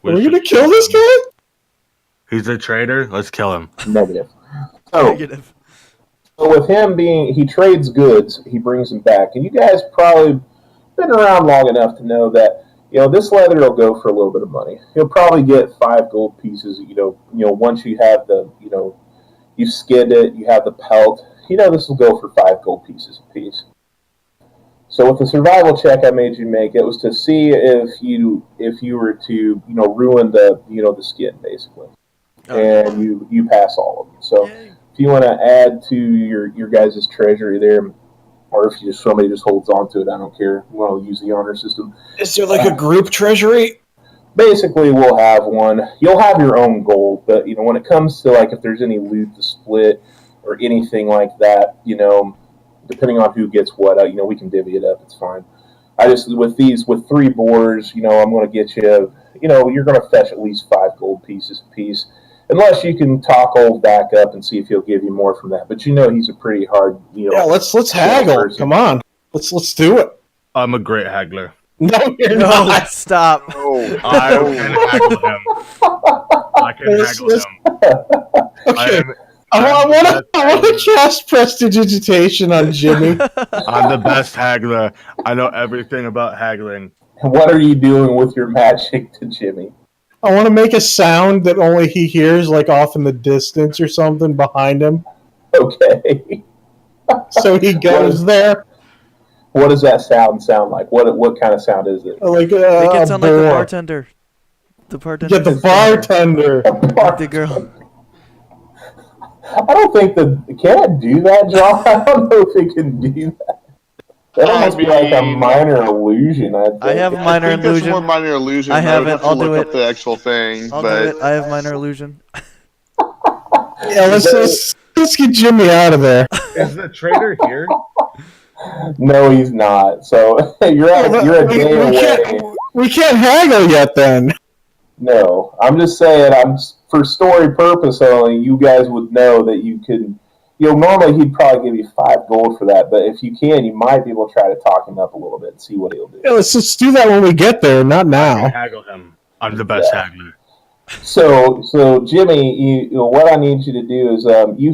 [SPEAKER 5] Are we gonna kill this guy?
[SPEAKER 3] He's a traitor. Let's kill him.
[SPEAKER 1] Negative. So
[SPEAKER 2] Negative.
[SPEAKER 1] with him being, he trades goods, he brings them back, and you guys probably been around long enough to know that this leather will go for a little bit of money. You'll probably get 5 gold pieces. Once you have you skinned it, you have the pelt. This will go for 5 gold pieces a piece. So with the survival check I made you make, it was to see if you were to ruin the skin basically, and you pass all of them. So
[SPEAKER 2] Yay.
[SPEAKER 1] if you want to add to your guys' treasury there, or if somebody just holds on to it, I don't care. We'll use the honor system.
[SPEAKER 5] Is there like a group treasury?
[SPEAKER 1] Basically, we'll have one. You'll have your own gold, but when it comes to if there's any loot to split or anything like that, depending on who gets what, we can divvy it up. It's fine. I just with 3 boars, I'm going to get you. You're going to fetch at least 5 gold pieces a piece. Unless you can talk old back up and see if he'll give you more from that, but he's a pretty hard.
[SPEAKER 5] Yeah, let's haggle.
[SPEAKER 1] person.
[SPEAKER 5] Come on, let's do it.
[SPEAKER 3] I'm a great haggler.
[SPEAKER 5] No, you're
[SPEAKER 2] No,
[SPEAKER 5] not.
[SPEAKER 2] stop.
[SPEAKER 4] Oh,
[SPEAKER 3] I can haggle him. I can haggle him.
[SPEAKER 5] Okay, I want to cast prestidigitation on Jimmy.
[SPEAKER 3] I'm the best haggler. I know everything about haggling.
[SPEAKER 1] What are you doing with your magic to Jimmy?
[SPEAKER 5] I want to make a sound that only he hears, like off in the distance or something behind him.
[SPEAKER 1] Okay.
[SPEAKER 5] So he goes there.
[SPEAKER 1] What does that sound like? What kind of sound is it?
[SPEAKER 5] Like
[SPEAKER 2] Make it
[SPEAKER 5] a
[SPEAKER 2] sound like the
[SPEAKER 5] boar.
[SPEAKER 2] bartender. The bartender.
[SPEAKER 5] Yeah, the bartender.
[SPEAKER 2] Like the girl.
[SPEAKER 1] I don't think can it do that, John? I don't know if it can do that. That must be like a minor illusion.
[SPEAKER 2] I have a minor
[SPEAKER 4] I think that's
[SPEAKER 2] illusion.
[SPEAKER 4] more minor illusion.
[SPEAKER 2] I have
[SPEAKER 4] would
[SPEAKER 2] it.
[SPEAKER 4] have to
[SPEAKER 2] I'll do
[SPEAKER 4] look
[SPEAKER 2] it.
[SPEAKER 4] up the actual thing,
[SPEAKER 2] I'll
[SPEAKER 4] but
[SPEAKER 2] do it. I have minor illusion.
[SPEAKER 5] Yeah, let's get Jimmy out of there.
[SPEAKER 3] Is the traitor here?
[SPEAKER 1] No, he's not. So you're a day away.
[SPEAKER 5] We can't haggle yet. Then
[SPEAKER 1] No, I'm just saying. For story purpose only. You guys would know that you can. Normally he'd probably give you 5 gold for that, but if you can, you might be able to try to talk him up a little bit and see what he'll do.
[SPEAKER 5] yeah, let's just do that when we get there, not
[SPEAKER 3] I
[SPEAKER 5] now.
[SPEAKER 3] haggle him. I'm the best haggler.
[SPEAKER 1] So Jimmy, what I need you to do is you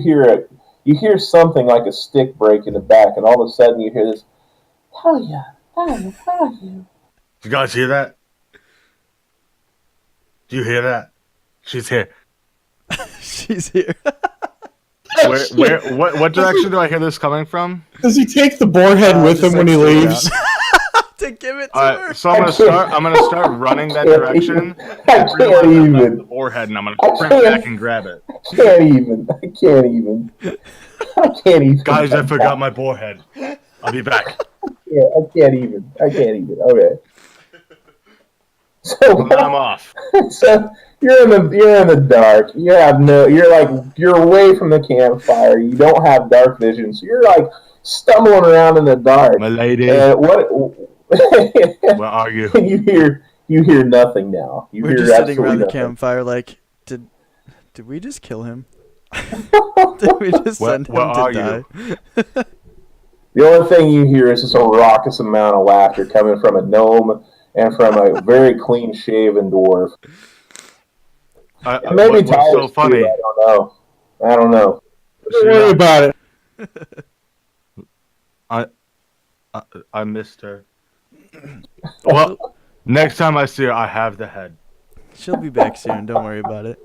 [SPEAKER 1] hear something like a stick break in the back, and all of a sudden you hear this. Oh yeah.
[SPEAKER 3] You guys hear that? Do you hear that? She's here.
[SPEAKER 2] She's here.
[SPEAKER 3] What direction do I hear this coming from?
[SPEAKER 5] Does he take the boar head with him
[SPEAKER 2] Just
[SPEAKER 5] when he
[SPEAKER 2] like,
[SPEAKER 5] leaves?
[SPEAKER 2] Take Give it to
[SPEAKER 3] All
[SPEAKER 2] her.
[SPEAKER 3] right, so I'm gonna start running that direction.
[SPEAKER 1] I
[SPEAKER 3] And realize
[SPEAKER 1] can't
[SPEAKER 3] I left
[SPEAKER 1] even.
[SPEAKER 3] the forehead, and I'm
[SPEAKER 1] I
[SPEAKER 3] gonna sprint
[SPEAKER 1] can't.
[SPEAKER 3] back and grab it.
[SPEAKER 1] I can't even. I can't even. I can't even.
[SPEAKER 3] Guys, I forgot my forehead. I'll be back.
[SPEAKER 1] Yeah, I can't even. I can't even. Okay. So
[SPEAKER 3] And then I'm off.
[SPEAKER 1] So you're in the dark. You're away from the campfire. You don't have dark vision, so you're like stumbling around in the dark.
[SPEAKER 3] My lady,
[SPEAKER 1] And what?
[SPEAKER 3] where are you?
[SPEAKER 1] You hear nothing now. You
[SPEAKER 2] We're
[SPEAKER 1] hear
[SPEAKER 2] just sitting around
[SPEAKER 1] absolutely
[SPEAKER 2] the
[SPEAKER 1] nothing.
[SPEAKER 2] campfire like, did we just kill him? Did we just
[SPEAKER 3] Where-
[SPEAKER 2] send him
[SPEAKER 3] where
[SPEAKER 2] to
[SPEAKER 3] are
[SPEAKER 2] die?
[SPEAKER 1] The only thing you hear is just a raucous amount of laughter coming from a gnome and from a very clean-shaven dwarf. And maybe
[SPEAKER 3] What's
[SPEAKER 1] Tyler's
[SPEAKER 3] so funny?
[SPEAKER 1] too. I don't know.
[SPEAKER 5] Don't worry about it.
[SPEAKER 3] I missed her. Well, next time I see her, I have the head.
[SPEAKER 2] She'll be back soon. Don't worry about it.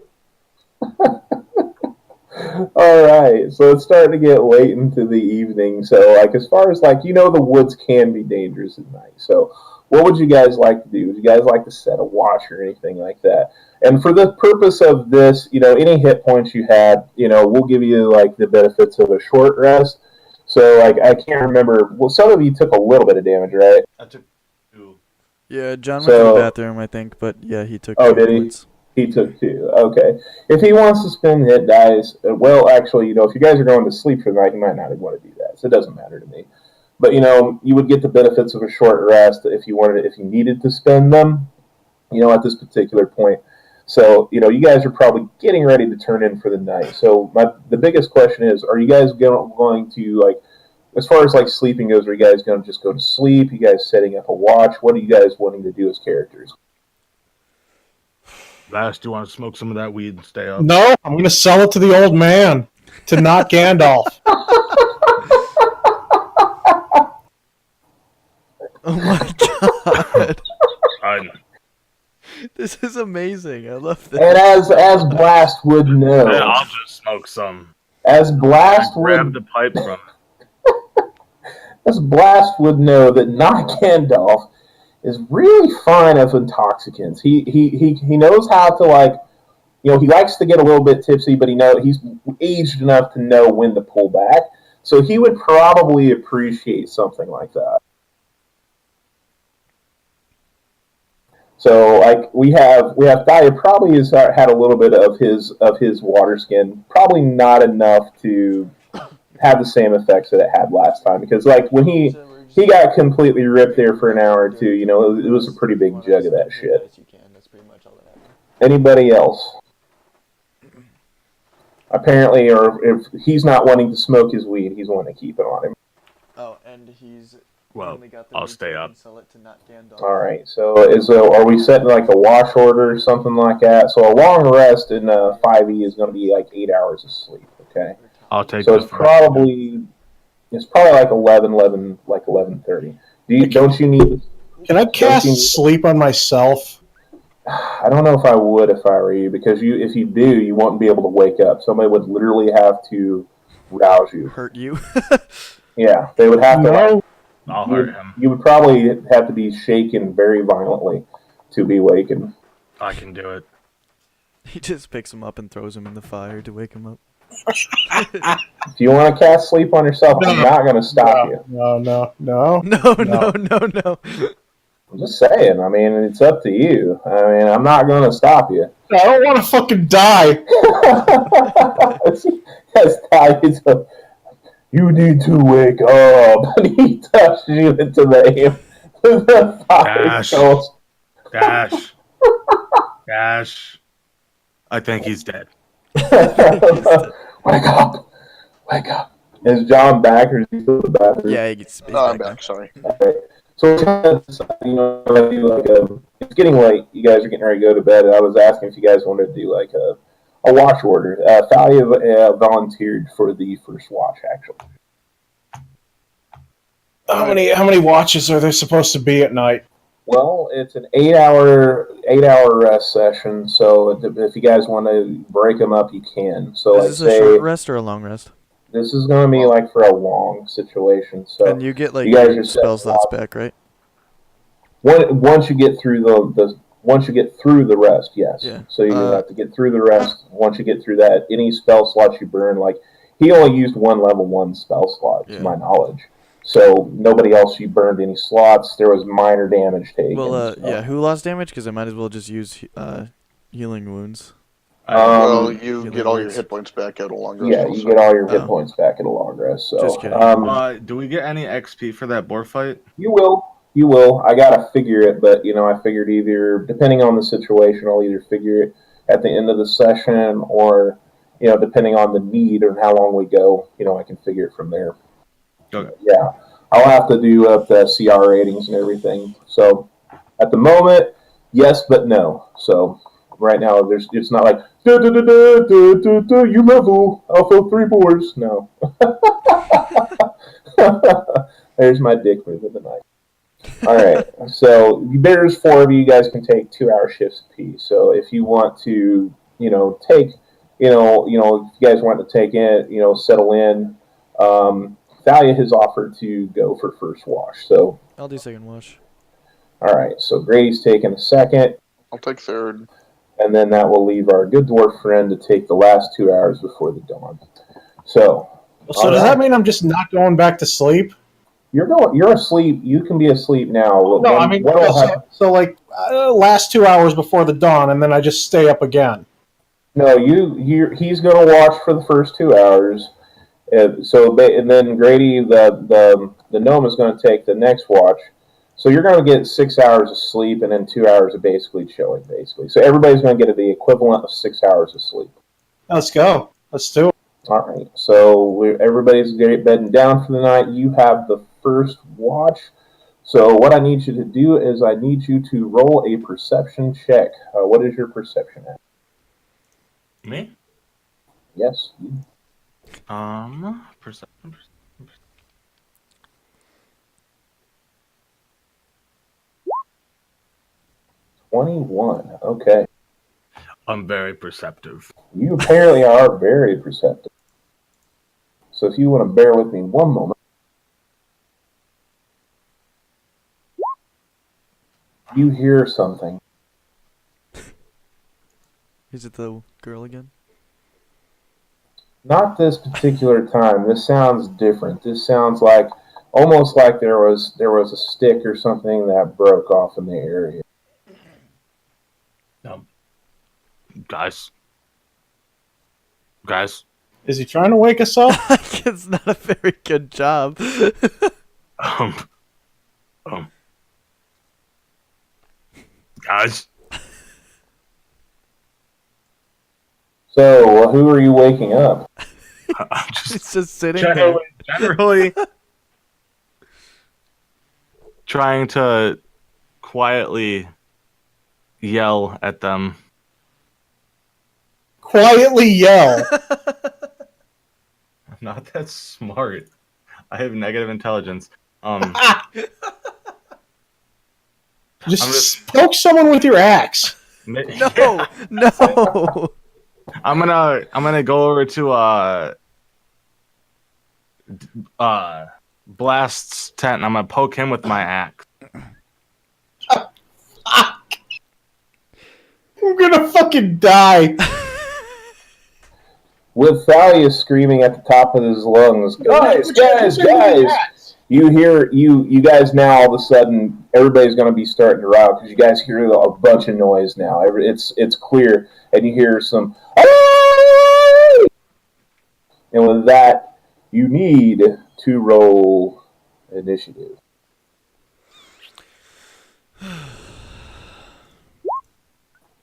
[SPEAKER 1] All right, so it's starting to get late into the evening. So, like, as far as the woods can be dangerous at night. So, what would you guys like to do? Would you guys like to set a watch or anything like that? And for the purpose of this, any hit points you had, we'll give you like the benefits of a short rest. So, like, I can't remember. Well, some of you took a little bit of damage, right?
[SPEAKER 3] I took 2.
[SPEAKER 2] Yeah, John went to the bathroom, I think, but yeah, he took.
[SPEAKER 1] Oh, did he?
[SPEAKER 2] points.
[SPEAKER 1] He took 2. Okay. If he wants to spend hit dice, well, actually, if you guys are going to sleep for the night, you might not want to do that. So it doesn't matter to me. But you would get the benefits of a short rest if you needed to spend them, at this particular point. So, you guys are probably getting ready to turn in for the night. So the biggest question is, are you guys going to, as far as sleeping goes, are you guys going to just go to sleep? You guys setting up a watch? What are you guys wanting to do as characters?
[SPEAKER 3] Last, do you want to smoke some of that weed and stay up?
[SPEAKER 5] No, I'm going to sell it to the old man, to not Gandalf.
[SPEAKER 2] Oh my god.
[SPEAKER 3] Fine.
[SPEAKER 2] This is amazing. I love this.
[SPEAKER 1] And as Blast would know,
[SPEAKER 3] Yeah, I'll just smoke some.
[SPEAKER 1] as Blast
[SPEAKER 3] Grab
[SPEAKER 1] would
[SPEAKER 3] the pipe from.
[SPEAKER 1] As Blast would know that not Gandalf is really fine of intoxicants. He knows how to he likes to get a little bit tipsy, but he's aged enough to know when to pull back. So he would probably appreciate something like that. So we have Thalia probably has had a little bit of his water skin, probably not enough to have the same effects that it had last time, because when he got completely ripped there for an hour or two, it was a pretty big jug of that shit. Anybody else? Apparently, or if he's not wanting to smoke his weed, he's wanting to keep it on him.
[SPEAKER 2] Oh, and he's
[SPEAKER 3] Well, I'll stay up.
[SPEAKER 2] sell it to not Gandalf.
[SPEAKER 1] All right. So are we setting a wash order or something like that? So a long rest in 5e is going to be 8 hours of sleep. Okay.
[SPEAKER 3] I'll take
[SPEAKER 1] So
[SPEAKER 3] the
[SPEAKER 1] it's probably 11:30. Don't you need?
[SPEAKER 5] Can I cast sleep on myself?
[SPEAKER 1] I don't know if I would if I were you, because if you do, you won't be able to wake up. Somebody would literally have to rouse you.
[SPEAKER 2] Hurt you.
[SPEAKER 1] Yeah, they would have to.
[SPEAKER 5] No.
[SPEAKER 3] I'll hurt him.
[SPEAKER 1] You would probably have to be shaken very violently to be wakened.
[SPEAKER 3] I can do it.
[SPEAKER 2] He just picks him up and throws him in the fire to wake him up.
[SPEAKER 1] If you want to cast sleep on yourself, I'm not going to stop you.
[SPEAKER 5] No.
[SPEAKER 2] No.
[SPEAKER 1] I'm just saying. I mean, it's up to you. I mean, I'm not going to stop you.
[SPEAKER 5] I don't want to fucking die.
[SPEAKER 1] Yes, you need to wake up. And he touched you into the fire.
[SPEAKER 3] Dash. I think he's dead.
[SPEAKER 1] Wake up. Is John back, or is he still in the bathroom?
[SPEAKER 2] Yeah, he's
[SPEAKER 4] I'm
[SPEAKER 2] back.
[SPEAKER 4] back. Sorry.
[SPEAKER 1] Okay. So we're trying to decide, it's getting late. You guys are getting ready to go to bed. And I was asking if you guys wanted to do a watch order. Thalia volunteered for the first watch, actually.
[SPEAKER 5] How many watches are there supposed to be at night?
[SPEAKER 1] Well, it's an 8-hour rest session. So if you guys want to break them up, you can. So
[SPEAKER 2] Is this a short rest or a long rest?
[SPEAKER 1] This is going to be for a long situation. So
[SPEAKER 2] And you get
[SPEAKER 1] you guys are
[SPEAKER 2] spell slots back, right?
[SPEAKER 1] Once you get through once you get through the rest, yes.
[SPEAKER 2] Yeah.
[SPEAKER 1] So you have to get through the rest. Once you get through that, any spell slots you burn, like he only used one level 1 spell slot, to my knowledge. So nobody else you burned any slots. There was minor damage taken.
[SPEAKER 2] Well, yeah. Who lost damage? Because I might as well just use healing wounds.
[SPEAKER 4] Well, you get all your hit points back at a long rest.
[SPEAKER 1] Yeah, you get all your hit points back at a long rest. So,
[SPEAKER 2] just kidding.
[SPEAKER 3] Do we get any XP for that boar fight?
[SPEAKER 1] You will. You will. I gotta figure it, but I figured either, depending on the situation, I'll either figure it at the end of the session, or depending on the need and how long we go, I can figure it from there.
[SPEAKER 3] Okay.
[SPEAKER 1] Yeah, I'll have to do up the CR ratings and everything. So, at the moment, yes, but no. So, right now, it's not like you level. I'll fill 3 boars. No. There's my dick move of the night. All right, so there's 4 of you. You guys can take 2-hour shifts apiece. So if you want to, take, if you guys want to take in, settle in, Thalia has offered to go for first wash. So
[SPEAKER 2] I'll do second wash.
[SPEAKER 1] All right, so Grady's taking a second.
[SPEAKER 4] I'll take third.
[SPEAKER 1] And then that will leave our good dwarf friend to take the last 2 hours before the dawn. So
[SPEAKER 5] does that mean I'm just not going back to sleep?
[SPEAKER 1] You're asleep. You can be asleep now.
[SPEAKER 5] No, I mean, last 2 hours before the dawn, and then I just stay up again.
[SPEAKER 1] No, he's going to watch for the first 2 hours. And then Grady, the gnome, is going to take the next watch. So you're going to get 6 hours of sleep and then 2 hours of basically chilling, basically. So everybody's going to get the equivalent of 6 hours of sleep.
[SPEAKER 5] Let's go. Let's do it.
[SPEAKER 1] All right. So everybody's bedding down for the night. You have the first watch. So what I need you to do is I need you to roll a perception check. What is your perception at?
[SPEAKER 3] Me?
[SPEAKER 1] Yes.
[SPEAKER 3] Perception.
[SPEAKER 1] 21. Okay.
[SPEAKER 3] I'm very perceptive.
[SPEAKER 1] You apparently are very perceptive. So if you want to bear with me one moment. You hear something.
[SPEAKER 2] Is it the girl again?
[SPEAKER 1] Not this particular time. This sounds different. This sounds like almost like there was a stick or something that broke off in the area.
[SPEAKER 3] Guys.
[SPEAKER 5] Is he trying to wake us up?
[SPEAKER 2] It's not a very good job.
[SPEAKER 3] Guys.
[SPEAKER 1] So, who are you waking up?
[SPEAKER 3] I'm
[SPEAKER 2] It's just sitting there.
[SPEAKER 3] Generally trying to quietly yell at them.
[SPEAKER 5] Quietly yell.
[SPEAKER 3] I'm not that smart. I have negative intelligence.
[SPEAKER 5] Just poke someone with your axe.
[SPEAKER 2] No.
[SPEAKER 3] I'm gonna go over to Blast's tent and I'm gonna poke him with my axe.
[SPEAKER 5] I'm gonna fucking die.
[SPEAKER 1] With Thalia screaming at the top of his lungs, guys! You hear you guys now. All of a sudden, everybody's going to be starting to rout because you guys hear a bunch of noise now. It's clear, and you hear some. Aye! And with that, you need to roll initiative.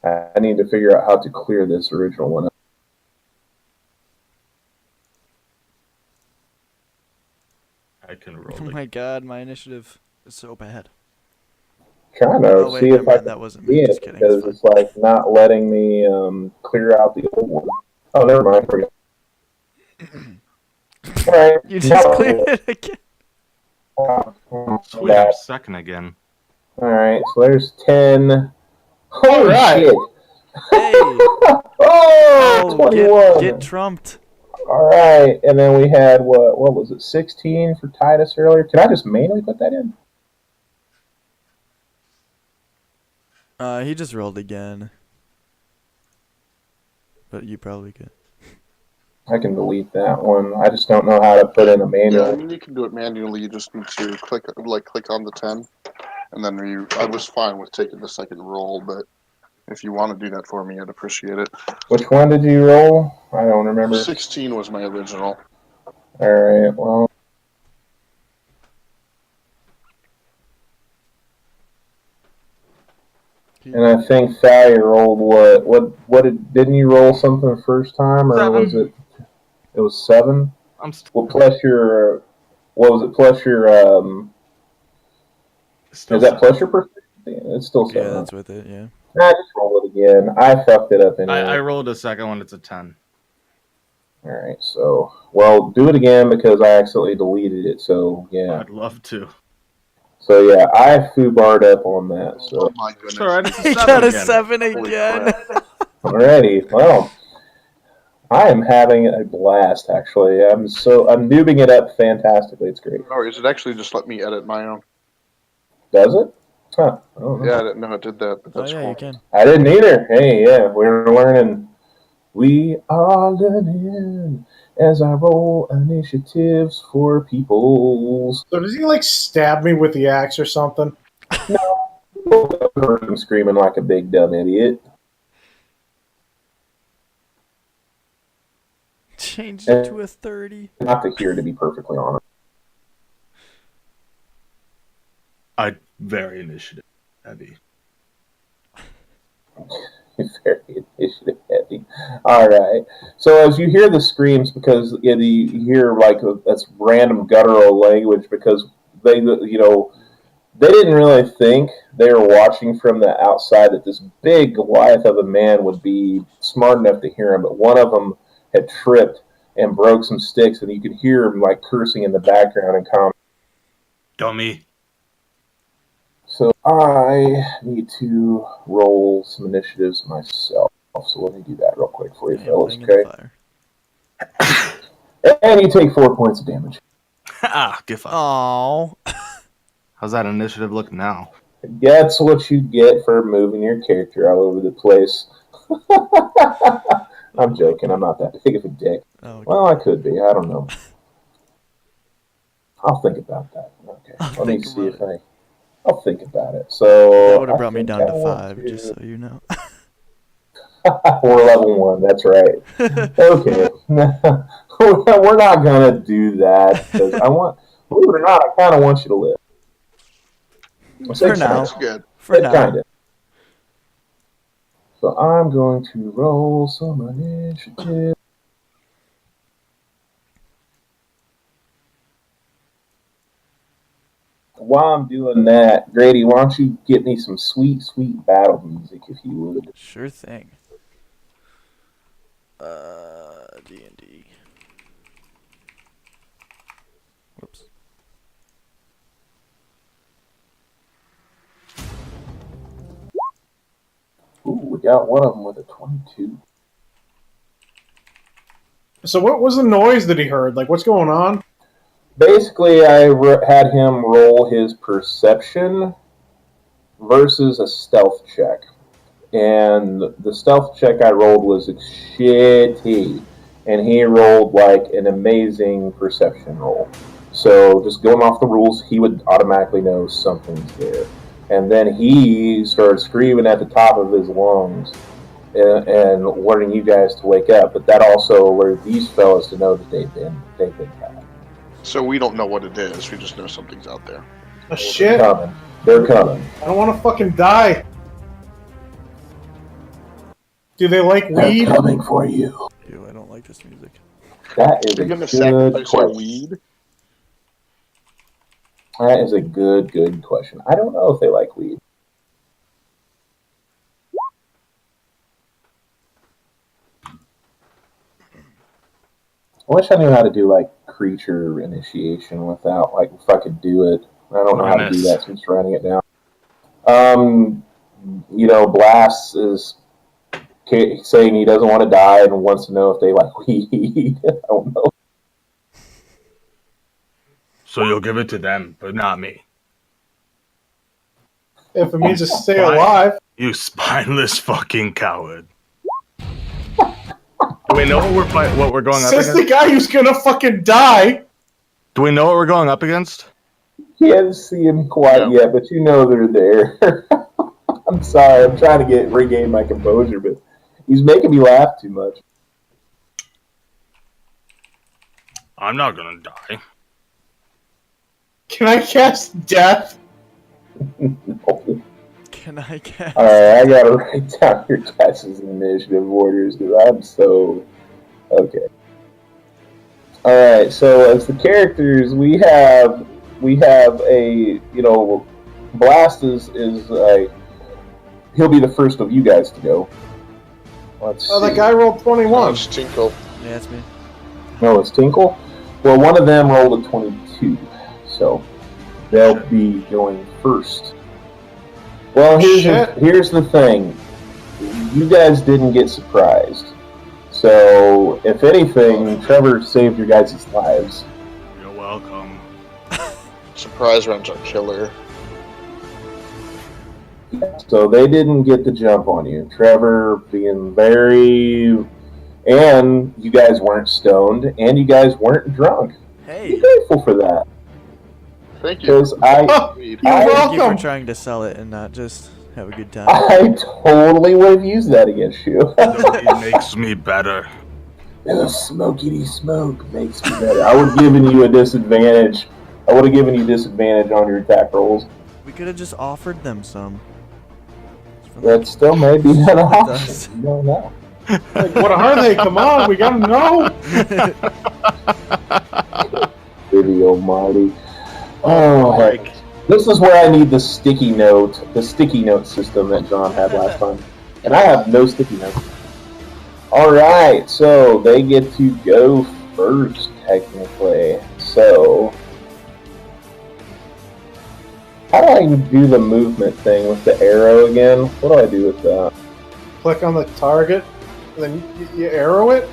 [SPEAKER 1] I need to figure out how to clear this original one.
[SPEAKER 3] I can roll.
[SPEAKER 2] Oh my god, my initiative is so bad.
[SPEAKER 1] Trying to see if I can
[SPEAKER 2] that wasn't me. Just kidding.
[SPEAKER 1] because it's like not letting me clear out the old one. Oh, never mind. All right.
[SPEAKER 2] You just cleared it again.
[SPEAKER 3] Sweet, I'm second again.
[SPEAKER 1] All right, so there's 10. Holy shit!
[SPEAKER 2] Hey!
[SPEAKER 1] Oh, 21.
[SPEAKER 2] Get trumped.
[SPEAKER 1] All right, and then we had what was it? 16 for Titus earlier. Can I just manually put that in?
[SPEAKER 2] He just rolled again. But you probably could.
[SPEAKER 1] I can delete that one. I just don't know how to put in a
[SPEAKER 4] Yeah, I
[SPEAKER 1] manual.
[SPEAKER 4] mean, you can do it manually. You just need to click on the 10, and then I was fine with taking the second roll, but if you want to do that for me, I'd appreciate it.
[SPEAKER 1] Which one did you roll? I don't remember.
[SPEAKER 4] 16 was my original.
[SPEAKER 1] All right. Well. And I think Thalia rolled what? What didn't you roll something the first time, or
[SPEAKER 3] 7.
[SPEAKER 1] was it? It was 7. Well, plus your, what was it? Plus your is that plus your perception? It's still 7.
[SPEAKER 2] Yeah, that's with it. Yeah.
[SPEAKER 1] Nah, just roll it again. I fucked it up anyway.
[SPEAKER 3] I rolled a second one. It's a 10.
[SPEAKER 1] All right. So, well, do it again because I accidentally deleted it. So yeah.
[SPEAKER 3] I'd love to.
[SPEAKER 1] So yeah, I foobarred up on that. So.
[SPEAKER 4] Oh my goodness!
[SPEAKER 3] It's all right. It's a
[SPEAKER 2] He
[SPEAKER 3] 7
[SPEAKER 2] got a
[SPEAKER 3] again.
[SPEAKER 2] 7
[SPEAKER 4] Holy
[SPEAKER 2] again.
[SPEAKER 4] crap.
[SPEAKER 1] Alrighty. Well, I am having a blast. Actually, I'm noobing it up fantastically. It's great.
[SPEAKER 4] Or is it actually just let me edit my own?
[SPEAKER 1] Does it? Huh. I don't know.
[SPEAKER 4] Yeah, I didn't know it did that, but
[SPEAKER 2] Oh
[SPEAKER 4] that's
[SPEAKER 2] yeah,
[SPEAKER 4] cool.
[SPEAKER 2] you can.
[SPEAKER 1] I didn't either. Hey, yeah, we're learning. We are learning as I roll initiatives for peoples.
[SPEAKER 5] So does he like stab me with the axe or something?
[SPEAKER 1] I'm screaming like a big dumb idiot.
[SPEAKER 2] Changed it to a 30.
[SPEAKER 1] Not to hear, to be perfectly honest.
[SPEAKER 3] I very initiative heavy.
[SPEAKER 1] Very initiative heavy. All right. So as you hear the screams, because you hear like that's random guttural language, because they didn't really think they were watching from the outside that this big Goliath of a man would be smart enough to hear him, but one of them had tripped and broke some sticks, and you could hear him like cursing in the background and comment.
[SPEAKER 3] Dummy.
[SPEAKER 1] So I need to roll some initiatives myself. So let me do that real quick for you,
[SPEAKER 2] I am
[SPEAKER 1] fellas.
[SPEAKER 2] playing in the
[SPEAKER 1] Okay.
[SPEAKER 2] fire.
[SPEAKER 1] And you take 4 points of damage.
[SPEAKER 3] Get fucked.
[SPEAKER 2] Oh.
[SPEAKER 3] How's that initiative look now?
[SPEAKER 1] That's what you get for moving your character all over the place. I'm joking. I'm not that big of a dick.
[SPEAKER 2] Oh, okay.
[SPEAKER 1] Well, I could be. I don't know. I'll think about that. Okay. Let me see if I'll think about it. So
[SPEAKER 2] That would have brought me down to 5, just so you know.
[SPEAKER 1] We're level 1. That's right. Okay. We're not gonna do that because believe it or not, I kind of want you to live.
[SPEAKER 2] For now.
[SPEAKER 4] That's good.
[SPEAKER 2] For now.
[SPEAKER 1] Kind of. So I'm going to roll some initiative. While I'm doing that, Grady, why don't you get me some sweet, sweet battle music, if you would?
[SPEAKER 2] Sure thing. D&D. Whoops.
[SPEAKER 1] Ooh, we got one of them with a 22.
[SPEAKER 5] So what was the noise that he heard? Like, what's going on?
[SPEAKER 1] Basically, I had him roll his perception versus a stealth check. And the stealth check I rolled was shitty. And he rolled like an amazing perception roll. So just going off the rules, he would automatically know something's there. And then he started screaming at the top of his lungs and wanting you guys to wake up. But that also alerted these fellas to know that they've been caught.
[SPEAKER 4] So we don't know what it is. We just know something's out there.
[SPEAKER 5] Oh, shit.
[SPEAKER 1] They're coming.
[SPEAKER 5] I don't want to fucking die. Do they like
[SPEAKER 1] They're
[SPEAKER 5] weed?
[SPEAKER 1] coming for you.
[SPEAKER 2] Ew, I don't like this music.
[SPEAKER 1] That is
[SPEAKER 4] You're
[SPEAKER 1] a
[SPEAKER 4] gonna
[SPEAKER 1] good
[SPEAKER 4] sacrifice our
[SPEAKER 1] question.
[SPEAKER 4] weed?
[SPEAKER 1] That is a good question. I don't know if they like weed. I wish I knew how to do like creature initiation without like if I could do it. I don't know how to do that, so I'm just writing it down. Blast is saying he doesn't want to die and wants to know if they like weed. I don't know.
[SPEAKER 3] So you'll give it to them, but not me.
[SPEAKER 5] If it means to stay alive.
[SPEAKER 3] You spineless fucking coward. Do we know what we're going up
[SPEAKER 5] Says
[SPEAKER 3] against?
[SPEAKER 5] the guy who's gonna fucking die.
[SPEAKER 3] Do we know what we're going up against?
[SPEAKER 1] Can't see him quite
[SPEAKER 4] No.
[SPEAKER 1] yet, but you know they're there. I'm sorry, I'm trying to regain my composure, but he's making me laugh too much.
[SPEAKER 3] I'm not gonna die.
[SPEAKER 5] Can I cast death?
[SPEAKER 1] No.
[SPEAKER 2] Can I guess?
[SPEAKER 1] Alright, I gotta write down your guys' initiative orders because I'm so okay. Alright, so as the characters we have a Blast is he'll be the first of you guys to go. Let's see.
[SPEAKER 5] Oh, that guy rolled 21.
[SPEAKER 4] It's Tinkle.
[SPEAKER 2] Yeah, it's me.
[SPEAKER 1] No, it's Tinkle. Well, one of them rolled a 22, so they'll be going first. Well, here's the thing. You guys didn't get surprised. So, if anything, Trevor saved your guys' lives.
[SPEAKER 3] You're welcome.
[SPEAKER 4] Surprise rounds are killer.
[SPEAKER 1] So they didn't get the jump on you. Trevor being very... And you guys weren't stoned, and you guys weren't drunk. Be
[SPEAKER 2] Hey,
[SPEAKER 1] grateful for that.
[SPEAKER 4] Thank you.
[SPEAKER 1] Because I
[SPEAKER 5] You're
[SPEAKER 2] thank you for
[SPEAKER 5] welcome.
[SPEAKER 2] trying to sell it and not just have a good time.
[SPEAKER 1] totally would have used that against you.
[SPEAKER 3] It makes me better.
[SPEAKER 1] Smokey smoke makes me better. I would have given you a disadvantage. I would have given you disadvantage on your attack rolls.
[SPEAKER 2] We could have just offered them some.
[SPEAKER 1] That still may be an option.
[SPEAKER 2] does.
[SPEAKER 1] You don't know.
[SPEAKER 5] Like, what are they? Come on, we gotta know.
[SPEAKER 1] Video Marty. Oh, heck. This is where I need the sticky note system that John had last time. And I have no sticky notes. Alright, so they get to go first, technically. So, how do I do the movement thing with the arrow again? What do I do with that?
[SPEAKER 5] Click on the target, and then you arrow it.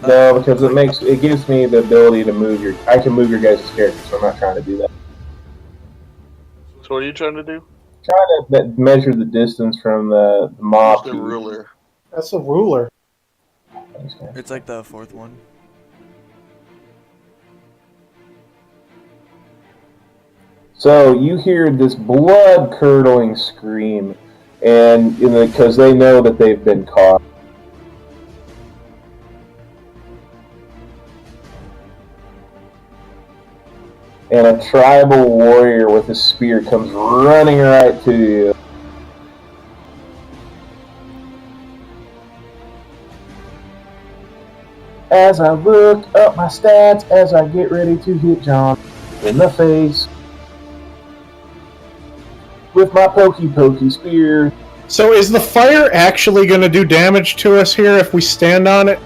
[SPEAKER 1] No, because it gives me the ability to I can move your guys' characters, so I'm not trying to do that.
[SPEAKER 4] So what are you trying to do?
[SPEAKER 1] Trying to measure the distance from the mob.
[SPEAKER 4] Use the ruler.
[SPEAKER 5] That's a ruler.
[SPEAKER 1] Thanks, man.
[SPEAKER 2] It's like the fourth one.
[SPEAKER 1] So you hear this blood-curdling scream, and because they know that they've been caught. And a tribal warrior with a spear comes running right to you. As I look up my stats, as I get ready to hit John in the face with my pokey spear.
[SPEAKER 5] So is the fire actually going to do damage to us here if we stand on it?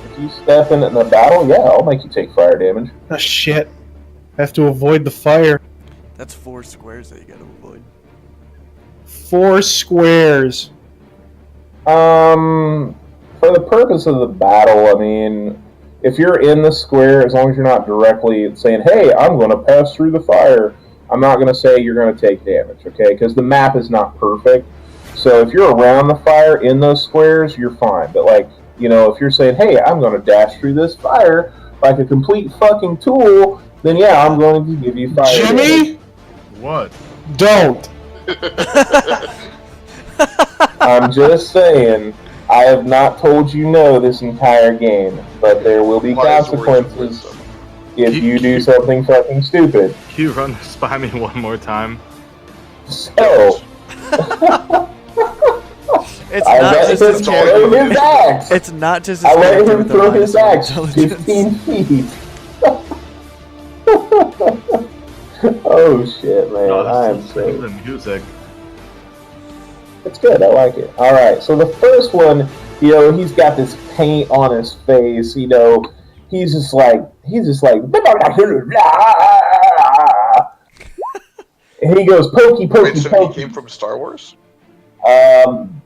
[SPEAKER 1] If you step in it in the battle, yeah, I'll make you take fire damage.
[SPEAKER 5] Oh, shit. I have to avoid the fire.
[SPEAKER 2] That's 4 squares that you gotta avoid.
[SPEAKER 5] 4 squares.
[SPEAKER 1] For the purpose of the battle, I mean, if you're in the square, as long as you're not directly saying, hey, I'm going to pass through the fire, I'm not going to say you're going to take damage, okay? Because the map is not perfect. So if you're around the fire in those squares, you're fine. But, like, if you're saying, hey, I'm going to dash through this fire like a complete fucking tool, then yeah, I'm going to give you fire
[SPEAKER 5] Jimmy?
[SPEAKER 1] damage.
[SPEAKER 3] What?
[SPEAKER 5] Don't.
[SPEAKER 1] I'm just saying, I have not told you no this entire game, but there will be
[SPEAKER 4] Wise words of
[SPEAKER 1] consequences
[SPEAKER 4] wisdom.
[SPEAKER 1] if you do something fucking stupid.
[SPEAKER 3] Can you run this by me one more time?
[SPEAKER 1] So,
[SPEAKER 2] It's
[SPEAKER 1] I
[SPEAKER 2] not
[SPEAKER 1] let
[SPEAKER 2] just
[SPEAKER 1] him
[SPEAKER 2] his
[SPEAKER 1] throw
[SPEAKER 2] character.
[SPEAKER 1] his axe.
[SPEAKER 2] It's not just his
[SPEAKER 1] I let
[SPEAKER 2] character
[SPEAKER 1] him
[SPEAKER 2] with the
[SPEAKER 1] throw his
[SPEAKER 2] dinosaur
[SPEAKER 1] axe
[SPEAKER 2] intelligence.
[SPEAKER 1] 15 feet. Oh shit, man!
[SPEAKER 3] No,
[SPEAKER 1] I am
[SPEAKER 3] this is
[SPEAKER 1] so.
[SPEAKER 3] the music.
[SPEAKER 1] It's good. I like it. All right. So the first one, he's got this paint on his face. He's just like, and he goes pokey.
[SPEAKER 4] Wait, so he came from Star Wars?
[SPEAKER 1] Don't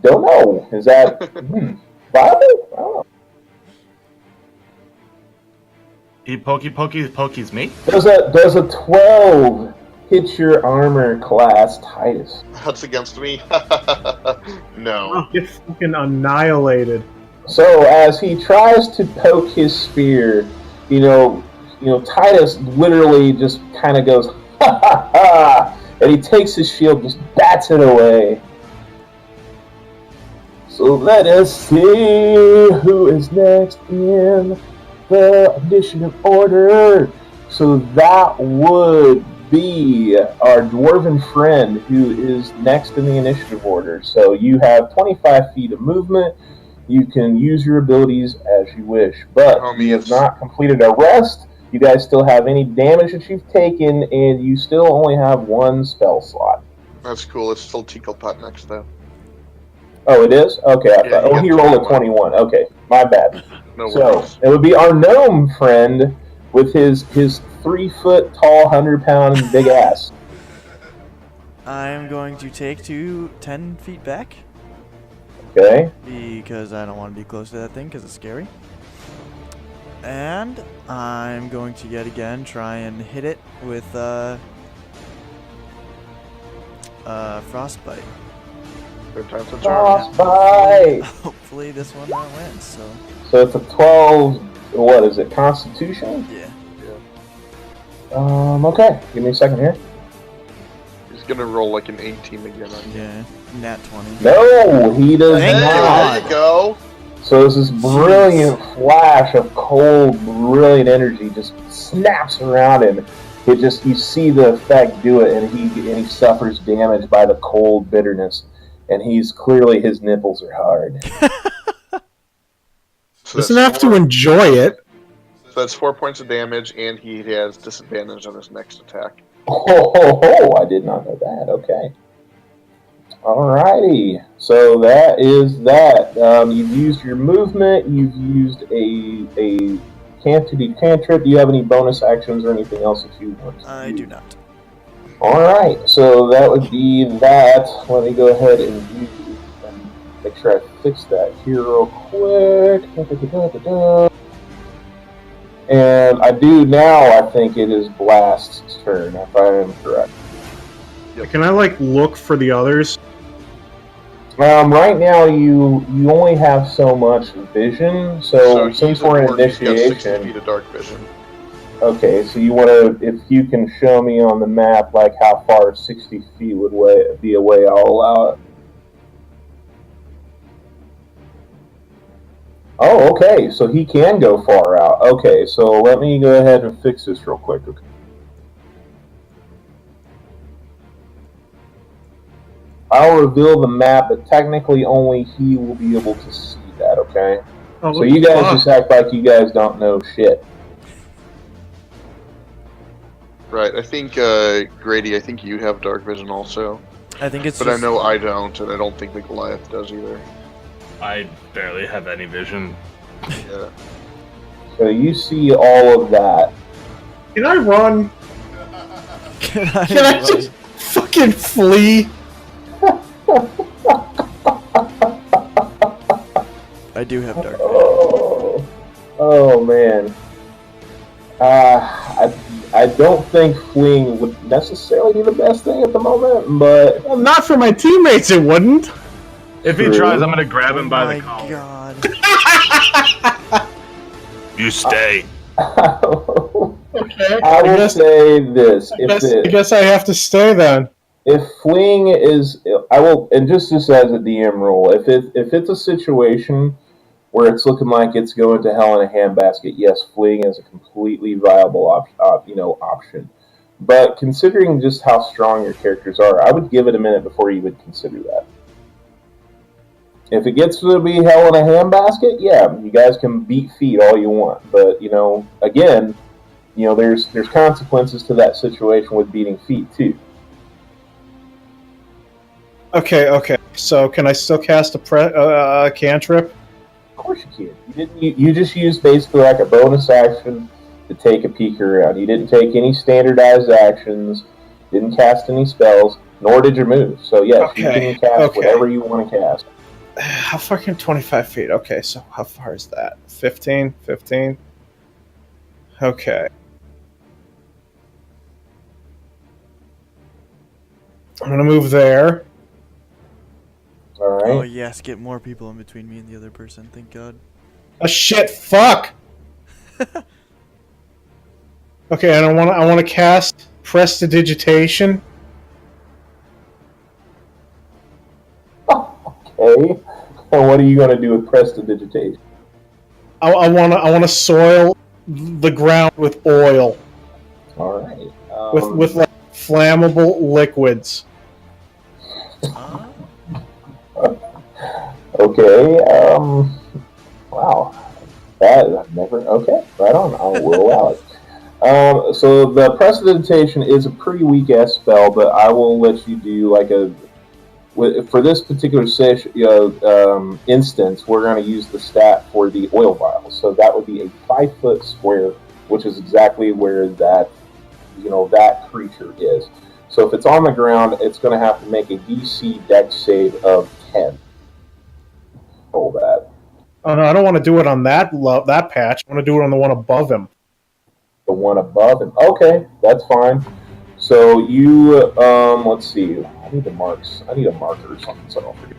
[SPEAKER 1] know. Is that viable? I don't know.
[SPEAKER 3] He pokies me?
[SPEAKER 1] Does a 12 hit your armor class, Titus.
[SPEAKER 4] That's against me. No.
[SPEAKER 5] Oh, get fucking annihilated.
[SPEAKER 1] So as he tries to poke his spear, Titus literally just kind of goes, ha ha ha, and he takes his shield, just bats it away. So let us see who is next in the initiative order. So that would be our dwarven friend who is next in the initiative order. So you have 25 feet of movement. You can use your abilities as you wish, but you have not completed a rest. You guys still have any damage that you've taken, and you still only have one spell slot.
[SPEAKER 4] That's cool. It's still Tickle Pot next, though.
[SPEAKER 1] Oh, it is? Okay, I thought. He rolled a 21. Okay, my bad.
[SPEAKER 4] No
[SPEAKER 1] worries. So, it would be our gnome friend with his 3-foot tall, 100-pound big ass.
[SPEAKER 2] I'm going to take 10 feet back.
[SPEAKER 1] Okay.
[SPEAKER 2] Because I don't want to be close to that thing because it's scary. And I'm going to yet again try and hit it with Frostbite.
[SPEAKER 4] Third time's a charm.
[SPEAKER 1] Frostbite!
[SPEAKER 2] Hopefully this one wins,
[SPEAKER 1] So it's a 12, what is it, Constitution?
[SPEAKER 2] Yeah.
[SPEAKER 1] Okay. Give me a second here.
[SPEAKER 4] He's gonna roll like an 18 again on you.
[SPEAKER 2] Yeah. Nat 20.
[SPEAKER 1] No, he does
[SPEAKER 2] Thank
[SPEAKER 1] not.
[SPEAKER 4] There you go.
[SPEAKER 1] So this is brilliant flash of cold, brilliant energy just snaps around him. You see the effect do it, and he suffers damage by the cold bitterness, and his nipples are hard.
[SPEAKER 5] Doesn't have to enjoy it.
[SPEAKER 4] So that's 4 points of damage, and he has disadvantage on his next attack.
[SPEAKER 1] Oh! I did not know that. Okay. Alrighty. So that is that. You've used your movement. You've used a cantrip. Do you have any bonus actions or anything else that you want to
[SPEAKER 2] I do not.
[SPEAKER 1] Alright. So that would be that. Let me go ahead and make sure I fix that here real quick. And I do now, I think it is Blast's turn, if I am correct.
[SPEAKER 5] Can I look for the others?
[SPEAKER 1] Right now, you only have so much vision, so since we're in initiation,
[SPEAKER 4] he's got 60 feet of dark vision.
[SPEAKER 1] Okay, so you want to, if you can show me on the map, how far 60 feet would be away, I'll allow it. Oh, okay, so he can go far out. Okay, so let me go ahead and fix this real quick. Okay. I'll reveal the map, but technically only he will be able to see that, okay?
[SPEAKER 5] Oh,
[SPEAKER 1] so you guys just act like you guys don't know shit.
[SPEAKER 4] Right, I think, Grady, I think you have dark vision also.
[SPEAKER 2] I think it's
[SPEAKER 4] But I know I don't, and I don't think the Goliath does either.
[SPEAKER 3] I barely have any vision.
[SPEAKER 4] Yeah.
[SPEAKER 1] So you see all of that.
[SPEAKER 5] Can I run?
[SPEAKER 2] Can
[SPEAKER 5] I just fucking flee?
[SPEAKER 2] I do have dark vision.
[SPEAKER 1] Oh man. I don't think fleeing would necessarily be the best thing at the moment, but...
[SPEAKER 5] Well, not for my teammates, it wouldn't.
[SPEAKER 3] If he tries, I'm gonna grab him by the collar.
[SPEAKER 2] God.
[SPEAKER 3] You stay.
[SPEAKER 5] Okay.
[SPEAKER 1] I will say this.
[SPEAKER 5] I guess I have to stay then.
[SPEAKER 1] If fleeing is... I will... And just as a DM rule, if it's a situation where it's looking like it's going to hell in a handbasket, yes, fleeing is a completely viable option. But considering just how strong your characters are, I would give it a minute before you would consider that. If it gets to be hell in a handbasket, yeah, you guys can beat feet all you want. But, again, there's consequences to that situation with beating feet, too.
[SPEAKER 5] Okay. So can I still cast a cantrip?
[SPEAKER 1] Of course you can. You just used basically like a bonus action to take a peek around. You didn't take any standardized actions, didn't cast any spells, nor did you move. So, yes, you can cast whatever you want to cast.
[SPEAKER 5] How far can 25 feet? Okay, so how far is that? 15? 15? Okay. I'm gonna move there.
[SPEAKER 1] All right.
[SPEAKER 2] Oh yes, get more people in between me and the other person. Thank God.
[SPEAKER 5] Oh shit! Fuck. Okay, and I want to cast Prestidigitation.
[SPEAKER 1] Okay. And what are you going to do with prestidigitation?
[SPEAKER 5] I want to soil the ground with oil,
[SPEAKER 1] All right.
[SPEAKER 5] with like flammable liquids.
[SPEAKER 1] Okay. Wow. That I've never. Okay. Right on. I will allow it. So the prestidigitation is a pretty weak ass spell, but I will let you do like for this particular session, instance, we're going to use the stat for the oil vial. So that would be a 5-foot square, which is exactly where that creature is. So if it's on the ground, it's going to have to make a DC Dex save of 10. Hold that.
[SPEAKER 5] Oh no, I don't want to do it on that patch. I want to do it on the one above him.
[SPEAKER 1] The one above him. Okay, that's fine. So you, let's see. I need a marker or something so I don't forget.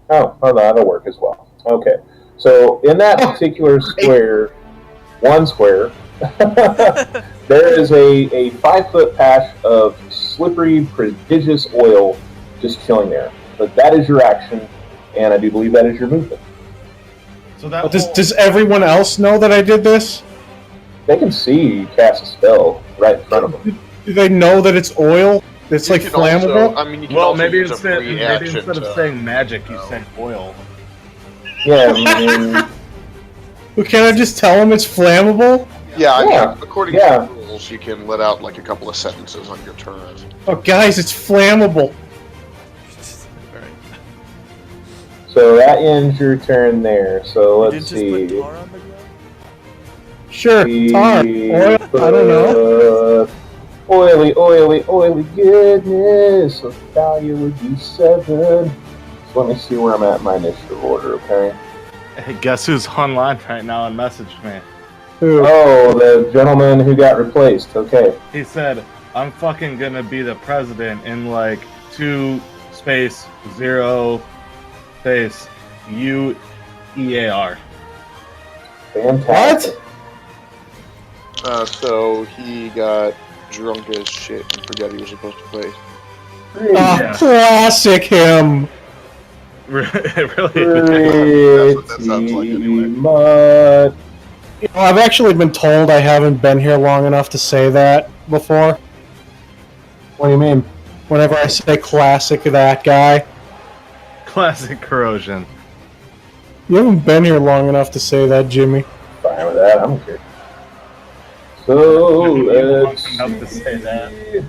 [SPEAKER 1] Oh, that'll work as well. Okay. So in that particular square, one square, there is a 5-foot patch of slippery, prodigious oil just chilling there. But that is your action, and I do believe that is your movement.
[SPEAKER 3] So that
[SPEAKER 5] Does everyone else know that I did this?
[SPEAKER 1] They can see you cast a spell right in front of them.
[SPEAKER 5] Do they know that it's oil? It's like
[SPEAKER 4] You can
[SPEAKER 5] flammable?
[SPEAKER 4] Also, I mean, you can
[SPEAKER 3] well,
[SPEAKER 4] also
[SPEAKER 3] maybe
[SPEAKER 4] use a
[SPEAKER 3] instead,
[SPEAKER 4] free
[SPEAKER 3] maybe
[SPEAKER 4] action
[SPEAKER 3] instead of
[SPEAKER 4] to-
[SPEAKER 3] saying magic, you say oil.
[SPEAKER 1] Yeah, I mean,
[SPEAKER 5] Well, can I just tell them it's flammable?
[SPEAKER 4] Yeah, I mean,
[SPEAKER 1] Yeah.
[SPEAKER 4] according
[SPEAKER 1] Yeah.
[SPEAKER 4] to the rules, you can let out like a couple of sentences on your turn.
[SPEAKER 5] Oh, guys, it's flammable.
[SPEAKER 2] Alright.
[SPEAKER 1] so that ends your turn there. So
[SPEAKER 2] You
[SPEAKER 1] let's
[SPEAKER 2] didn't just
[SPEAKER 1] see.
[SPEAKER 2] put tar on the ground?
[SPEAKER 5] Sure, tar, oil, I don't know.
[SPEAKER 1] Oily goodness. So value would be 7. So let me see where I'm at in my initiative order, okay?
[SPEAKER 3] Hey, guess who's online right now and messaged me?
[SPEAKER 5] Who?
[SPEAKER 1] Oh, the gentleman who got replaced. Okay.
[SPEAKER 3] He said, I'm fucking gonna be the president in like 2 space 0 space UEAR.
[SPEAKER 1] Fantastic.
[SPEAKER 4] So he got drunk as shit and forgot he was supposed to play.
[SPEAKER 5] Ah, classic him.
[SPEAKER 3] It really
[SPEAKER 1] Pretty
[SPEAKER 4] That's what that sounds like anyway.
[SPEAKER 1] much.
[SPEAKER 5] You know, I've actually been told I haven't been here long enough to say that before.
[SPEAKER 1] What do you mean?
[SPEAKER 5] Whenever I say classic that guy.
[SPEAKER 3] classic corrosion.
[SPEAKER 5] You haven't been here long enough to say that, Jimmy.
[SPEAKER 1] Fine with that. I don't care. So let's
[SPEAKER 3] Enough to say that.
[SPEAKER 1] see.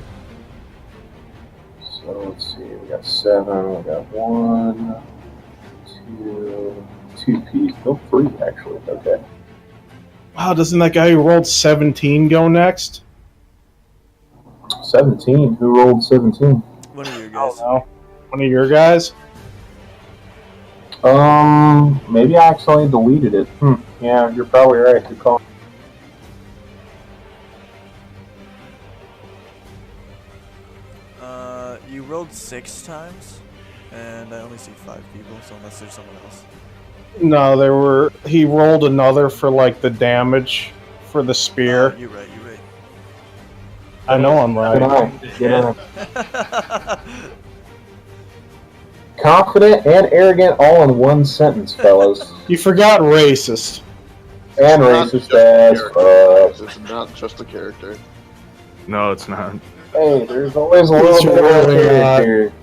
[SPEAKER 1] So let's see. We got 7. We got 1, 2 pieces. Oh, 3 actually. Okay.
[SPEAKER 5] Wow, doesn't that guy who rolled 17 go next?
[SPEAKER 1] 17. Who rolled 17?
[SPEAKER 2] One of your
[SPEAKER 5] I
[SPEAKER 2] guys.
[SPEAKER 5] don't know. One of your guys?
[SPEAKER 1] Maybe I accidentally deleted it. Yeah, you're probably right. Good call.
[SPEAKER 2] You rolled 6 times, and I only see 5 people, so unless there's someone else.
[SPEAKER 5] No, he rolled another for like the damage for the spear.
[SPEAKER 2] You're right, you're right.
[SPEAKER 5] I know I'm
[SPEAKER 1] Good
[SPEAKER 5] right.
[SPEAKER 1] eye. Good eye. Confident and arrogant all in one sentence, fellas.
[SPEAKER 5] You forgot racist.
[SPEAKER 1] And
[SPEAKER 4] Not
[SPEAKER 1] racist
[SPEAKER 4] just
[SPEAKER 1] as
[SPEAKER 4] the
[SPEAKER 1] fuck.
[SPEAKER 4] character, guys. It's not just the character.
[SPEAKER 3] No, it's not.
[SPEAKER 1] Hey, there's always a little
[SPEAKER 5] It's
[SPEAKER 1] bit of a
[SPEAKER 5] really
[SPEAKER 1] character.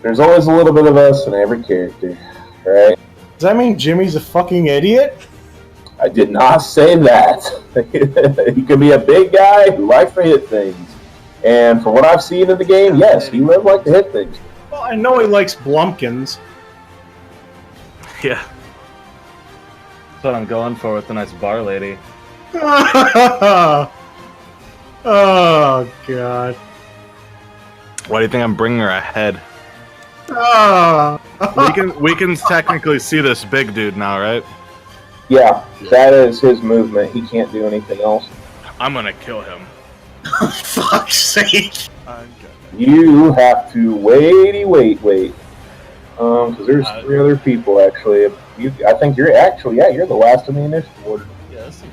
[SPEAKER 1] There's always a little bit of us in every character, right?
[SPEAKER 5] Does that mean Jimmy's a fucking idiot?
[SPEAKER 1] I did not say that. He could be a big guy who likes to hit things. And from what I've seen in the game, yes, he would like to hit things.
[SPEAKER 5] Well, I know he likes Blumpkins.
[SPEAKER 3] Yeah. That's what I'm going for with the nice bar lady.
[SPEAKER 5] Oh, God.
[SPEAKER 3] Why do you think I'm bringing her ahead?
[SPEAKER 5] Ah.
[SPEAKER 3] We can technically see this big dude now, right?
[SPEAKER 1] Yeah, that is his movement. He can't do anything else.
[SPEAKER 3] I'm gonna kill him.
[SPEAKER 5] Fuck's sake.
[SPEAKER 2] I'm good.
[SPEAKER 1] You have to wait. Because there's 3 other people actually. I think you're actually, yeah, you're the last in the initiative order.
[SPEAKER 7] Yes,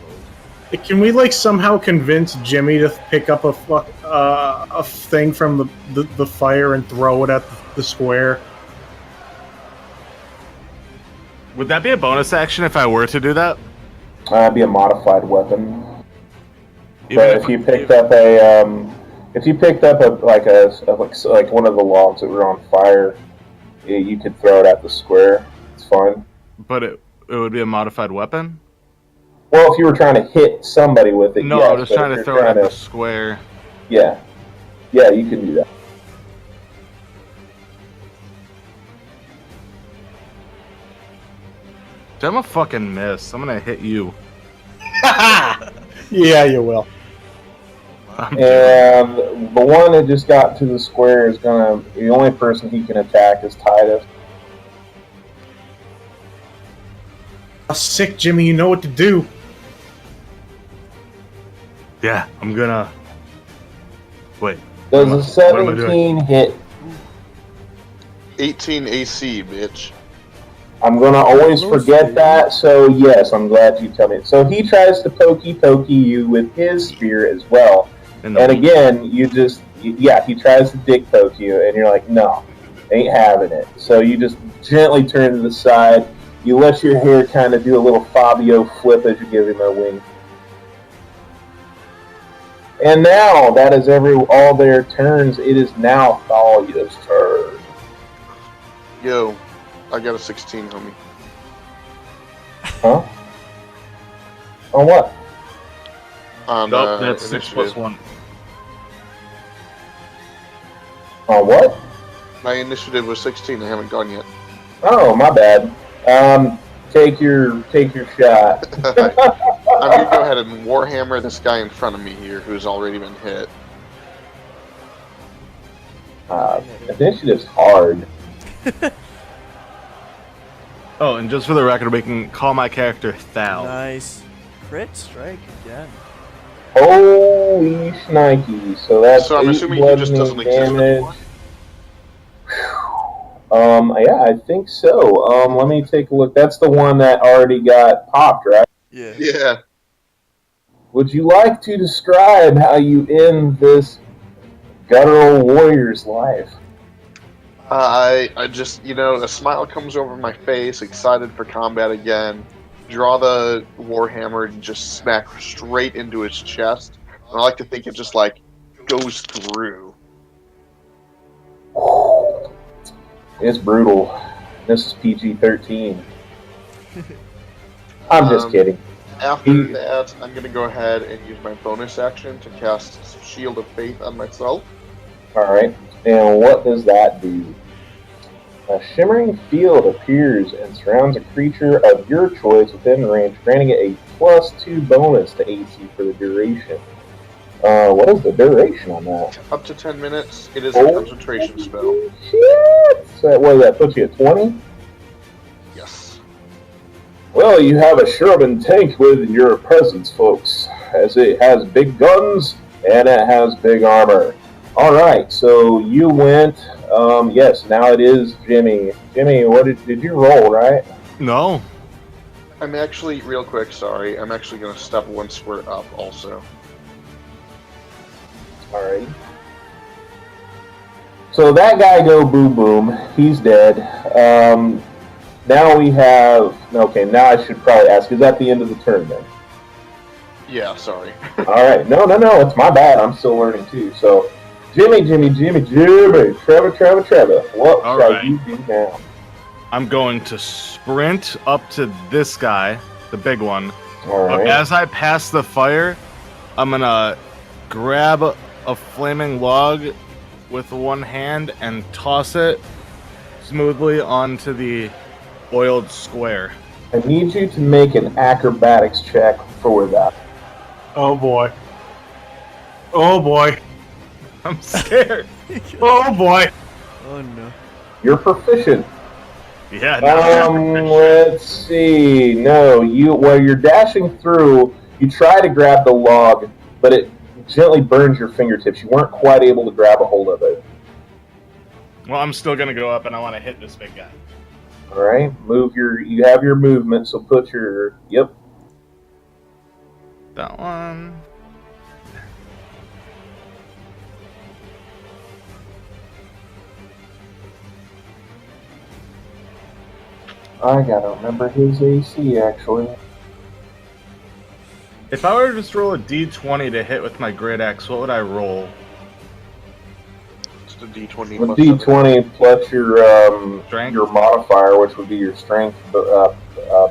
[SPEAKER 5] Can we like somehow convince Jimmy to pick up a thing from the fire and throw it at the square?
[SPEAKER 3] Would that be a bonus action if I were to do that?
[SPEAKER 1] Be a modified weapon.
[SPEAKER 3] Even
[SPEAKER 1] But if you picked up like one of the logs that were on fire, you could throw it at the square. It's fine.
[SPEAKER 3] But it would be a modified weapon?
[SPEAKER 1] Well, if you were trying to hit somebody with it,
[SPEAKER 3] No,
[SPEAKER 1] yes,
[SPEAKER 3] I'm just
[SPEAKER 1] but
[SPEAKER 3] trying
[SPEAKER 1] if
[SPEAKER 3] to
[SPEAKER 1] you're
[SPEAKER 3] throw it at
[SPEAKER 1] trying
[SPEAKER 3] the square.
[SPEAKER 1] Yeah, you can do that.
[SPEAKER 3] I'm a fucking miss. I'm gonna hit you.
[SPEAKER 5] Yeah, you will.
[SPEAKER 1] And the one that just got to the square is gonna. The only person he can attack is Titus.
[SPEAKER 5] Oh, sick, Jimmy. You know what to do.
[SPEAKER 3] Yeah, I'm gonna. Wait.
[SPEAKER 1] Does
[SPEAKER 3] What
[SPEAKER 1] a
[SPEAKER 3] am I doing?
[SPEAKER 1] 17 hit?
[SPEAKER 4] 18 AC, bitch.
[SPEAKER 1] I'm gonna always forget that, so yes, I'm glad you tell me. So he tries to pokey you with his spear as well.
[SPEAKER 3] In the
[SPEAKER 1] And again, he tries to dick poke you, and you're like, no, ain't having it. So you just gently turn to the side. You let your hair kind of do a little Fabio flip as you give him a wink. And now, that is all their turns. It is now Thalia's turn.
[SPEAKER 4] Yo, I got a 16, homie.
[SPEAKER 1] Huh? On what?
[SPEAKER 4] On
[SPEAKER 3] Nope, that's 6
[SPEAKER 4] initiative.
[SPEAKER 3] plus 1.
[SPEAKER 1] On what?
[SPEAKER 4] My initiative was 16. I haven't gone yet.
[SPEAKER 1] Oh, my bad. Take your shot.
[SPEAKER 4] I'm gonna go ahead and warhammer this guy in front of me here, who's already been hit.
[SPEAKER 1] Initiative's hard.
[SPEAKER 3] Oh, and just for the record, we can call my character Thal.
[SPEAKER 2] Nice. Crit strike again.
[SPEAKER 1] Holy shnikey. So that's
[SPEAKER 4] So I'm
[SPEAKER 1] 8
[SPEAKER 4] assuming he just doesn't
[SPEAKER 1] bludgeoning
[SPEAKER 4] exist anymore?
[SPEAKER 1] Yeah, I think so. Let me take a look. That's the one that already got popped, right?
[SPEAKER 2] Yeah.
[SPEAKER 4] Yeah.
[SPEAKER 1] Would you like to describe how you end this guttural warrior's life?
[SPEAKER 4] I just, a smile comes over my face, excited for combat again. Draw the warhammer and just smack straight into his chest. And I like to think it just, goes through.
[SPEAKER 1] It's brutal. This is PG-13. I'm just kidding.
[SPEAKER 4] After that, I'm going to go ahead and use my bonus action to cast Shield of Faith on myself.
[SPEAKER 1] Alright, and what does that do? A shimmering field appears and surrounds a creature of your choice within range, granting it a +2 bonus to AC for the duration. What is the duration on that?
[SPEAKER 4] Up to 10 minutes. It is a concentration spell.
[SPEAKER 1] Shit! So what does that put you at 20?
[SPEAKER 4] Yes.
[SPEAKER 1] Well, you have a Sherman tank with your presence, folks, as it has big guns and it has big armor. Alright, so you went, yes, now it is Jimmy. Jimmy, what did you roll, right?
[SPEAKER 3] No.
[SPEAKER 4] I'm actually, real quick, sorry, I'm actually going to step 1 square up also.
[SPEAKER 1] Alright. So that guy go boom boom, he's dead. Now we have, okay, now I should probably ask, is that the end of the turn then?
[SPEAKER 4] Yeah, sorry.
[SPEAKER 1] Alright, no, it's my bad, I'm still learning too, so... Jimmy, Trevor, what
[SPEAKER 3] All
[SPEAKER 1] shall
[SPEAKER 3] right.
[SPEAKER 1] you do now?
[SPEAKER 3] I'm going to sprint up to this guy, the big one.
[SPEAKER 1] Alright.
[SPEAKER 3] As I pass the fire, I'm gonna grab a flaming log with one hand and toss it smoothly onto the oiled square.
[SPEAKER 1] I need you to make an acrobatics check for that.
[SPEAKER 5] Oh boy. Oh boy.
[SPEAKER 3] I'm scared.
[SPEAKER 5] Oh boy.
[SPEAKER 2] Oh no.
[SPEAKER 1] You're proficient.
[SPEAKER 3] Yeah. No,
[SPEAKER 1] Let's see. No, while you're dashing through, you try to grab the log, but it gently burns your fingertips. You weren't quite able to grab a hold of it.
[SPEAKER 3] well, I'm still gonna go up and I want to hit this big guy.
[SPEAKER 1] All right, you have your movement, so put your, yep.
[SPEAKER 3] That one.
[SPEAKER 1] I gotta remember his AC, actually.
[SPEAKER 3] If I were to just roll a d20 to hit with my great axe, what would I roll?
[SPEAKER 4] It's the D20
[SPEAKER 1] With
[SPEAKER 4] plus
[SPEAKER 1] D20 plus
[SPEAKER 3] Strength?
[SPEAKER 1] your modifier, which would be your strength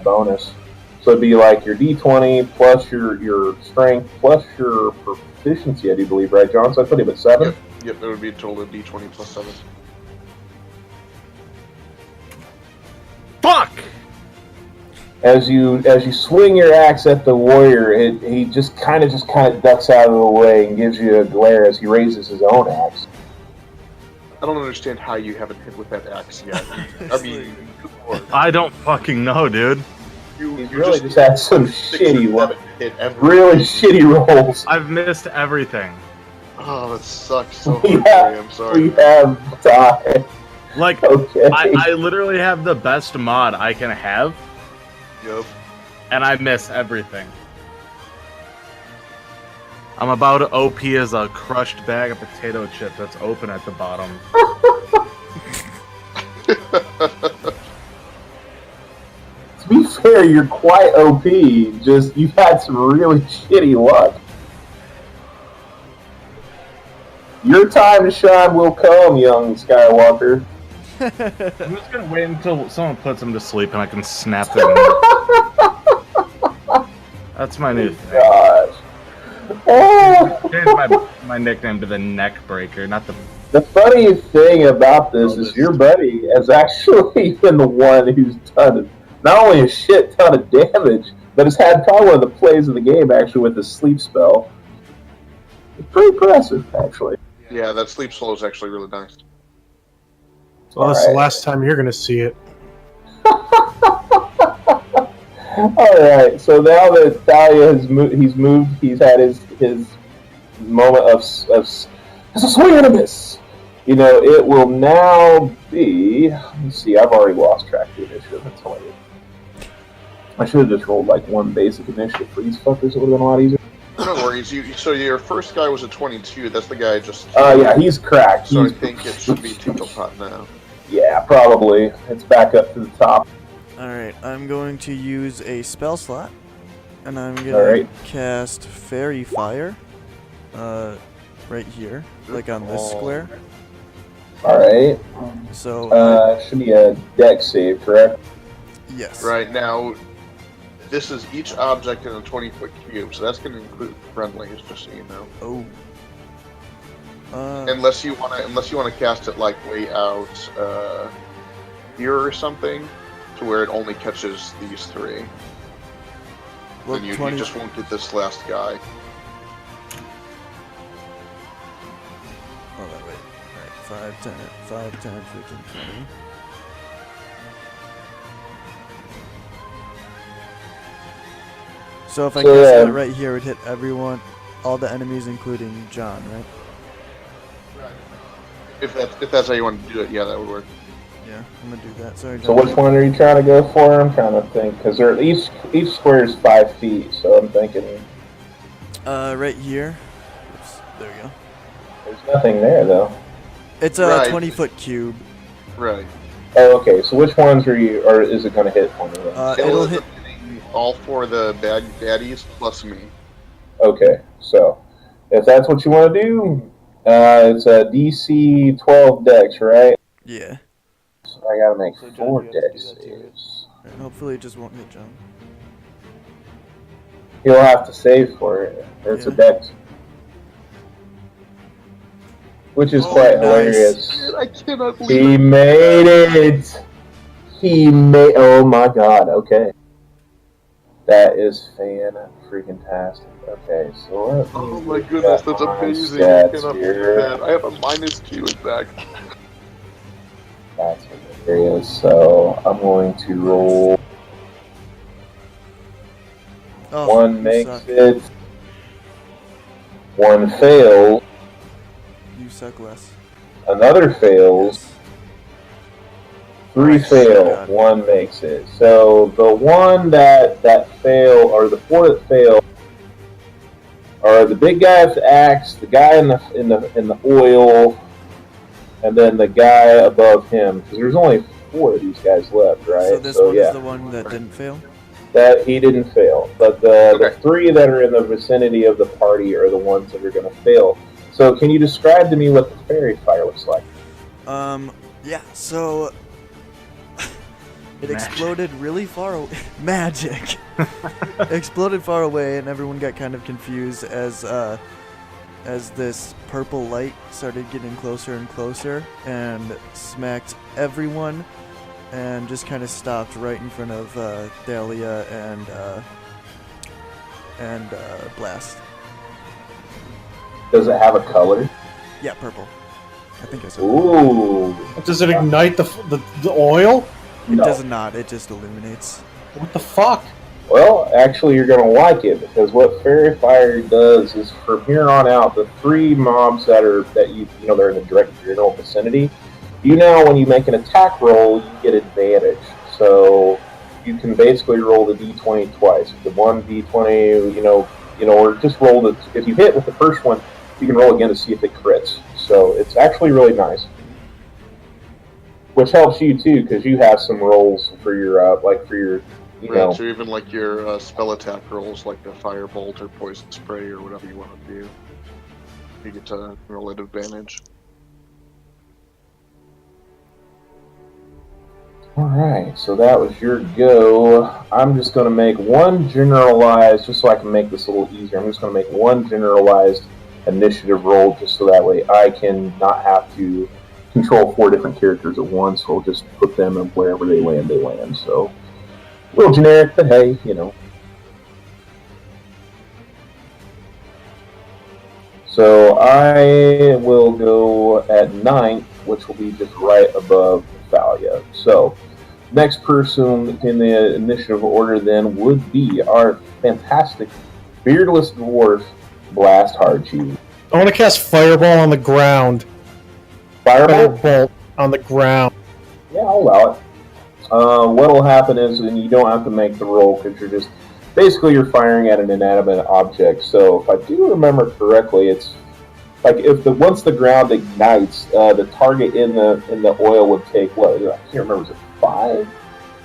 [SPEAKER 1] bonus. So it'd be like your D20 plus your strength plus your proficiency, I do believe, right, John? So I put him at 7?
[SPEAKER 4] Yep, it would be a total of D20 plus 7.
[SPEAKER 3] Fuck!
[SPEAKER 1] As you swing your axe at the warrior, he just kind of ducks out of the way and gives you a glare as he raises his own axe.
[SPEAKER 4] I don't understand how you haven't hit with that axe yet. I mean, good lord.
[SPEAKER 3] I don't fucking know, dude.
[SPEAKER 4] You
[SPEAKER 1] Really just had some shitty luck.
[SPEAKER 4] hit every.
[SPEAKER 1] Really shitty rolls.
[SPEAKER 3] I've missed everything.
[SPEAKER 4] Oh, that sucks so
[SPEAKER 1] We
[SPEAKER 4] hard.
[SPEAKER 1] have-
[SPEAKER 4] I'm sorry.
[SPEAKER 1] We have time.
[SPEAKER 3] Like,
[SPEAKER 1] Okay.
[SPEAKER 3] I literally have the best mod I can have,
[SPEAKER 4] Yep.
[SPEAKER 3] and I miss everything. I'm about OP as a crushed bag of potato chips that's open at the bottom.
[SPEAKER 1] To be fair, you're quite OP. Just you've had some really shitty luck. Your time to shine will come, young Skywalker.
[SPEAKER 3] I'm just gonna wait until someone puts him to sleep and I can snap them. That's my new thing.
[SPEAKER 1] Gosh. Oh.
[SPEAKER 3] Change my nickname to the Neck Breaker, not the.
[SPEAKER 1] The funny thing about this is your buddy has actually been the one who's done not only a shit ton of damage, but has had probably one of the plays of the game actually with the sleep spell. It's pretty impressive, actually.
[SPEAKER 4] Yeah, that sleep slow is actually really nice.
[SPEAKER 5] Well, that's the
[SPEAKER 1] Alright.
[SPEAKER 5] last time you're going to see it.
[SPEAKER 1] Alright, so now that Thalia has he's had his moment of it's a swing and a miss. You know, it will now be, let me see, I've already lost track of the initiative. That's hilarious. I should have just rolled like one basic initiative for these fuckers. It would have been a lot easier.
[SPEAKER 4] No worries. So your first guy was a 22. That's the guy I just.
[SPEAKER 1] Yeah, he's cracked.
[SPEAKER 4] So
[SPEAKER 1] He's,
[SPEAKER 4] I think it should be Tinkle Pot now.
[SPEAKER 1] yeah, probably. It's back up to the top.
[SPEAKER 2] Alright, I'm going to use a spell slot, and I'm going
[SPEAKER 1] Alright.
[SPEAKER 2] to cast Fairy Fire, right here, like on this square.
[SPEAKER 1] Alright.
[SPEAKER 2] So,
[SPEAKER 1] Should be a deck save, correct?
[SPEAKER 2] yes.
[SPEAKER 4] Right now, this is each object in a 20-foot cube, so that's going to include friendlies, just so you know.
[SPEAKER 2] Oh.
[SPEAKER 4] Unless you want to cast it like way out here or something, to where it only catches these three.
[SPEAKER 2] Well,
[SPEAKER 4] Then you
[SPEAKER 2] 20
[SPEAKER 4] just won't get this last guy.
[SPEAKER 2] Hold on, wait. Alright, 5, 10, 5, 10, 15, 20. So if I
[SPEAKER 1] So,
[SPEAKER 2] cast
[SPEAKER 1] yeah.
[SPEAKER 2] it right here, it would hit everyone, all the enemies, including John, right?
[SPEAKER 4] If that's how you want to do it, yeah, that would work.
[SPEAKER 2] Yeah, I'm gonna do that. Sorry,
[SPEAKER 1] So
[SPEAKER 2] John.
[SPEAKER 1] which one are you trying to go for? I'm trying to think, because each square is 5 feet, so I'm thinking
[SPEAKER 2] Right here. Oops, there we go.
[SPEAKER 1] there's nothing there, though.
[SPEAKER 2] It's a
[SPEAKER 4] Right.
[SPEAKER 2] 20-foot cube.
[SPEAKER 4] Right.
[SPEAKER 1] Oh, okay, so which ones are you, or is it going to hit for me? Then?
[SPEAKER 2] It'll hit.
[SPEAKER 4] All four of the baddies plus me.
[SPEAKER 1] Okay, so if that's what you want to do, it's a DC 12 dex, right?
[SPEAKER 2] Yeah.
[SPEAKER 1] So I gotta make
[SPEAKER 2] So, John,
[SPEAKER 1] 4
[SPEAKER 2] you have to
[SPEAKER 1] dex
[SPEAKER 2] do that too, right?
[SPEAKER 1] saves.
[SPEAKER 2] And hopefully it just won't hit John.
[SPEAKER 1] He'll have to save for it. It's a
[SPEAKER 2] Yeah.
[SPEAKER 1] dex. Which is
[SPEAKER 2] Oh,
[SPEAKER 1] quite
[SPEAKER 2] nice.
[SPEAKER 1] hilarious.
[SPEAKER 4] I cannot believe
[SPEAKER 1] He
[SPEAKER 4] it.
[SPEAKER 1] made it! Oh my god, okay. That is fan-freaking-tastic. Okay, so let me
[SPEAKER 4] Oh my
[SPEAKER 1] look
[SPEAKER 4] goodness,
[SPEAKER 1] at
[SPEAKER 4] that's
[SPEAKER 1] my
[SPEAKER 4] amazing. I
[SPEAKER 1] stats
[SPEAKER 4] cannot believe
[SPEAKER 1] here.
[SPEAKER 4] that. I have a -2 in back.
[SPEAKER 1] That's area. So I'm going to roll.
[SPEAKER 2] Oh,
[SPEAKER 1] One
[SPEAKER 2] you
[SPEAKER 1] makes
[SPEAKER 2] suck.
[SPEAKER 1] it. One fails.
[SPEAKER 2] You suck, Wes.
[SPEAKER 1] Another fails.
[SPEAKER 2] Yes.
[SPEAKER 1] Three
[SPEAKER 2] Oh,
[SPEAKER 1] fail.
[SPEAKER 2] God.
[SPEAKER 1] One makes it. So the one that fail, or the four that fail, are the big guy with the axe, the guy in the oil, and then the guy above him. Because there's only 4 of these guys left, right?
[SPEAKER 2] So this one is the one that didn't fail?
[SPEAKER 1] That he didn't fail, but the 3 that are in the vicinity of the party are the ones that are going to fail. So can you describe to me what the fairy fire looks like?
[SPEAKER 2] Yeah, so it exploded really far away. Magic! Exploded far away, and everyone got kind of confused as this purple light started getting closer and closer and smacked everyone and just kind of stopped right in front of Dahlia and Blast.
[SPEAKER 1] Does it have a color?
[SPEAKER 2] Yeah, purple. I think I said.
[SPEAKER 1] Ooh.
[SPEAKER 5] Does it ignite the oil?
[SPEAKER 2] It
[SPEAKER 1] No.
[SPEAKER 2] does not. It just illuminates.
[SPEAKER 5] What the fuck?
[SPEAKER 1] Well, actually, you're going to like it because what fairy fire does is from here on out, the 3 mobs that they're in the direct general vicinity. You now, when you make an attack roll, you get advantage. So you can basically roll the d20 twice. The one d20, or just roll the. If you hit with the first one, you can roll again to see if it crits. So it's actually really nice. Which helps you too, because you have some rolls for your
[SPEAKER 4] Right, so even like your spell attack rolls, like the firebolt or poison spray or whatever you want to do, you get to roll at advantage.
[SPEAKER 1] Alright, so that was your go. I'm just going to make one generalized, just so I can make this a little easier, I'm just going to make one generalized initiative roll, just so that way I can not have to control 4 different characters at once. We'll just put them in wherever they land. So, a little generic, but hey, So I will go at 9th, which will be just right above Thalia. So next person in the initiative order then would be our fantastic beardless dwarf, Blast Hardcheese.
[SPEAKER 5] I want to cast Fireball on the ground.
[SPEAKER 1] Fireball?
[SPEAKER 5] Firebolt on the ground.
[SPEAKER 1] Yeah, I'll allow it. What'll happen is, and you don't have to make the roll because you're firing at an inanimate object. So if I do remember correctly, it's like once the ground ignites, the target in the oil would take what? I can't remember. Was it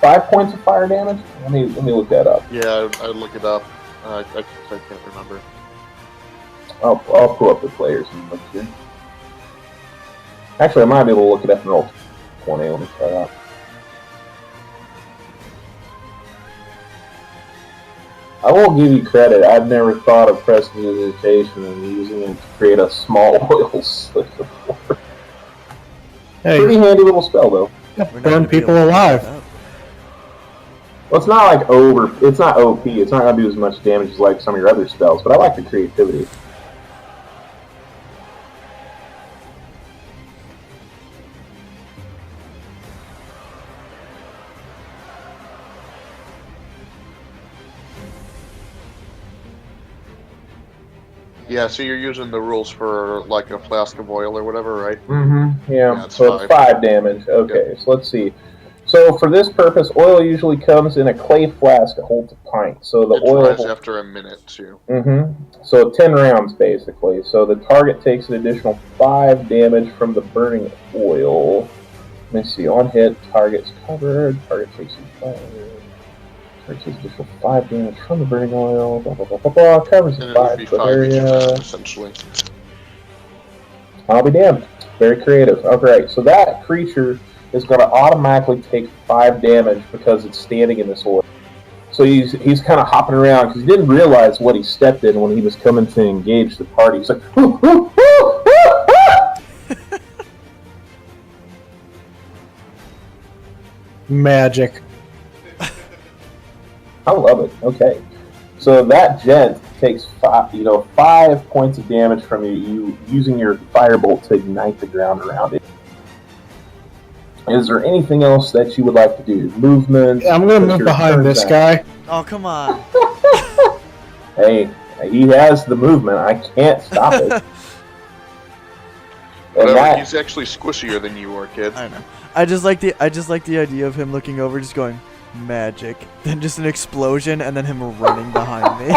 [SPEAKER 1] 5 points of fire damage? Let me look that up.
[SPEAKER 4] Yeah, I'd look it up. I can't remember.
[SPEAKER 1] I'll pull up the players and look here. Actually, I might be able to look it up and roll 20. Let me try that. I will give you credit. I've never thought of prestidigitation and using it to create a small oil slick before.
[SPEAKER 5] Hey,
[SPEAKER 1] Pretty handy little spell, though.
[SPEAKER 2] We're not
[SPEAKER 5] burn
[SPEAKER 2] gonna be
[SPEAKER 5] people
[SPEAKER 2] able to
[SPEAKER 5] alive.
[SPEAKER 2] pick it up.
[SPEAKER 1] Well, it's not like it's not OP. It's not going to do as much damage as like some of your other spells, but I like the creativity.
[SPEAKER 4] Yeah, so you're using the rules for like a flask of oil or whatever, right?
[SPEAKER 1] Mm-hmm. Yeah.
[SPEAKER 4] it's
[SPEAKER 1] So it's 5 damage. Okay. So let's see. So for this purpose, oil usually comes in a clay flask that holds a pint. So the
[SPEAKER 4] It
[SPEAKER 1] oil.
[SPEAKER 4] dries after a minute too.
[SPEAKER 1] Mm-hmm. So 10 rounds basically. So the target takes an additional 5 damage from the burning oil. Let me see. On hit, target's covered. Target takes 5. Target takes additional 5 damage from the burning oil. Blah blah blah blah blah. Covers
[SPEAKER 4] And
[SPEAKER 1] the
[SPEAKER 4] it would
[SPEAKER 1] 5
[SPEAKER 4] be
[SPEAKER 1] foot
[SPEAKER 4] 5 each
[SPEAKER 1] area.
[SPEAKER 4] round, essentially.
[SPEAKER 1] I'll be damned. Very creative. Okay, so that creature is going to automatically take 5 damage because it's standing in this oil. So he's kind of hopping around because he didn't realize what he stepped in when he was coming to engage the party. He's like, "Ooh, ooh, ooh, ooh, ooh."
[SPEAKER 5] Magic.
[SPEAKER 1] I love it. Okay, so that gent takes 5 points of damage from you using your firebolt to ignite the ground around it. Is there anything else that you would like to do? Movement?
[SPEAKER 5] I'm gonna move
[SPEAKER 1] your
[SPEAKER 5] behind
[SPEAKER 1] turn
[SPEAKER 5] this
[SPEAKER 1] back.
[SPEAKER 5] guy.
[SPEAKER 2] Oh, come on.
[SPEAKER 1] Hey, he has the movement. I can't stop it. And
[SPEAKER 4] Whatever,
[SPEAKER 1] that,
[SPEAKER 4] he's actually squishier than you are, kid.
[SPEAKER 2] I know. I just like the idea of him looking over, just going magic, then just an explosion, and then him running behind me.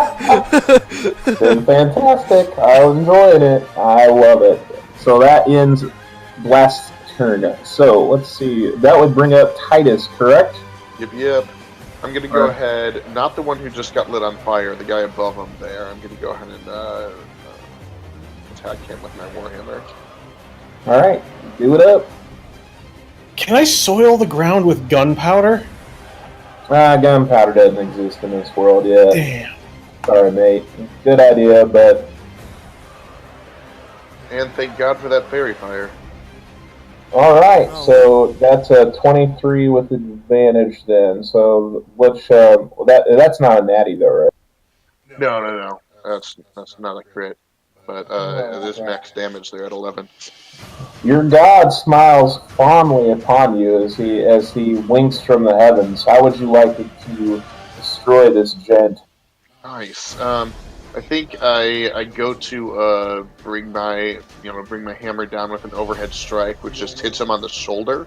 [SPEAKER 1] been fantastic. I'm enjoying it. I love it. So that ends Blast's turn. So let's see. That would bring up Titus, correct?
[SPEAKER 4] Yep. I'm gonna go ahead, not the one who just got lit on fire, the guy above him there. I'm gonna go ahead and attack him with my warhammer.
[SPEAKER 1] All right, do it up.
[SPEAKER 5] Can I soil the ground with gunpowder?
[SPEAKER 1] Gunpowder doesn't exist in this world yet.
[SPEAKER 5] Damn.
[SPEAKER 1] Sorry, mate. Good idea, but
[SPEAKER 4] And thank God for that fairy fire.
[SPEAKER 1] all right. So that's a 23 with advantage then. So which that's not a natty though, right?
[SPEAKER 4] No. That's not a crit. But it is max damage there at 11.
[SPEAKER 1] Your god smiles fondly upon you as he winks from the heavens. How would you like to destroy this gent?
[SPEAKER 4] Nice. I think I go to bring my hammer down with an overhead strike, which just hits him on the shoulder,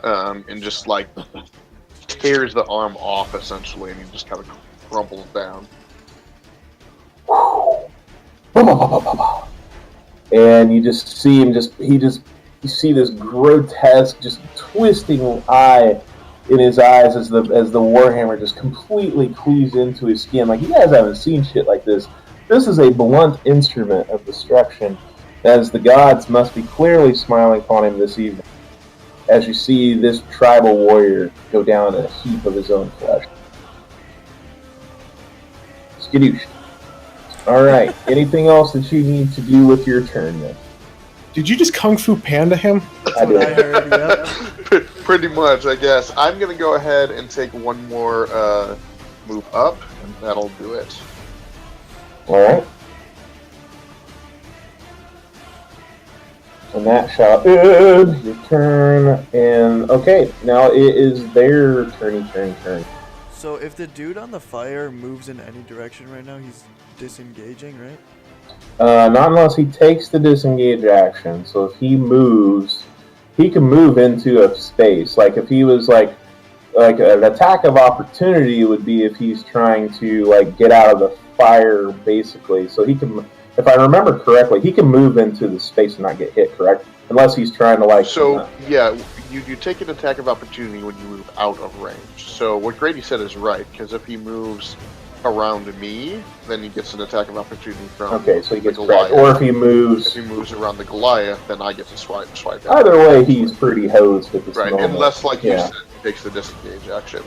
[SPEAKER 4] and just like tears the arm off essentially, and he just kind of crumples down.
[SPEAKER 1] And you just see him you see this grotesque, just twisting eye in his eyes as the warhammer just completely cleaves into his skin. Like, you guys haven't seen shit like this. This is a blunt instrument of destruction, as the gods must be clearly smiling upon him this evening, as you see this tribal warrior go down in a heap of his own flesh. Skadoosh. Alright, anything else that you need to do with your turn then?
[SPEAKER 5] Did you just Kung Fu Panda him?
[SPEAKER 1] I did.
[SPEAKER 2] I heard, yep.
[SPEAKER 4] Pretty much, I guess. I'm gonna go ahead and take one more move up, and that'll do it.
[SPEAKER 1] Alright. And that shall end your turn. And okay, now it is their turn.
[SPEAKER 2] So if the dude on the fire moves in any direction right now, he's disengaging, right?
[SPEAKER 1] Not unless he takes the disengage action. So if he moves, he can move into a space. Like if he was like an attack of opportunity would be if he's trying to like get out of the fire, basically. So he can, if I remember correctly, he can move into the space and not get hit. Correct? Unless he's trying to like.
[SPEAKER 4] So yeah, you take an attack of opportunity when you move out of range. So what Grady said is right, because if he moves around me, then he gets an attack of opportunity from.
[SPEAKER 1] Okay, so he gets
[SPEAKER 4] Goliath.
[SPEAKER 1] Or if he moves
[SPEAKER 4] around the Goliath, then I get to swipe.
[SPEAKER 1] Either way, he's pretty hosed at this
[SPEAKER 4] right,
[SPEAKER 1] moment.
[SPEAKER 4] unless like you said, he takes the disengage action.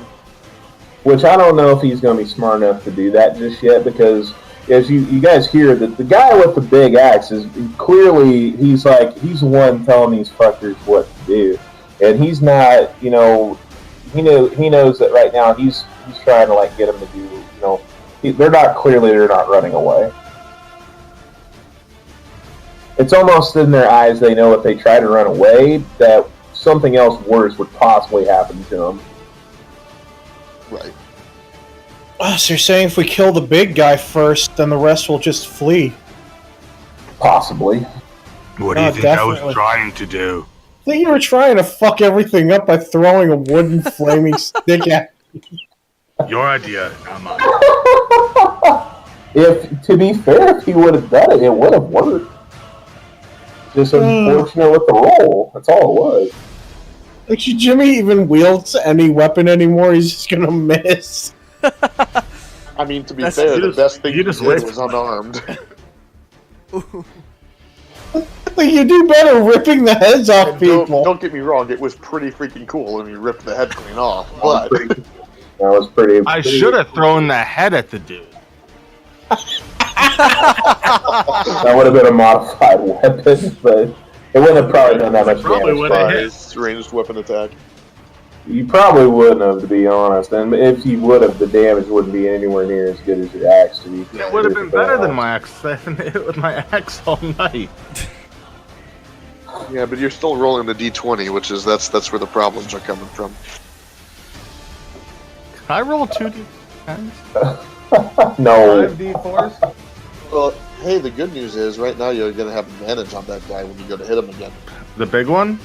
[SPEAKER 1] Which I don't know if he's going to be smart enough to do that just yet, because as you guys hear, that the guy with the big axe is clearly, he's the one telling these fuckers what to do, and he's not, he knows that right now he's trying to like get them to do, they're not running away. It's almost in their eyes, they know if they try to run away, that something else worse would possibly happen to them.
[SPEAKER 4] Right.
[SPEAKER 5] Oh, so you're saying if we kill the big guy first, then the rest will just flee?
[SPEAKER 1] Possibly.
[SPEAKER 7] What do you think I was trying to do?
[SPEAKER 5] I think you were trying to fuck everything up by throwing a wooden flaming stick at me.
[SPEAKER 7] Your idea, not mine.
[SPEAKER 1] To be fair, if he would have done it, it would have worked. Just unfortunate with the roll. That's all it was.
[SPEAKER 5] Like, should Jimmy even wields any weapon anymore? He's just gonna miss.
[SPEAKER 4] I mean, to be fair, the best thing you did was unarmed.
[SPEAKER 5] Like, you do better ripping the heads off people.
[SPEAKER 4] Don't get me wrong, it was pretty freaking cool when you ripped the head clean off, but...
[SPEAKER 1] That was pretty...
[SPEAKER 3] I should have thrown the head at the dude.
[SPEAKER 1] That would have been a modified weapon, but it wouldn't have probably done that much damage.
[SPEAKER 4] Ranged weapon attack.
[SPEAKER 1] You probably wouldn't have, to be honest. And if you would have, the damage wouldn't be anywhere near as good as your axe. To be
[SPEAKER 3] It would have been better than my axe. I haven't hit with my axe all night.
[SPEAKER 4] Yeah, but you're still rolling the d20, which is that's where the problems are coming from.
[SPEAKER 3] Can I roll 2d10s?
[SPEAKER 1] No.
[SPEAKER 3] 5d4s?
[SPEAKER 4] Well, hey, the good news is right now you're going to have advantage on that guy when you go to hit him again.
[SPEAKER 3] The big one?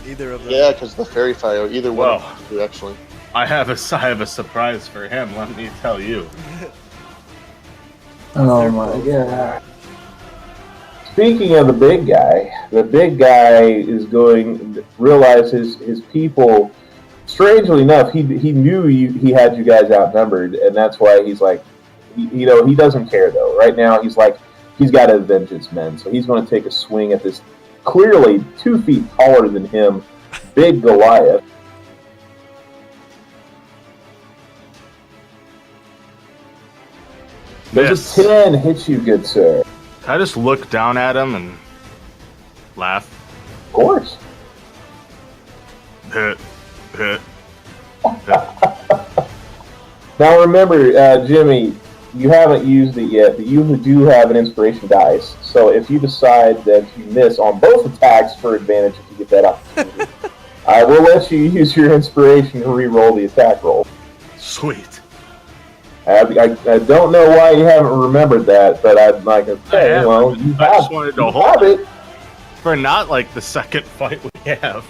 [SPEAKER 2] Either of them.
[SPEAKER 4] Yeah, because the fairy fire, either one
[SPEAKER 3] Whoa.
[SPEAKER 4] of them, actually.
[SPEAKER 3] I have a surprise for him, let me tell you.
[SPEAKER 1] Oh my god. Speaking of the big guy is going to realize his people. Strangely enough, he knew he had you guys outnumbered, and that's why he's like, he doesn't care though. Right now, he's like, he's got to avenge his men, so he's going to take a swing at this clearly 2 feet taller than him, big Goliath. Does a 10 hit you, good sir?
[SPEAKER 3] Can I just look down at him and laugh?
[SPEAKER 1] Of course.
[SPEAKER 3] Hit.
[SPEAKER 1] Now remember, Jimmy, you haven't used it yet, but you do have an inspiration dice. So if you decide that you miss on both attacks for advantage, if you get that opportunity, I will let you use your inspiration to re-roll the attack roll.
[SPEAKER 3] Sweet.
[SPEAKER 1] I don't know why you haven't remembered that, but I'd like to say, well, you
[SPEAKER 3] I
[SPEAKER 1] have,
[SPEAKER 3] just wanted to
[SPEAKER 1] you
[SPEAKER 3] hold
[SPEAKER 1] have it.
[SPEAKER 3] For not like the second fight we have.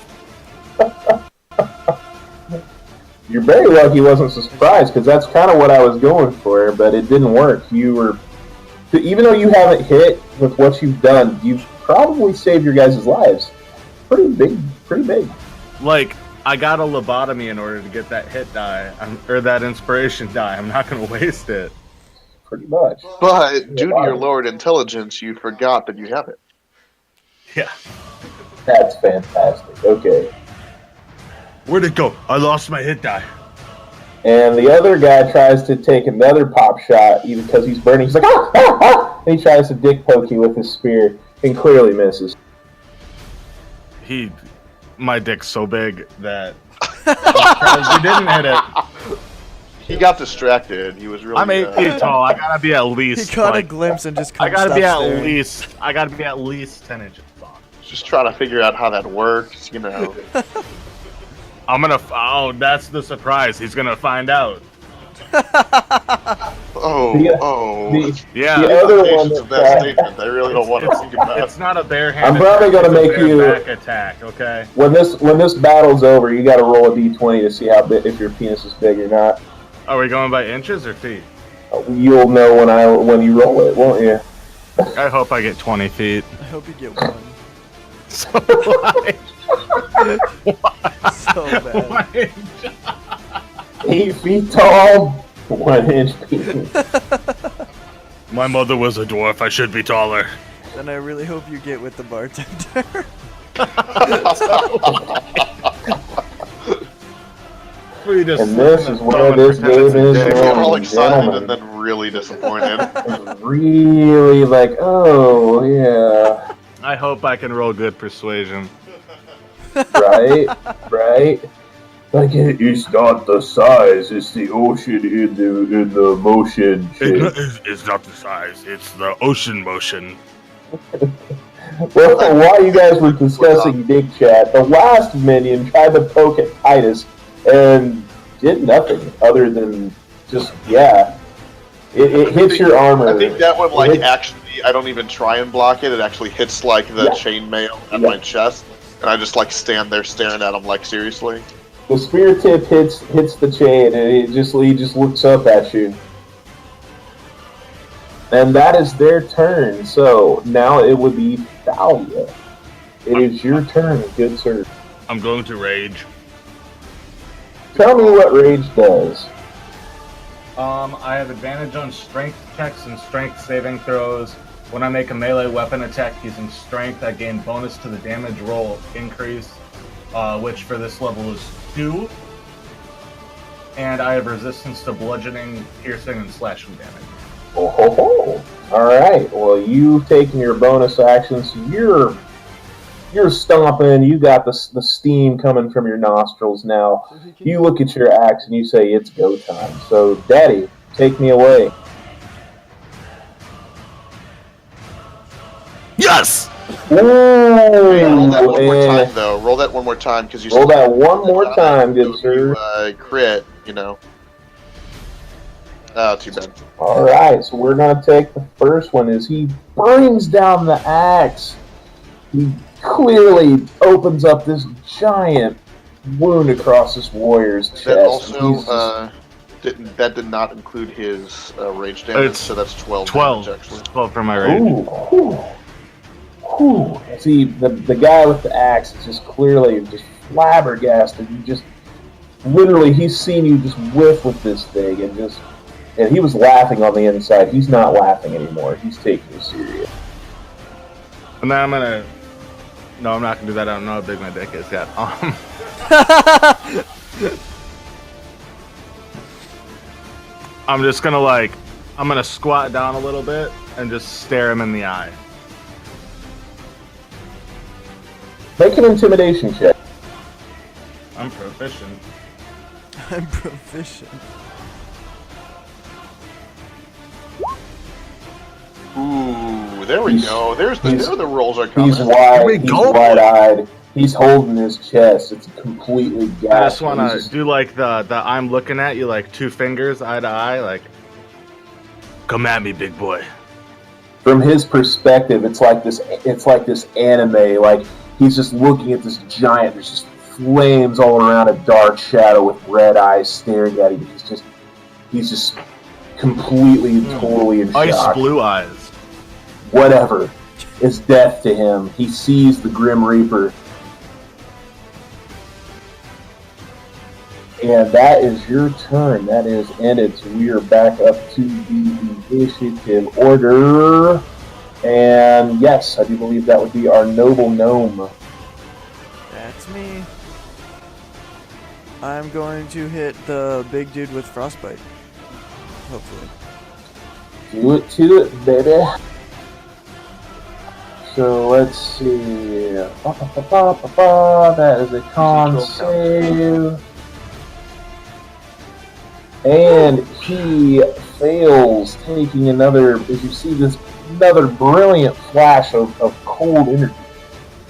[SPEAKER 1] You're very lucky he wasn't surprised, because that's kind of what I was going for, but it didn't work. You were, even though you haven't hit with what you've done, you've probably saved your guys' lives. Pretty big.
[SPEAKER 3] Like, I got a lobotomy in order to get that hit die, or that inspiration die. I'm not going to waste it.
[SPEAKER 1] Pretty much.
[SPEAKER 4] But due to your lowered intelligence, you forgot that you have it.
[SPEAKER 3] Yeah.
[SPEAKER 1] That's fantastic. Okay.
[SPEAKER 3] Where'd it go? I lost my hit die.
[SPEAKER 1] And the other guy tries to take another pop shot, even because he's burning. He's like, ah! And he tries to dick poke you with his spear, and clearly misses.
[SPEAKER 3] My dick's so big that he didn't hit it.
[SPEAKER 4] He got distracted. He was really.
[SPEAKER 3] I'm 8 feet tall. I gotta be at least.
[SPEAKER 2] He caught a glimpse and just.
[SPEAKER 3] I gotta be
[SPEAKER 2] staring.
[SPEAKER 3] at least 10 inches tall.
[SPEAKER 4] Just trying to figure out how that works, you know.
[SPEAKER 3] Oh, that's the surprise. He's gonna find out. Yeah.
[SPEAKER 1] The other one
[SPEAKER 4] of that statement, I really don't want to think about.
[SPEAKER 3] It's not a barehanded.
[SPEAKER 1] I'm probably gonna make you
[SPEAKER 3] back attack. Okay.
[SPEAKER 1] When this battle's over, you got to roll a d20 to see how big, if your penis is big or not.
[SPEAKER 3] Are we going by inches or feet?
[SPEAKER 1] You'll know when you roll it, won't you?
[SPEAKER 3] I hope I get 20 feet.
[SPEAKER 2] I hope you get one.
[SPEAKER 3] So like,
[SPEAKER 2] So bad.
[SPEAKER 1] 8 feet tall, 1 inch penis.
[SPEAKER 3] My mother was a dwarf. I should be taller.
[SPEAKER 2] Then I really hope you get with the bartender.
[SPEAKER 1] And this is where this game is
[SPEAKER 4] You're all
[SPEAKER 1] going,
[SPEAKER 4] excited
[SPEAKER 1] gentlemen.
[SPEAKER 4] and then really disappointed.
[SPEAKER 1] Really like, oh yeah,
[SPEAKER 3] I hope I can roll good persuasion.
[SPEAKER 1] right. Like it's not the size; it's the ocean in the motion.
[SPEAKER 3] It's not the size; it's the ocean motion.
[SPEAKER 1] Well, while you guys were discussing Big Chat, the last minion tried to poke at Titus and did nothing other than just It hits your armor.
[SPEAKER 4] I think that one actually, I don't even try and block it. It actually hits like the chainmail at my chest, and I just like stand there staring at him like seriously.
[SPEAKER 1] The spear tip hits the chain, and he just looks up at you. And that is their turn. So now it would be Thalia. It is your turn, good sir.
[SPEAKER 3] I'm going to rage.
[SPEAKER 1] Tell me what rage does.
[SPEAKER 3] I have advantage on strength checks and strength saving throws. When I make a melee weapon attack using strength, I gain bonus to the damage roll increase, which for this level is 2. And I have resistance to bludgeoning, piercing, and slashing damage.
[SPEAKER 1] Oh ho ho! Alright, well you've taken your bonus actions, so you're stomping, you got the steam coming from your nostrils now. You look at your axe and you say, it's go time. So, Daddy, take me away.
[SPEAKER 3] Yes!
[SPEAKER 1] Ooh,
[SPEAKER 4] Hey, roll that one more time, though. Roll that one more time, because you
[SPEAKER 1] roll that one more time, good sir.
[SPEAKER 4] Crit, you know. Oh, too bad.
[SPEAKER 1] All right, so we're gonna take the first one. As he brings down the axe, he clearly opens up this giant wound across this warrior's chest.
[SPEAKER 4] That also that did not include his rage damage, so that's 12.
[SPEAKER 3] 12.
[SPEAKER 4] Damage, actually.
[SPEAKER 3] 12 for my rage.
[SPEAKER 1] Ooh. See, the guy with the axe is just clearly just flabbergasted. You just literally, he's seen you just whiff with this thing, and he was laughing on the inside. He's not laughing anymore. He's taking you serious.
[SPEAKER 3] And then I'm gonna. No, I'm not gonna do that. I don't know how big my dick is yet. I'm just gonna I'm gonna squat down a little bit and just stare him in the eye.
[SPEAKER 1] Make an intimidation check.
[SPEAKER 3] I'm proficient.
[SPEAKER 2] I'm proficient.
[SPEAKER 4] Ooh, there we go. There the rolls are coming.
[SPEAKER 1] He's wide-eyed. He's holding his chest. It's completely gassed.
[SPEAKER 3] I just wanna do the I'm looking at you, like 2 fingers, eye to eye, like. Come at me, big boy.
[SPEAKER 1] From his perspective, it's like this anime. Like he's just looking at this giant. There's just flames all around, a dark shadow with red eyes staring at him. He's just completely, totally in shock.
[SPEAKER 3] Ice blue eyes.
[SPEAKER 1] Whatever is death to him. He sees the Grim Reaper. And that is your turn. That is ended. So we are back up to the initiative order. And yes, I do believe that would be our noble gnome.
[SPEAKER 2] That's me. I'm going to hit the big dude with frostbite. Hopefully.
[SPEAKER 1] Do it, baby. So let's see. That is a con save. And he fails, taking another, as you see this, another brilliant flash of cold energy,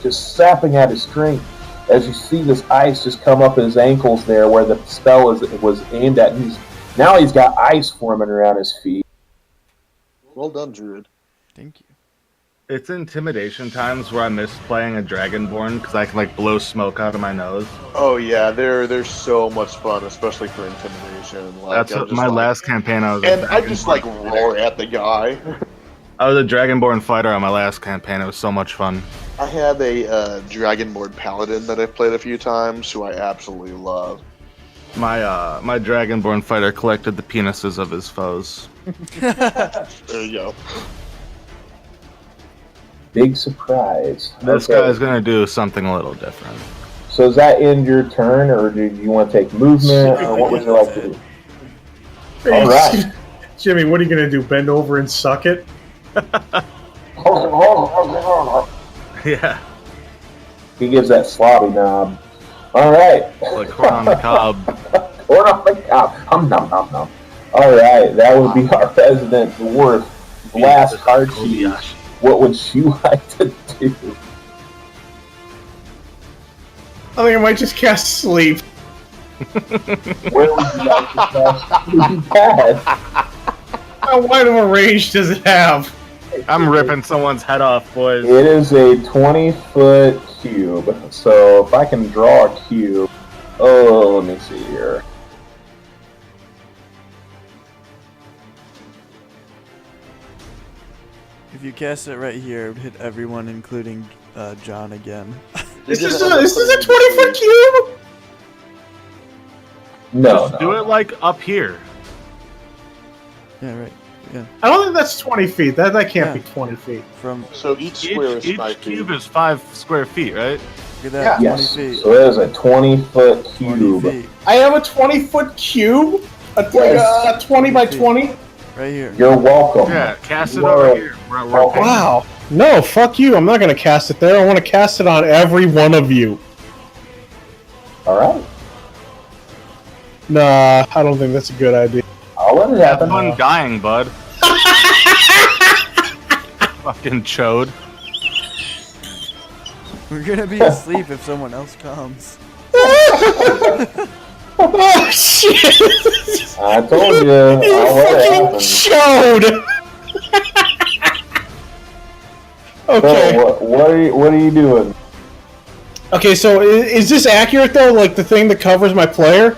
[SPEAKER 1] just sapping at his strength. As you see this ice just come up his ankles there where the spell was aimed at. Now he's got ice forming around his feet.
[SPEAKER 4] Well done, Druid.
[SPEAKER 2] Thank you.
[SPEAKER 3] It's intimidation times where I miss playing a Dragonborn because I can blow smoke out of my nose.
[SPEAKER 4] Oh yeah, they're so much fun, especially for intimidation.
[SPEAKER 3] That's what my last campaign I was.
[SPEAKER 4] And I just roar at the guy.
[SPEAKER 3] I was a Dragonborn fighter on my last campaign. It was so much fun.
[SPEAKER 4] I have a Dragonborn paladin that I've played a few times, who I absolutely love.
[SPEAKER 3] My Dragonborn fighter collected the penises of his foes.
[SPEAKER 4] There you go.
[SPEAKER 1] Big surprise.
[SPEAKER 3] This guy's gonna do something a little different.
[SPEAKER 1] So does that end your turn, or do you want to take movement, or what would you like to do?
[SPEAKER 5] Hey,
[SPEAKER 1] all right.
[SPEAKER 5] Jimmy, what are you going to do, bend over and suck it?
[SPEAKER 3] Yeah.
[SPEAKER 1] He gives that slobby knob. All right.
[SPEAKER 3] Like corn on the cob.
[SPEAKER 1] Corn on the cob. Nom nom nom. All right, that would be our resident dwarf, Blast Archie. What would you like to do?
[SPEAKER 5] I think I might just cast sleep.
[SPEAKER 1] Where would you like to cast?
[SPEAKER 5] How wide of a range does it have?
[SPEAKER 3] I'm ripping someone's head off, boys.
[SPEAKER 1] It is a 20-foot cube. So if I can draw a cube, let me see here.
[SPEAKER 2] If you cast it right here, it would hit everyone, including John again.
[SPEAKER 5] This is a 20-foot cube?
[SPEAKER 1] No,
[SPEAKER 3] Just do it up here.
[SPEAKER 2] Yeah, right. Yeah.
[SPEAKER 5] I don't think that's 20 feet. That can't be 20 feet.
[SPEAKER 4] So each square is 5 feet.
[SPEAKER 3] Cube is 5 square feet, right?
[SPEAKER 2] Look at that,
[SPEAKER 1] yeah.
[SPEAKER 2] 20
[SPEAKER 1] Yes.
[SPEAKER 2] feet.
[SPEAKER 1] So it is a 20-foot cube.
[SPEAKER 2] 20 feet.
[SPEAKER 5] I have a 20-foot cube? A 20 by 20?
[SPEAKER 2] Right here.
[SPEAKER 1] You're welcome.
[SPEAKER 3] Yeah, cast it over here.
[SPEAKER 5] Wow. No, fuck you. I'm not going to cast it there. I want to cast it on every one of you.
[SPEAKER 1] All right.
[SPEAKER 5] Nah, I don't think that's a good idea.
[SPEAKER 1] I'll let it happen.
[SPEAKER 3] Fun dying, bud. Fucking chode.
[SPEAKER 2] We're gonna be asleep if someone else comes.
[SPEAKER 5] Oh shit!
[SPEAKER 1] I told you.
[SPEAKER 5] You
[SPEAKER 1] I'll let it
[SPEAKER 5] fucking
[SPEAKER 1] happen.
[SPEAKER 5] showed. Okay.
[SPEAKER 1] So, what are you doing?
[SPEAKER 5] Okay, so is this accurate though? Like the thing that covers my player?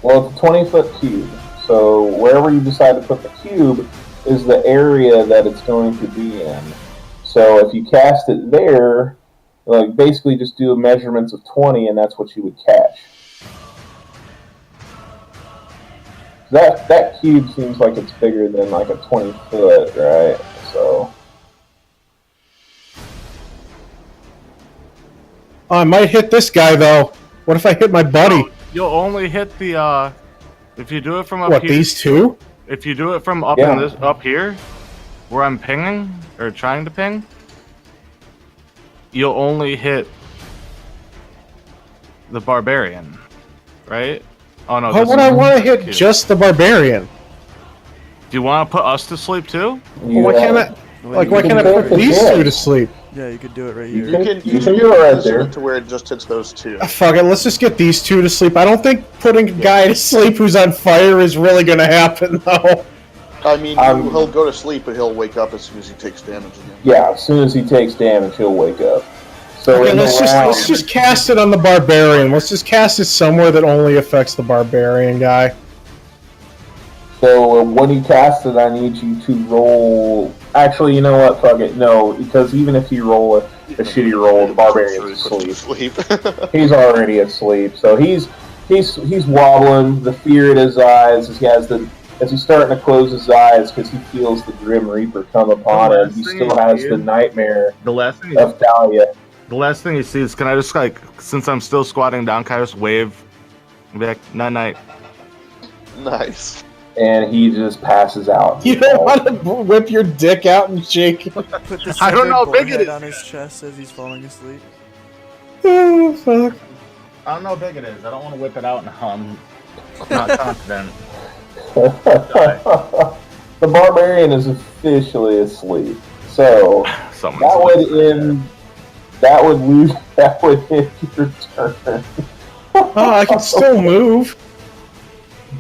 [SPEAKER 1] Well, it's a 20-foot cube. So wherever you decide to put the cube is the area that it's going to be in. So if you cast it there, like basically just do measurements of 20, and that's what you would catch. That cube seems like it's bigger than like a 20-foot, right? So.
[SPEAKER 5] Oh, I might hit this guy though. What if I hit my buddy?
[SPEAKER 3] You'll only hit the if you do it from up
[SPEAKER 5] What,
[SPEAKER 3] here.
[SPEAKER 5] these two?
[SPEAKER 3] If you do it from up
[SPEAKER 1] Yeah.
[SPEAKER 3] in this up here, where I'm pinging or trying to ping, you'll only hit the barbarian, right? Oh no.
[SPEAKER 5] How
[SPEAKER 3] this
[SPEAKER 5] would
[SPEAKER 3] is
[SPEAKER 5] I want to hit
[SPEAKER 3] cube.
[SPEAKER 5] just the barbarian?
[SPEAKER 3] Do you want to put us to sleep too?
[SPEAKER 5] Well, why can't I? Like, why can't I
[SPEAKER 1] can
[SPEAKER 5] put
[SPEAKER 1] put
[SPEAKER 5] these
[SPEAKER 1] it
[SPEAKER 5] two
[SPEAKER 1] in.
[SPEAKER 5] to sleep?
[SPEAKER 2] Yeah, you could do it right
[SPEAKER 1] You
[SPEAKER 2] here.
[SPEAKER 1] can-
[SPEAKER 4] You
[SPEAKER 1] do it right
[SPEAKER 4] position
[SPEAKER 1] there.
[SPEAKER 4] it to where it just hits those two.
[SPEAKER 5] Ah, fuck it, let's just get these two to sleep. I don't think putting a guy to sleep who's on fire is really gonna happen, though.
[SPEAKER 4] I mean,
[SPEAKER 1] Um,
[SPEAKER 4] he'll go to sleep, but he'll wake up as soon as he takes damage again.
[SPEAKER 1] Yeah, as soon as he takes damage, he'll wake up. So
[SPEAKER 5] Okay,
[SPEAKER 1] in the
[SPEAKER 5] let's
[SPEAKER 1] round,
[SPEAKER 5] just cast it on the barbarian. Let's just cast it somewhere that only affects the barbarian guy.
[SPEAKER 1] So when you cast it, I need you to roll. Actually, you know what? Fuck it. No, because even if you roll a shitty roll, the barbarian's asleep.
[SPEAKER 4] Sleep.
[SPEAKER 1] He's already asleep, so he's wobbling. The fear in his eyes as he's starting to close his eyes because he feels the Grim Reaper come upon him. He still has the nightmare
[SPEAKER 3] The last thing.
[SPEAKER 1] of Dahlia.
[SPEAKER 3] The last thing he sees. Can I just since I'm still squatting down, can I just wave? And be like, night night.
[SPEAKER 4] Nice.
[SPEAKER 1] And he just passes out.
[SPEAKER 5] You don't want to whip your dick out and shake it.
[SPEAKER 2] Put the
[SPEAKER 3] I don't know how
[SPEAKER 2] severed
[SPEAKER 3] big it
[SPEAKER 2] forehead
[SPEAKER 3] is.
[SPEAKER 2] on his chest as he's falling asleep.
[SPEAKER 5] Oh, fuck.
[SPEAKER 3] I don't know how big it is. I don't want to whip it out now. I'm not confident.
[SPEAKER 1] The barbarian is officially asleep. So
[SPEAKER 3] Someone's
[SPEAKER 1] that would end. That would lose. That would end your turn.
[SPEAKER 5] Oh, I can still move.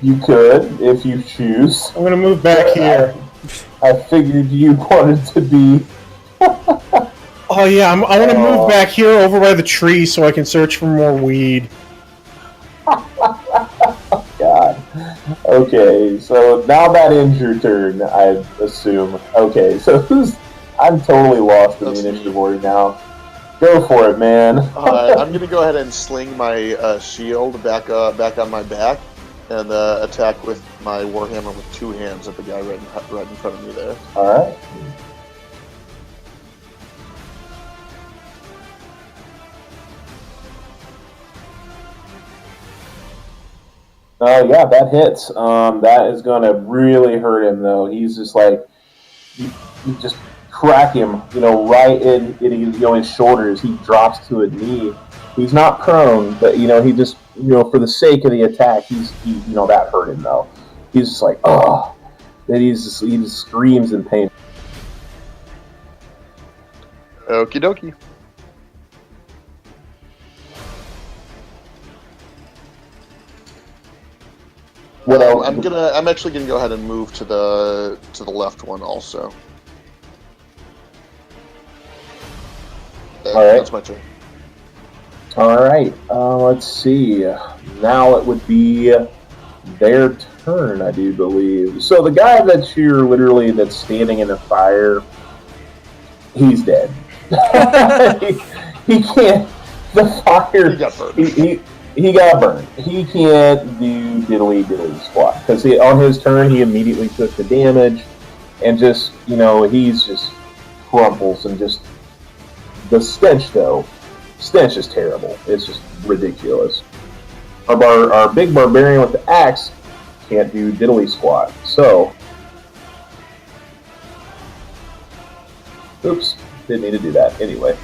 [SPEAKER 1] You could, if you choose.
[SPEAKER 5] I'm gonna move back here.
[SPEAKER 1] I figured you wanted to be.
[SPEAKER 5] Oh yeah, I want to move back here over by the tree so I can search for more weed.
[SPEAKER 1] God. Okay, so now that ends your turn, I assume. Okay, so who's? I'm totally lost in
[SPEAKER 4] That's
[SPEAKER 1] the
[SPEAKER 4] me.
[SPEAKER 1] initiative order now. Go for it, man.
[SPEAKER 4] I'm gonna go ahead and sling my shield back on my back, and attack with my warhammer with two hands at the guy right in front of me there.
[SPEAKER 1] All right. Yeah, that hits. That is going to really hurt him, though. He's just like, you just crack him, right in his shoulders. He drops to a knee. He's not prone, but he just, for the sake of the attack, that hurt him though. He's just like, oh, then he just screams in pain.
[SPEAKER 4] Okie dokie.
[SPEAKER 1] What else?
[SPEAKER 4] I'm actually gonna go ahead and move to the left one also.
[SPEAKER 1] All right.
[SPEAKER 4] That's my turn.
[SPEAKER 1] All right. Let's see. Now it would be their turn, I do believe. So the guy that's standing in the fire, he's dead. he can't. The fire.
[SPEAKER 4] He got burned.
[SPEAKER 1] He got burned. He can't do diddly squat because on his turn he immediately took the damage, and just he's just crumples and just the stench though. Stench is terrible. It's just ridiculous. Our big barbarian with the axe can't do diddly squat. So, oops, didn't need to do that anyway.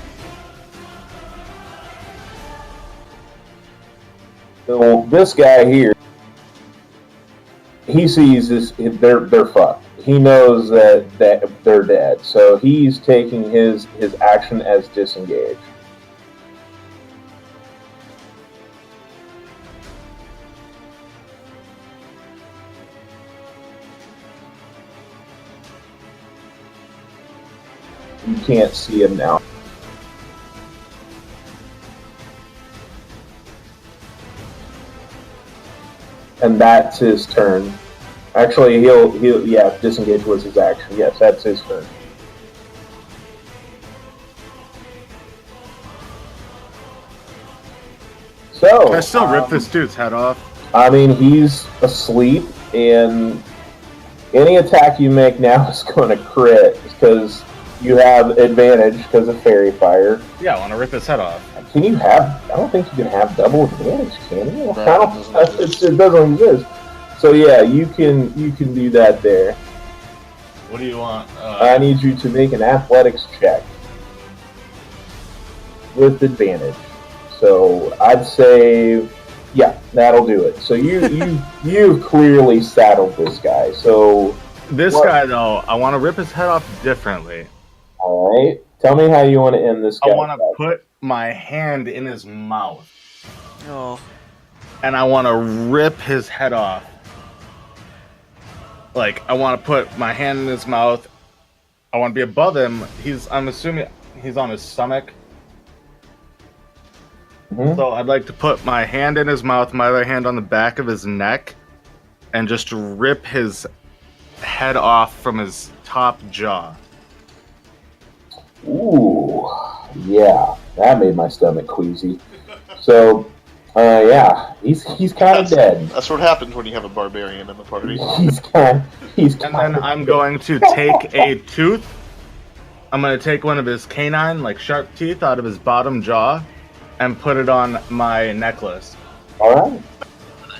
[SPEAKER 1] So this guy here, he he sees this. They're fucked. He knows that they're dead. So he's taking his action as disengage. You can't see him now. And that's his turn. Actually, he'll disengage was his action. Yes, that's his turn. So
[SPEAKER 3] Can I still rip this dude's head off?
[SPEAKER 1] I mean, he's asleep, and any attack you make now is going to crit because you have advantage because of fairy fire.
[SPEAKER 3] Yeah, I want to rip his head off.
[SPEAKER 1] Can you have? I don't think you can have double advantage, can you?
[SPEAKER 4] No,
[SPEAKER 1] it doesn't exist. So yeah, you can do that there.
[SPEAKER 3] What do you want?
[SPEAKER 1] I need you to make an athletics check with advantage. So I'd say, yeah, that'll do it. So you've clearly saddled this guy. So
[SPEAKER 3] This guy, though, I want to rip his head off differently.
[SPEAKER 1] all right, tell me how you want to end this guy.
[SPEAKER 3] I want to put my hand in his mouth.
[SPEAKER 2] Oh.
[SPEAKER 3] And I want to rip his head off. Like, I want to put my hand in his mouth. I want to be above him. I'm assuming he's on his stomach.
[SPEAKER 1] Mm-hmm.
[SPEAKER 3] So I'd like to put my hand in his mouth, my other hand on the back of his neck, and just rip his head off from his top jaw.
[SPEAKER 1] Ooh, yeah, that made my stomach queasy. So, yeah, he's kind of dead.
[SPEAKER 4] That's what happens when you have a barbarian in the party.
[SPEAKER 3] And then I'm going to take a tooth. I'm going to take one of his canine, like sharp teeth, out of his bottom jaw and put it on my necklace.
[SPEAKER 1] All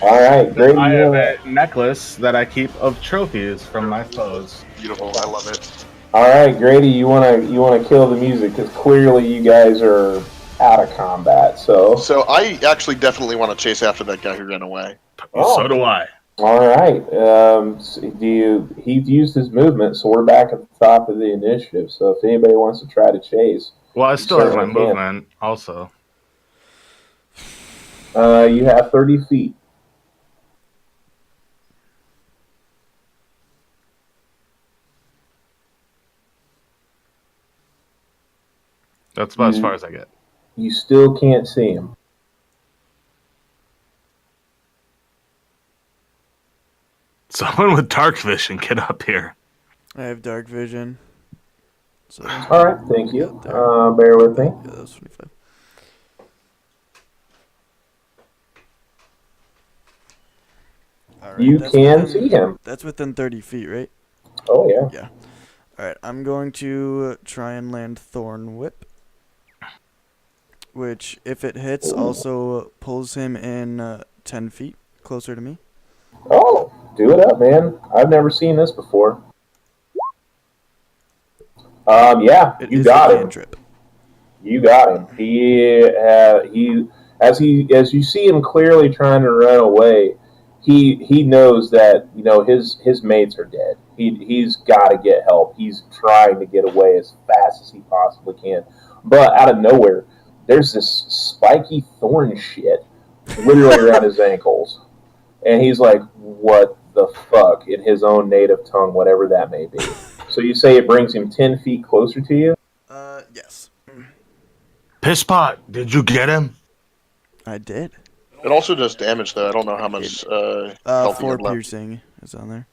[SPEAKER 1] right, great.
[SPEAKER 3] I have a necklace that I keep of trophies from my foes.
[SPEAKER 4] Beautiful, I love it.
[SPEAKER 1] All right, Grady, you wanna kill the music because clearly you guys are out of combat. So
[SPEAKER 4] I actually definitely want to chase after that guy who ran away.
[SPEAKER 3] So do I.
[SPEAKER 1] All right. He used his movement, so we're back at the top of the initiative. So if anybody wants to try to chase,
[SPEAKER 3] Well, I still have my
[SPEAKER 1] certainly can.
[SPEAKER 3] movement also.
[SPEAKER 1] You have 30 feet.
[SPEAKER 3] That's about as far as I get.
[SPEAKER 1] You still can't see him.
[SPEAKER 7] Someone with dark vision, get up here.
[SPEAKER 2] I have dark vision. So
[SPEAKER 1] All right, thank you. Bear with me.
[SPEAKER 2] yeah, that was 25. All right,
[SPEAKER 1] You
[SPEAKER 2] that's
[SPEAKER 1] can
[SPEAKER 2] within-
[SPEAKER 1] see him.
[SPEAKER 2] That's within 30 feet, right?
[SPEAKER 1] Oh yeah.
[SPEAKER 2] Yeah. All right, I'm going to try and land Thorn Whip, which, if it hits, also pulls him in 10 feet closer to me.
[SPEAKER 1] Oh, do it up, man. I've never seen this before. Yeah,
[SPEAKER 2] It
[SPEAKER 1] you
[SPEAKER 2] is
[SPEAKER 1] got
[SPEAKER 2] a
[SPEAKER 1] him.
[SPEAKER 2] cantrip.
[SPEAKER 1] You got him. As you see him clearly trying to run away, he knows that his mates are dead. He's got to get help. He's trying to get away as fast as he possibly can, but out of nowhere, there's this spiky thorn shit literally around his ankles, and he's like, "What the fuck?" in his own native tongue, whatever that may be. So you say it brings him 10 feet closer to you?
[SPEAKER 2] Yes.
[SPEAKER 7] Pisspot, did you get him?
[SPEAKER 2] I did.
[SPEAKER 4] It also does damage, though. I don't know how much health you
[SPEAKER 2] 4
[SPEAKER 4] have left.
[SPEAKER 2] piercing is on there.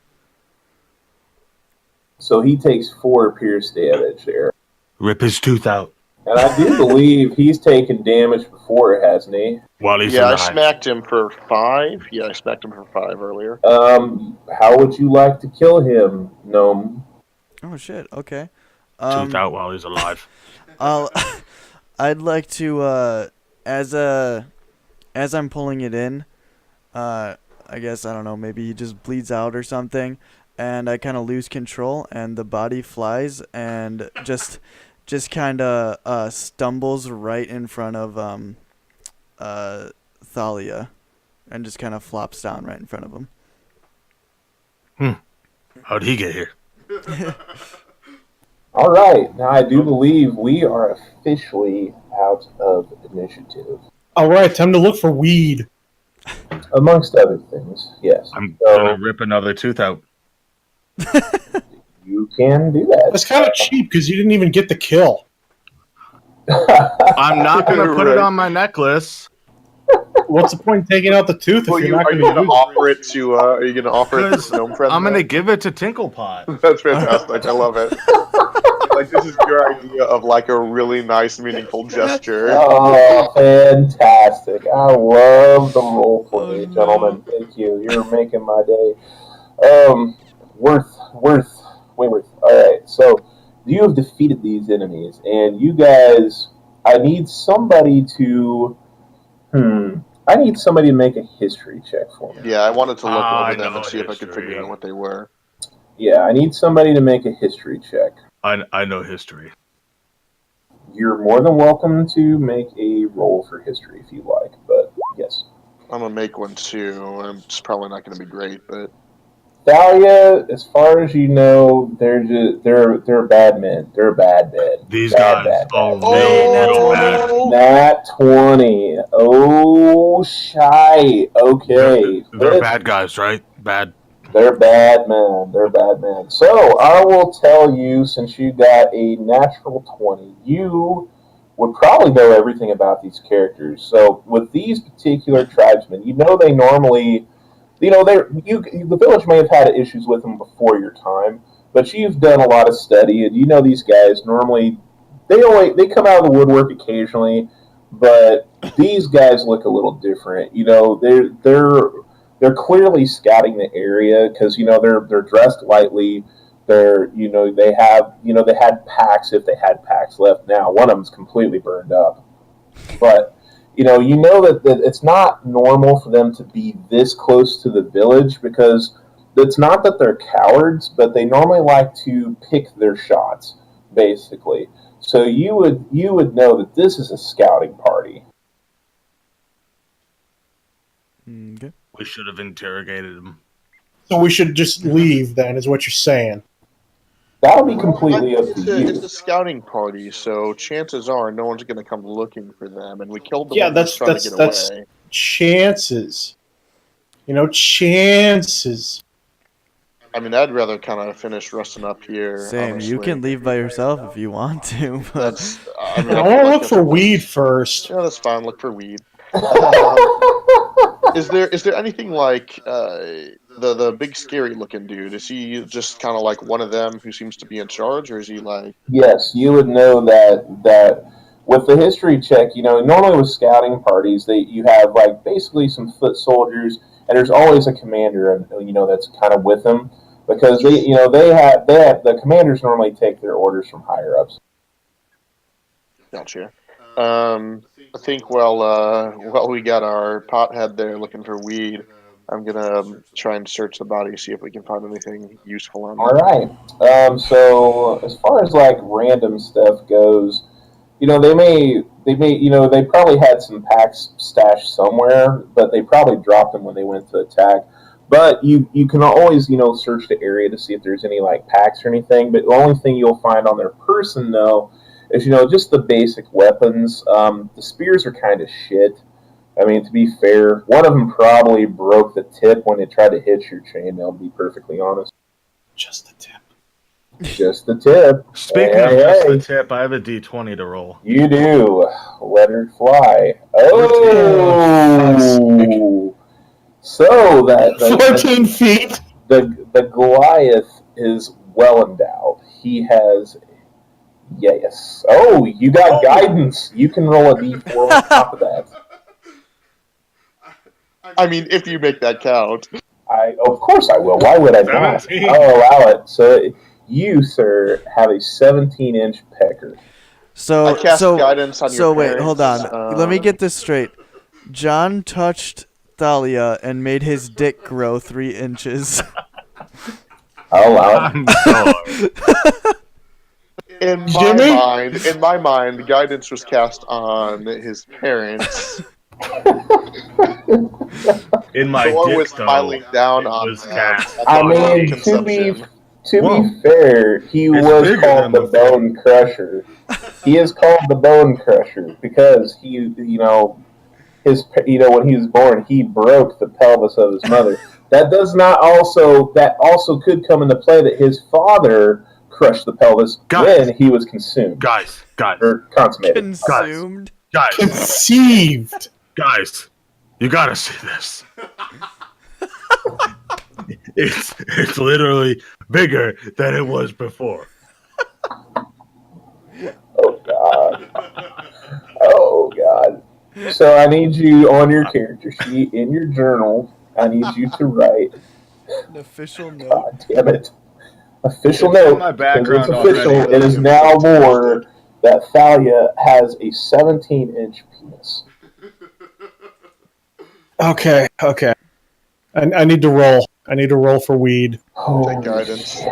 [SPEAKER 1] So he takes 4 pierce damage there.
[SPEAKER 7] Rip his tooth out
[SPEAKER 1] And I do believe he's taken damage before, hasn't he?
[SPEAKER 7] while he's
[SPEAKER 4] Yeah, I
[SPEAKER 7] alive.
[SPEAKER 4] smacked him for 5. Yeah, I smacked him for 5 earlier.
[SPEAKER 1] How would you like to kill him, Gnome?
[SPEAKER 2] Oh shit. Okay.
[SPEAKER 7] Tooth out while he's alive.
[SPEAKER 2] I'd like to as I'm pulling it in, I guess, I don't know, maybe he just bleeds out or something, and I kind of lose control, and the body flies and just kind of stumbles right in front of Thalia, and just kind of flops down right in front of him.
[SPEAKER 7] How'd he get here?
[SPEAKER 1] All right. Now, I do believe we are officially out of initiative.
[SPEAKER 5] All right, time to look for weed.
[SPEAKER 1] Amongst other things, yes.
[SPEAKER 7] I'm
[SPEAKER 1] So
[SPEAKER 7] gonna rip another tooth out.
[SPEAKER 1] you can do that.
[SPEAKER 5] That's kind of cheap because you didn't even get the kill.
[SPEAKER 3] I'm not gonna put it
[SPEAKER 4] Right.
[SPEAKER 3] on my necklace
[SPEAKER 5] What's the point in taking out the tooth if
[SPEAKER 4] Well,
[SPEAKER 5] you're
[SPEAKER 4] you,
[SPEAKER 5] not
[SPEAKER 4] are you
[SPEAKER 5] going to
[SPEAKER 4] going to
[SPEAKER 5] use it?
[SPEAKER 4] offer it to? Are you going to offer it
[SPEAKER 3] because
[SPEAKER 4] to gnome friend?
[SPEAKER 3] I'm gonna
[SPEAKER 4] then?
[SPEAKER 3] give it to Tinklepot.
[SPEAKER 4] That's fantastic. I love it. Like, this is your idea of like a really nice, meaningful gesture.
[SPEAKER 1] Oh, fantastic. I love the role play,
[SPEAKER 2] Oh, no.
[SPEAKER 1] gentlemen. Thank you. You're making my day. Worth. Alright, so you have defeated these enemies, and you guys, I need somebody to, I need somebody to make a history check for me.
[SPEAKER 4] Yeah, I wanted to look
[SPEAKER 3] I
[SPEAKER 4] over them
[SPEAKER 3] know
[SPEAKER 4] and see if I could figure
[SPEAKER 3] history.
[SPEAKER 4] out what they were.
[SPEAKER 1] Yeah, I need somebody to make a history check.
[SPEAKER 7] I know history.
[SPEAKER 1] You're more than welcome to make a roll for history if you like, but yes.
[SPEAKER 4] I'm gonna make one too, and it's probably not gonna be great, but
[SPEAKER 1] Thalia, as far as you know, they're bad men. They're bad men.
[SPEAKER 7] These
[SPEAKER 1] Bad,
[SPEAKER 7] guys
[SPEAKER 1] bad,
[SPEAKER 7] are
[SPEAKER 1] bad.
[SPEAKER 7] real
[SPEAKER 2] Nat
[SPEAKER 7] bad.
[SPEAKER 2] 20.
[SPEAKER 1] Nat 20. Oh, shy. Okay.
[SPEAKER 7] They're bad guys, right? Bad.
[SPEAKER 1] They're bad men. They're bad men. So I will tell you, since you got a natural 20, you would probably know everything about these characters. So with these particular tribesmen, you know they normally, the village may have had issues with them before your time, but you've done a lot of study, and you know these guys normally they come out of the woodwork occasionally, but these guys look a little different. You know, they're clearly scouting the area because they're dressed lightly. They had packs if they had packs left. Now one of them's completely burned up, but that it's not normal for them to be this close to the village because it's not that they're cowards, but they normally like to pick their shots, basically. So you would know that this is a scouting party.
[SPEAKER 2] Okay.
[SPEAKER 3] We should have interrogated him.
[SPEAKER 5] So we should just leave then, is what you're saying.
[SPEAKER 1] That'll be completely up to
[SPEAKER 4] it's
[SPEAKER 1] you.
[SPEAKER 4] a scouting party, so chances are no one's gonna come looking for them, and we killed them
[SPEAKER 5] Yeah,
[SPEAKER 4] when they was trying to get
[SPEAKER 5] that's
[SPEAKER 4] away.
[SPEAKER 5] chances. Chances.
[SPEAKER 4] I mean, I'd rather kind of finish resting up here.
[SPEAKER 2] Same.
[SPEAKER 4] honestly.
[SPEAKER 2] You can leave by yourself if you want to, but
[SPEAKER 4] That's. I mean,
[SPEAKER 5] I
[SPEAKER 4] I
[SPEAKER 5] want
[SPEAKER 4] feel
[SPEAKER 5] to
[SPEAKER 4] like
[SPEAKER 5] look
[SPEAKER 4] that's
[SPEAKER 5] for
[SPEAKER 4] a-
[SPEAKER 5] weed first.
[SPEAKER 4] Yeah, that's fine. Look for weed. Is there anything like the big scary looking dude? Is he just kind of like one of them who seems to be in charge, or is he like?
[SPEAKER 1] Yes, you would know that with the history check, normally with scouting parties, you have like basically some foot soldiers, and there's always a commander, and that's kind of with them because the commanders normally take their orders from higher ups.
[SPEAKER 4] Gotcha. I think while we got our pothead there looking for weed, I'm gonna try and search the body, see if we can find anything useful on
[SPEAKER 1] All
[SPEAKER 4] it.
[SPEAKER 1] right. So as far as like random stuff goes, they probably had some packs stashed somewhere, but they probably dropped them when they went to attack. But you can always search the area to see if there's any like packs or anything. But the only thing you'll find on their person though is just the basic weapons. The spears are kind of shit. I mean, to be fair, one of them probably broke the tip when it tried to hit your chainmail. To be perfectly honest,
[SPEAKER 5] Just the tip.
[SPEAKER 1] just the tip.
[SPEAKER 3] Speaking of just the tip, I have a D20 to roll.
[SPEAKER 1] You do. Let her fly.
[SPEAKER 5] Oh,
[SPEAKER 1] So that
[SPEAKER 5] 14 feet.
[SPEAKER 1] the Goliath is well endowed. He has yes. Oh, you got guidance. You can roll a D4 on top of that.
[SPEAKER 4] I mean, if you make that count.
[SPEAKER 1] Of course I will. Why would I not?
[SPEAKER 3] 17.
[SPEAKER 1] I'll allow it. So you, sir, have a 17-inch pecker.
[SPEAKER 2] so
[SPEAKER 4] I cast
[SPEAKER 2] so
[SPEAKER 4] guidance on
[SPEAKER 2] so
[SPEAKER 4] your
[SPEAKER 2] wait, hold on.
[SPEAKER 4] parents,
[SPEAKER 2] Let me get this straight. John touched Thalia and made his dick grow 3 inches.
[SPEAKER 1] I'll allow it.
[SPEAKER 3] I'm sorry.
[SPEAKER 4] In
[SPEAKER 5] Jimmy?
[SPEAKER 4] my mind, guidance was cast on his parents,
[SPEAKER 7] In my
[SPEAKER 4] Thor
[SPEAKER 7] dick,
[SPEAKER 4] was
[SPEAKER 7] though,
[SPEAKER 4] smiling down
[SPEAKER 7] it
[SPEAKER 4] on
[SPEAKER 7] was cast.
[SPEAKER 1] I
[SPEAKER 4] on
[SPEAKER 1] mean,
[SPEAKER 4] consumption.
[SPEAKER 1] to
[SPEAKER 7] Whoa.
[SPEAKER 1] be fair, he
[SPEAKER 7] It's
[SPEAKER 1] was
[SPEAKER 7] bigger
[SPEAKER 1] called
[SPEAKER 7] than
[SPEAKER 1] the
[SPEAKER 7] before.
[SPEAKER 1] Bone Crusher. He is called the Bone Crusher because he, when he was born, he broke the pelvis of his mother. That also could come into play that his father crushed the pelvis
[SPEAKER 7] Guys.
[SPEAKER 1] when he was consumed
[SPEAKER 7] Guys,
[SPEAKER 1] or consummated.
[SPEAKER 2] Consumed.
[SPEAKER 7] guys,
[SPEAKER 5] Conceived.
[SPEAKER 7] guys, you gotta see this. It's literally bigger than it was before.
[SPEAKER 1] Oh God! Oh God! So I need you on your character sheet in your journal. I need you to write.
[SPEAKER 2] An official note.
[SPEAKER 1] God damn it! Official
[SPEAKER 3] It's in
[SPEAKER 1] note
[SPEAKER 3] my
[SPEAKER 1] because it's
[SPEAKER 3] background
[SPEAKER 1] official.
[SPEAKER 3] already.
[SPEAKER 1] It is now more that Thalia has a 17-inch penis.
[SPEAKER 5] Okay. I need to roll. I need to roll for weed.
[SPEAKER 1] Holy
[SPEAKER 4] guidance.
[SPEAKER 1] shit!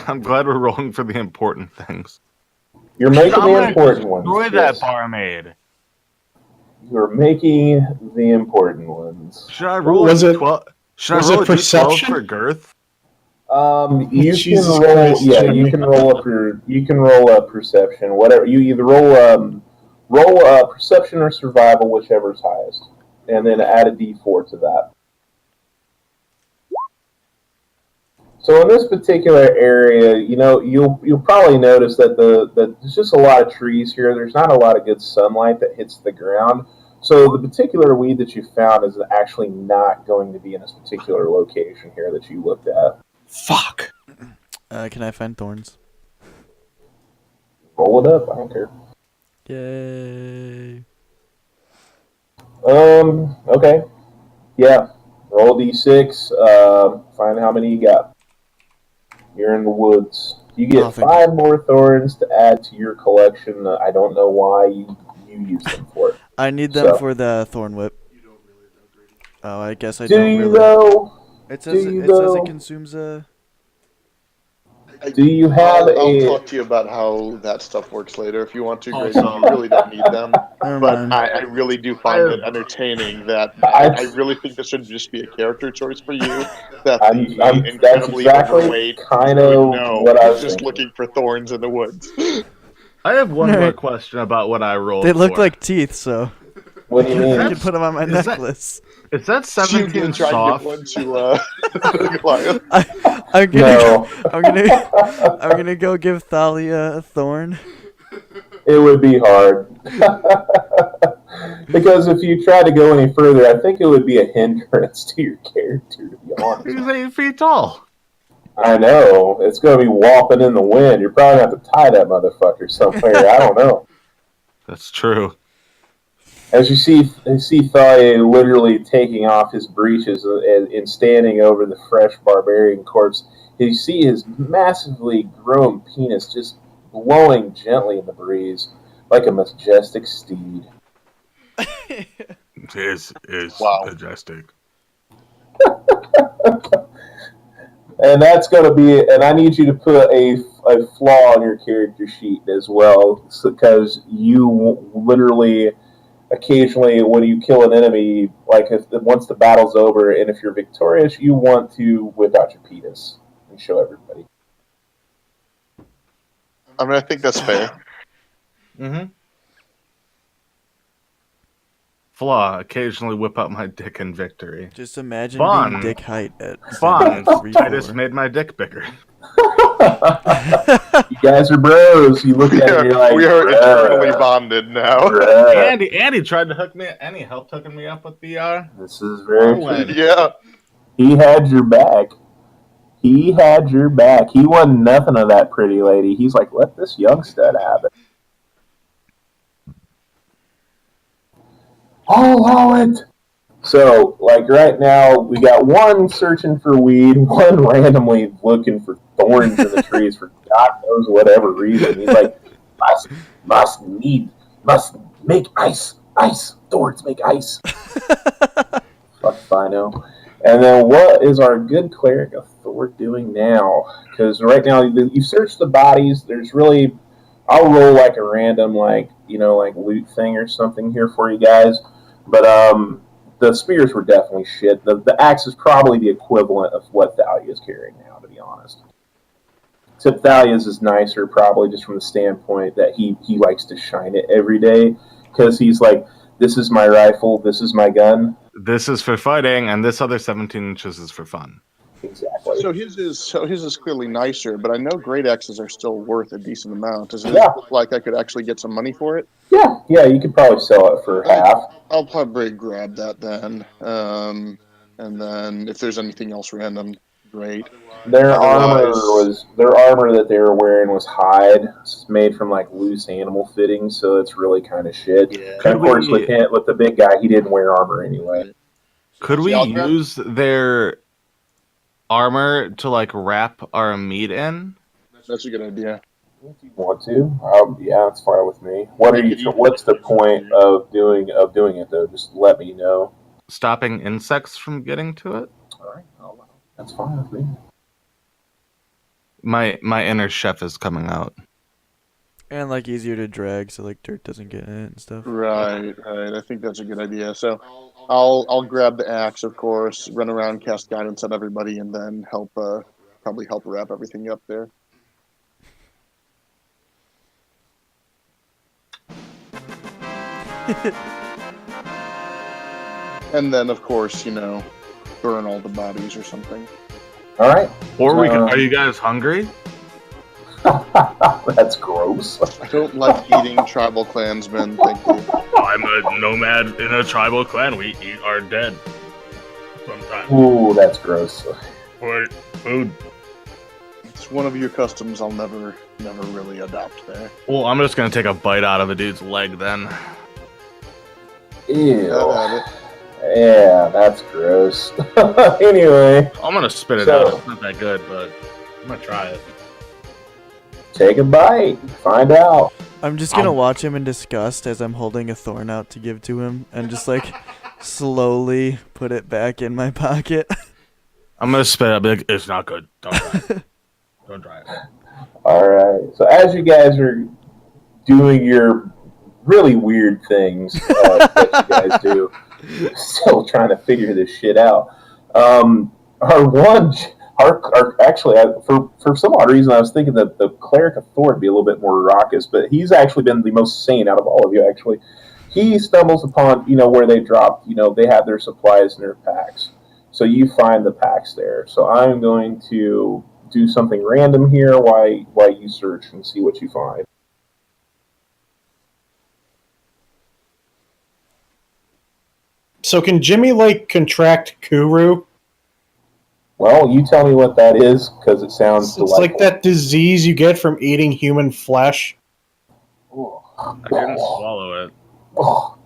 [SPEAKER 3] I'm glad we're rolling for the important things.
[SPEAKER 1] You're making
[SPEAKER 3] I'm
[SPEAKER 1] the
[SPEAKER 3] gonna
[SPEAKER 1] important ones.
[SPEAKER 7] Destroy
[SPEAKER 1] Yes.
[SPEAKER 7] that barmaid.
[SPEAKER 1] You're making the important ones.
[SPEAKER 3] Should I roll
[SPEAKER 5] Was
[SPEAKER 3] a
[SPEAKER 5] it-
[SPEAKER 3] D12? Should
[SPEAKER 5] was
[SPEAKER 3] I roll
[SPEAKER 5] it
[SPEAKER 3] a D12
[SPEAKER 5] perception?
[SPEAKER 3] for girth?
[SPEAKER 1] You
[SPEAKER 5] Jesus
[SPEAKER 1] can roll.
[SPEAKER 5] Christ,
[SPEAKER 1] Yeah,
[SPEAKER 5] Jimmy.
[SPEAKER 1] you can roll up perception. Whatever you either roll perception or survival, whichever's highest, and then add a D4 to that. So in this particular area, you'll probably notice that there's just a lot of trees here. There's not a lot of good sunlight that hits the ground. So the particular weed that you found is actually not going to be in this particular location here that you looked at.
[SPEAKER 5] Fuck.
[SPEAKER 2] Can I find thorns?
[SPEAKER 1] Roll it up. I don't care.
[SPEAKER 2] Yay.
[SPEAKER 1] Okay. Yeah. Roll D6. Find how many you got. You're in the woods. You get
[SPEAKER 2] Oh, thank
[SPEAKER 1] 5 more thorns to add to your collection. I don't know why you use them for it.
[SPEAKER 2] I need them
[SPEAKER 1] So.
[SPEAKER 2] for the thorn whip. Oh, I guess I
[SPEAKER 1] Do
[SPEAKER 2] don't
[SPEAKER 1] you
[SPEAKER 2] really.
[SPEAKER 1] though?
[SPEAKER 2] It says
[SPEAKER 1] do you
[SPEAKER 2] it says
[SPEAKER 1] though?
[SPEAKER 2] it consumes a.
[SPEAKER 1] Do you have
[SPEAKER 4] I'll
[SPEAKER 1] a?
[SPEAKER 4] talk to you about how that stuff works later if you want to, Grady.
[SPEAKER 7] Also-
[SPEAKER 4] You really don't need them.
[SPEAKER 2] Never
[SPEAKER 4] But
[SPEAKER 2] mind.
[SPEAKER 4] I really do find it entertaining that I really think this should just be a character choice for you. That the
[SPEAKER 1] That's
[SPEAKER 4] incredibly
[SPEAKER 1] exactly
[SPEAKER 4] overweight
[SPEAKER 1] kind
[SPEAKER 4] would
[SPEAKER 1] of
[SPEAKER 4] know
[SPEAKER 1] what I was
[SPEAKER 4] just
[SPEAKER 1] thinking.
[SPEAKER 4] looking for thorns in the woods.
[SPEAKER 3] I have one more
[SPEAKER 2] Alright.
[SPEAKER 3] question about what I rolled.
[SPEAKER 2] They look
[SPEAKER 3] for.
[SPEAKER 2] like teeth, so
[SPEAKER 1] What do you
[SPEAKER 2] I
[SPEAKER 1] mean?
[SPEAKER 2] can put them on my
[SPEAKER 3] Is that-
[SPEAKER 2] necklace.
[SPEAKER 3] Is that
[SPEAKER 4] You
[SPEAKER 3] 17
[SPEAKER 4] try
[SPEAKER 3] soft?
[SPEAKER 4] to get one to Goliath.
[SPEAKER 2] I'm gonna
[SPEAKER 1] No.
[SPEAKER 2] I'm gonna go give Thalia a thorn.
[SPEAKER 1] It would be hard. Because if you try to go any further, I think it would be a hindrance to your character, to be honest.
[SPEAKER 3] He's 8 feet tall.
[SPEAKER 1] I know. It's going to be whopping in the wind. You're probably going to have to tie that motherfucker somewhere. I don't know.
[SPEAKER 3] That's true.
[SPEAKER 1] As you see Thalia literally taking off his breeches and standing over the fresh barbarian corpse, you see his massively grown penis just blowing gently in the breeze like a majestic steed.
[SPEAKER 7] Is
[SPEAKER 4] Wow.
[SPEAKER 7] majestic.
[SPEAKER 1] And that's going to be it. And I need you to put a flaw on your character sheet as well, because you literally, occasionally, when you kill an enemy, like once the battle's over, and if you're victorious, you want to whip out your penis and show everybody.
[SPEAKER 4] I mean, I think that's fair.
[SPEAKER 3] Mm-hmm. Flaw. Occasionally whip out my dick in victory.
[SPEAKER 2] Just imagine
[SPEAKER 3] Fun.
[SPEAKER 2] being dick height at
[SPEAKER 3] Fun.
[SPEAKER 2] 3,
[SPEAKER 3] I just
[SPEAKER 2] 4.
[SPEAKER 3] made my dick bigger.
[SPEAKER 1] You guys are bros. You look at it and you're like,
[SPEAKER 4] we are
[SPEAKER 1] "Bruh,
[SPEAKER 4] eternally bonded now.
[SPEAKER 1] bruh."
[SPEAKER 3] Andy tried to hook me. Andy helped hooking me up with the.
[SPEAKER 1] This is very
[SPEAKER 3] Oh,
[SPEAKER 1] true.
[SPEAKER 4] Yeah.
[SPEAKER 1] He had your back. He had your back. He wasn't nothing of that pretty lady. He's like, let this young stud have it. I'll allow it. So, like right now, we got one searching for weed, one randomly looking for thorns in the trees for God knows whatever reason. He's like, must make ice. Thorns make ice. Fuck if I know. And then what is our good cleric of Thor doing now? Because right now, you search the bodies. There's really, I'll roll like a random, like loot thing or something here for you guys. But the spears were definitely shit. The axe is probably the equivalent of what Thalia is carrying now, to be honest. Except Thalia's is nicer, probably just from the standpoint that he likes to shine it every day, because he's like, this is my rifle, this is my gun.
[SPEAKER 3] This is for fighting, and this other 17 inches is for fun.
[SPEAKER 1] Exactly.
[SPEAKER 4] So his is clearly nicer, but I know great axes are still worth a decent amount. Does it
[SPEAKER 1] Yeah.
[SPEAKER 4] look like I could actually get some money for it?
[SPEAKER 1] Yeah, you could probably sell it for half.
[SPEAKER 4] I'll probably grab that then. And then if there's anything else random, great.
[SPEAKER 1] Their armor
[SPEAKER 4] Otherwise-
[SPEAKER 1] that they were wearing was hide. It's made from like loose animal fittings, so it's really kind of shit.
[SPEAKER 7] Yeah.
[SPEAKER 1] And of course, with the big guy, he didn't wear armor anyway.
[SPEAKER 3] Could we
[SPEAKER 4] Yeah, I'll grab-
[SPEAKER 3] use their armor to like wrap our meat in?
[SPEAKER 4] That's a good idea.
[SPEAKER 1] If you want to, yeah, it's fine with me. What's the point of doing it though? Just let me know.
[SPEAKER 3] Stopping insects from getting to it?
[SPEAKER 1] All right, that's fine with me.
[SPEAKER 3] My inner chef is coming out.
[SPEAKER 2] And like easier to drag, so like dirt doesn't get in it and stuff.
[SPEAKER 4] Right. I think that's a good idea. So I'll grab the axe, of course, run around, cast guidance on everybody, and then probably help wrap everything up there. And then, of course, burn all the bodies or something.
[SPEAKER 1] All right.
[SPEAKER 3] Or we can. Are you guys hungry?
[SPEAKER 1] That's gross.
[SPEAKER 4] I don't like eating tribal clansmen, thank you.
[SPEAKER 7] I'm a nomad in a tribal clan. We eat our dead sometimes
[SPEAKER 1] Ooh, that's gross.
[SPEAKER 7] for food.
[SPEAKER 4] It's one of your customs I'll never really adopt there.
[SPEAKER 3] Well, I'm just gonna take a bite out of a dude's leg then.
[SPEAKER 1] Ew.
[SPEAKER 4] Have it.
[SPEAKER 1] Yeah, that's gross. Anyway,
[SPEAKER 3] I'm gonna spit it
[SPEAKER 1] So-
[SPEAKER 3] out. It's not that good, but I'm gonna try it.
[SPEAKER 1] take a bite. Find out.
[SPEAKER 2] I'm just gonna watch him in disgust as I'm holding a thorn out to give to him, and just like slowly put it back in my pocket.
[SPEAKER 3] I'm gonna spit it out. Be like, it's not good. Don't try it. Don't try it.
[SPEAKER 1] All right. So as you guys are doing your really weird things that you guys do, still trying to figure this shit out. Actually, for some odd reason, I was thinking that the cleric of Thor would be a little bit more raucous, but he's actually been the most sane out of all of you. Actually, he stumbles upon where they dropped. They have their supplies in their packs, so you find the packs there. So I'm going to do something random here while you search and see what you find.
[SPEAKER 5] So can Jimmy contract Kuru?
[SPEAKER 1] Well, you tell me what that is, because it sounds
[SPEAKER 5] It's
[SPEAKER 1] delightful.
[SPEAKER 5] like that disease you get from eating human flesh.
[SPEAKER 3] I didn't swallow it.
[SPEAKER 1] Oh,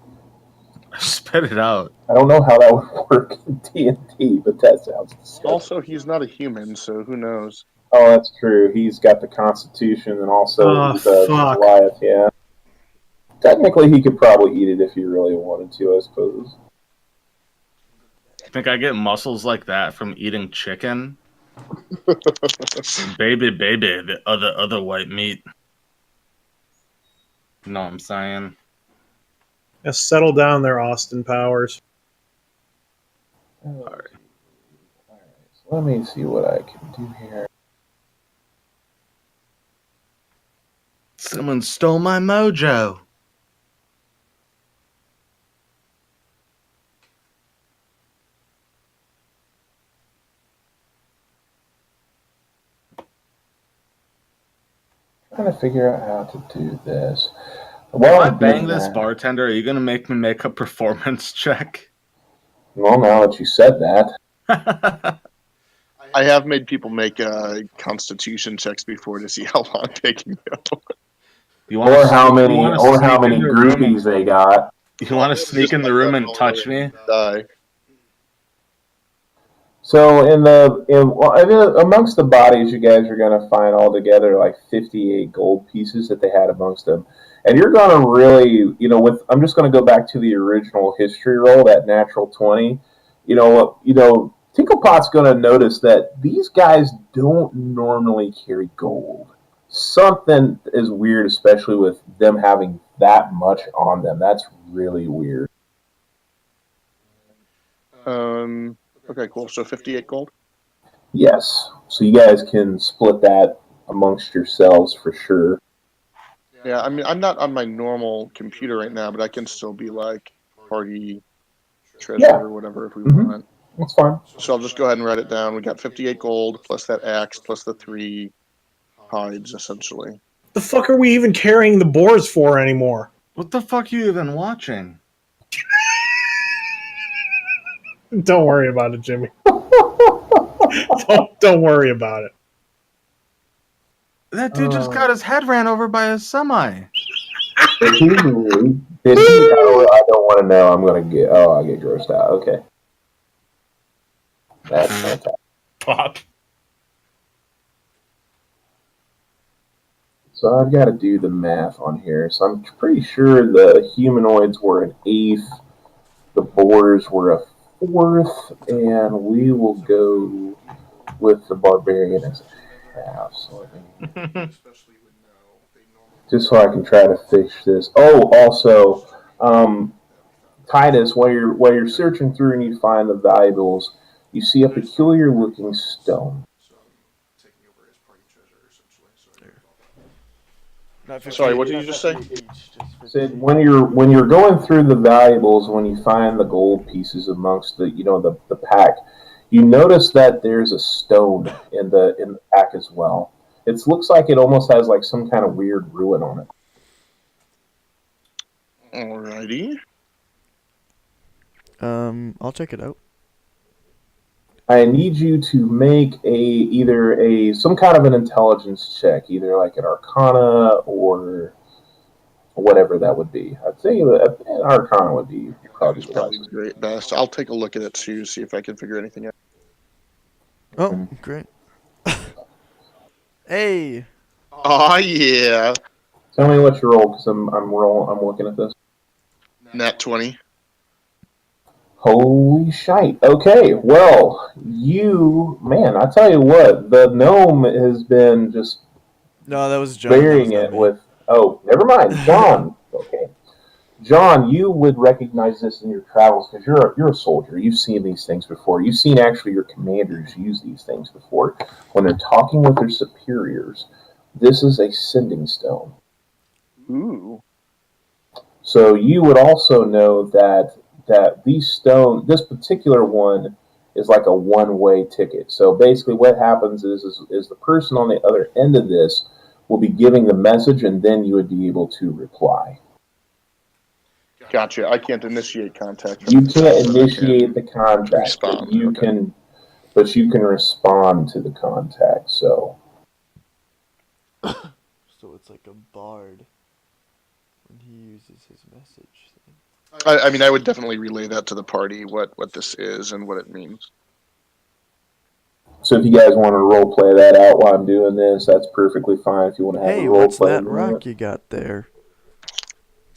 [SPEAKER 3] I spit it out.
[SPEAKER 1] I don't know how that would work in D&D, but that sounds disgusting.
[SPEAKER 4] Also, he's not a human, so who knows?
[SPEAKER 1] Oh, that's true. He's got the Constitution and also
[SPEAKER 5] Oh,
[SPEAKER 1] he's a
[SPEAKER 5] fuck.
[SPEAKER 1] Goliath, yeah. Technically, he could probably eat it if he really wanted to, I suppose.
[SPEAKER 3] Think I get muscles like that from eating chicken? baby, the other white meat. You know what I'm saying?
[SPEAKER 5] Yeah, settle down there, Austin Powers.
[SPEAKER 1] All right. So let me see what I can do here.
[SPEAKER 3] Someone stole my mojo.
[SPEAKER 1] Trying to figure out how to do this.
[SPEAKER 3] If I
[SPEAKER 1] I'm
[SPEAKER 3] bang
[SPEAKER 1] doing
[SPEAKER 3] this
[SPEAKER 1] that-
[SPEAKER 3] bartender, are you gonna make me make a performance check?
[SPEAKER 1] Well, now that you said that,
[SPEAKER 4] I have made people make constitution checks before to see how long they can go.
[SPEAKER 3] You wanna
[SPEAKER 1] or how
[SPEAKER 3] sneak-
[SPEAKER 1] many,
[SPEAKER 3] you wanna
[SPEAKER 1] or how
[SPEAKER 3] sneak
[SPEAKER 1] many
[SPEAKER 3] in the room
[SPEAKER 1] groupies they got.
[SPEAKER 3] You want to sneak in the room and touch me?
[SPEAKER 4] Die.
[SPEAKER 1] So amongst the bodies, you guys are going to find altogether like 58 gold pieces that they had amongst them, and you're going to really, I'm just going to go back to the original history roll, that natural 20. Tinklepot's going to notice that these guys don't normally carry gold. Something is weird, especially with them having that much on them. That's really weird.
[SPEAKER 4] Okay, cool. So 58 gold.
[SPEAKER 1] Yes. So you guys can split that amongst yourselves for sure.
[SPEAKER 4] Yeah, I mean, I'm not on my normal computer right now, but I can still be like party treasurer
[SPEAKER 1] Yeah.
[SPEAKER 4] or whatever if we
[SPEAKER 1] Mhm.
[SPEAKER 4] want.
[SPEAKER 1] That's fine.
[SPEAKER 4] So I'll just go ahead and write it down. We got 58 gold plus that axe plus the 3 hides, essentially.
[SPEAKER 5] The fuck are we even carrying the boars for anymore?
[SPEAKER 3] What the fuck are you even watching?
[SPEAKER 5] Don't worry about it, Jimmy. don't worry about it.
[SPEAKER 3] That dude just got his head ran over by a semi.
[SPEAKER 1] Did he really? Did he? Oh, I don't want to know. I'm gonna get. Oh, I get grossed out. Okay. That's fantastic.
[SPEAKER 5] Pop.
[SPEAKER 1] So I've got to do the math on here. So I'm pretty sure the humanoids were an eighth, the boars were a fourth, and we will go with the barbarian as a half. So let me, just so I can try to fix this. Oh, also, Titus, while you're searching through and you find the valuables, you see a peculiar looking stone.
[SPEAKER 4] Sorry, what did you just say?
[SPEAKER 1] Said when you're going through the valuables, when you find the gold pieces amongst the pack, you notice that there's a stone in the pack as well. It looks like it almost has like some kind of weird ruin on it.
[SPEAKER 4] Alrighty.
[SPEAKER 2] I'll check it out.
[SPEAKER 1] I need you to make either some kind of an intelligence check, either like an Arcana or whatever that would be. I'd say an Arcana would be probably
[SPEAKER 4] It's
[SPEAKER 1] the
[SPEAKER 4] probably
[SPEAKER 1] best.
[SPEAKER 4] great best. I'll take a look at it too, see if I can figure anything out.
[SPEAKER 2] Oh, great. Hey.
[SPEAKER 4] Oh yeah.
[SPEAKER 1] Tell me what you roll, because I'm looking at this.
[SPEAKER 4] Nat 20.
[SPEAKER 1] Holy shite. Okay, well, man, I tell you what, the gnome has been just
[SPEAKER 2] No, that was John.
[SPEAKER 1] burying it with. Oh, never mind, John. Okay. John, you would recognize this in your travels because you're a soldier. You've seen these things before. You've seen actually your commanders use these things before when they're talking with their superiors. This is a sending stone.
[SPEAKER 4] Ooh.
[SPEAKER 1] So you would also know that this particular one is like a one-way ticket. So basically what happens is the person on the other end of this will be giving the message, and then you would be able to reply.
[SPEAKER 4] Gotcha. I can't initiate contact.
[SPEAKER 1] You can't initiate the contact,
[SPEAKER 4] respond.
[SPEAKER 1] but you can respond to the contact. So
[SPEAKER 2] it's like a bard when he uses his message thing.
[SPEAKER 4] I mean, I would definitely relay that to the party, what this is and what it means.
[SPEAKER 1] So if you guys want to role play that out while I'm doing this, that's perfectly fine. If you want to have
[SPEAKER 2] Hey,
[SPEAKER 1] a role
[SPEAKER 2] what's
[SPEAKER 1] play,
[SPEAKER 2] that rock you got there?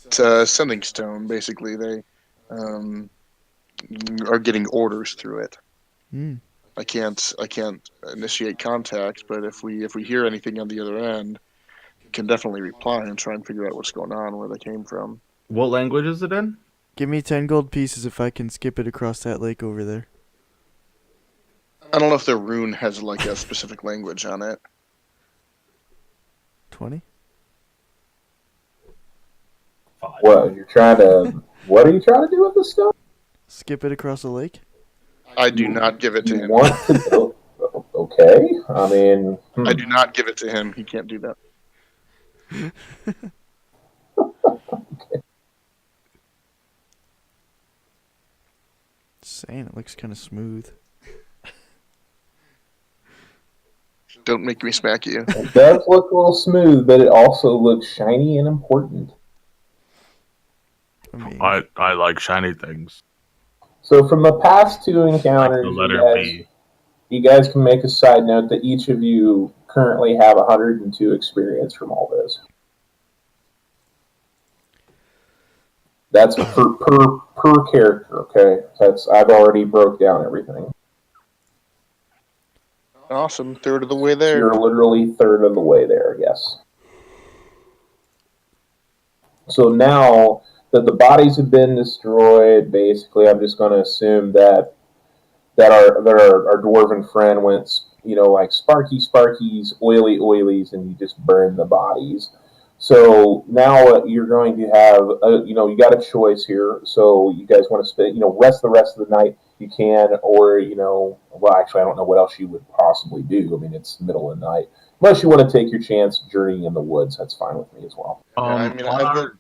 [SPEAKER 4] It's a sending stone. Basically, they are getting orders through it.
[SPEAKER 2] Hmm.
[SPEAKER 4] I can't initiate contact, but if we hear anything on the other end, we can definitely reply and try and figure out what's going on, where they came from.
[SPEAKER 3] What language is it in?
[SPEAKER 2] Give me 10 gold pieces if I can skip it across that lake over there.
[SPEAKER 4] I don't know if the rune has like a specific language on it.
[SPEAKER 2] 20?
[SPEAKER 1] what are you trying to do with this stuff?
[SPEAKER 2] Skip it across the lake?
[SPEAKER 4] I do not give it to him.
[SPEAKER 1] Want to do? Okay, I mean,
[SPEAKER 4] I do not give it to him. He can't do that.
[SPEAKER 1] Okay.
[SPEAKER 2] Saying it looks kind of smooth.
[SPEAKER 4] Don't make me smack you.
[SPEAKER 1] It does look a little smooth, but it also looks shiny and important.
[SPEAKER 2] I mean,
[SPEAKER 7] I like shiny things.
[SPEAKER 1] So from the past two encounters,
[SPEAKER 7] The letter B.
[SPEAKER 1] you guys can make a side note that each of you currently have 102 experience from all this. That's per character, okay? I've already broke down everything.
[SPEAKER 4] Awesome. Third of the way there.
[SPEAKER 1] You're literally third of the way there, yes. So now that the bodies have been destroyed, basically I'm just going to assume that that our dwarven friend went, like sparkies, oilies, and you just burn the bodies. So now you're going to have, you got a choice here. So you guys want to spend, rest the rest of the night. You can, or well, actually, I don't know what else you would possibly do. I mean, it's the middle of the night. Unless you want to take your chance journeying in the woods, that's fine with me as well.
[SPEAKER 3] On our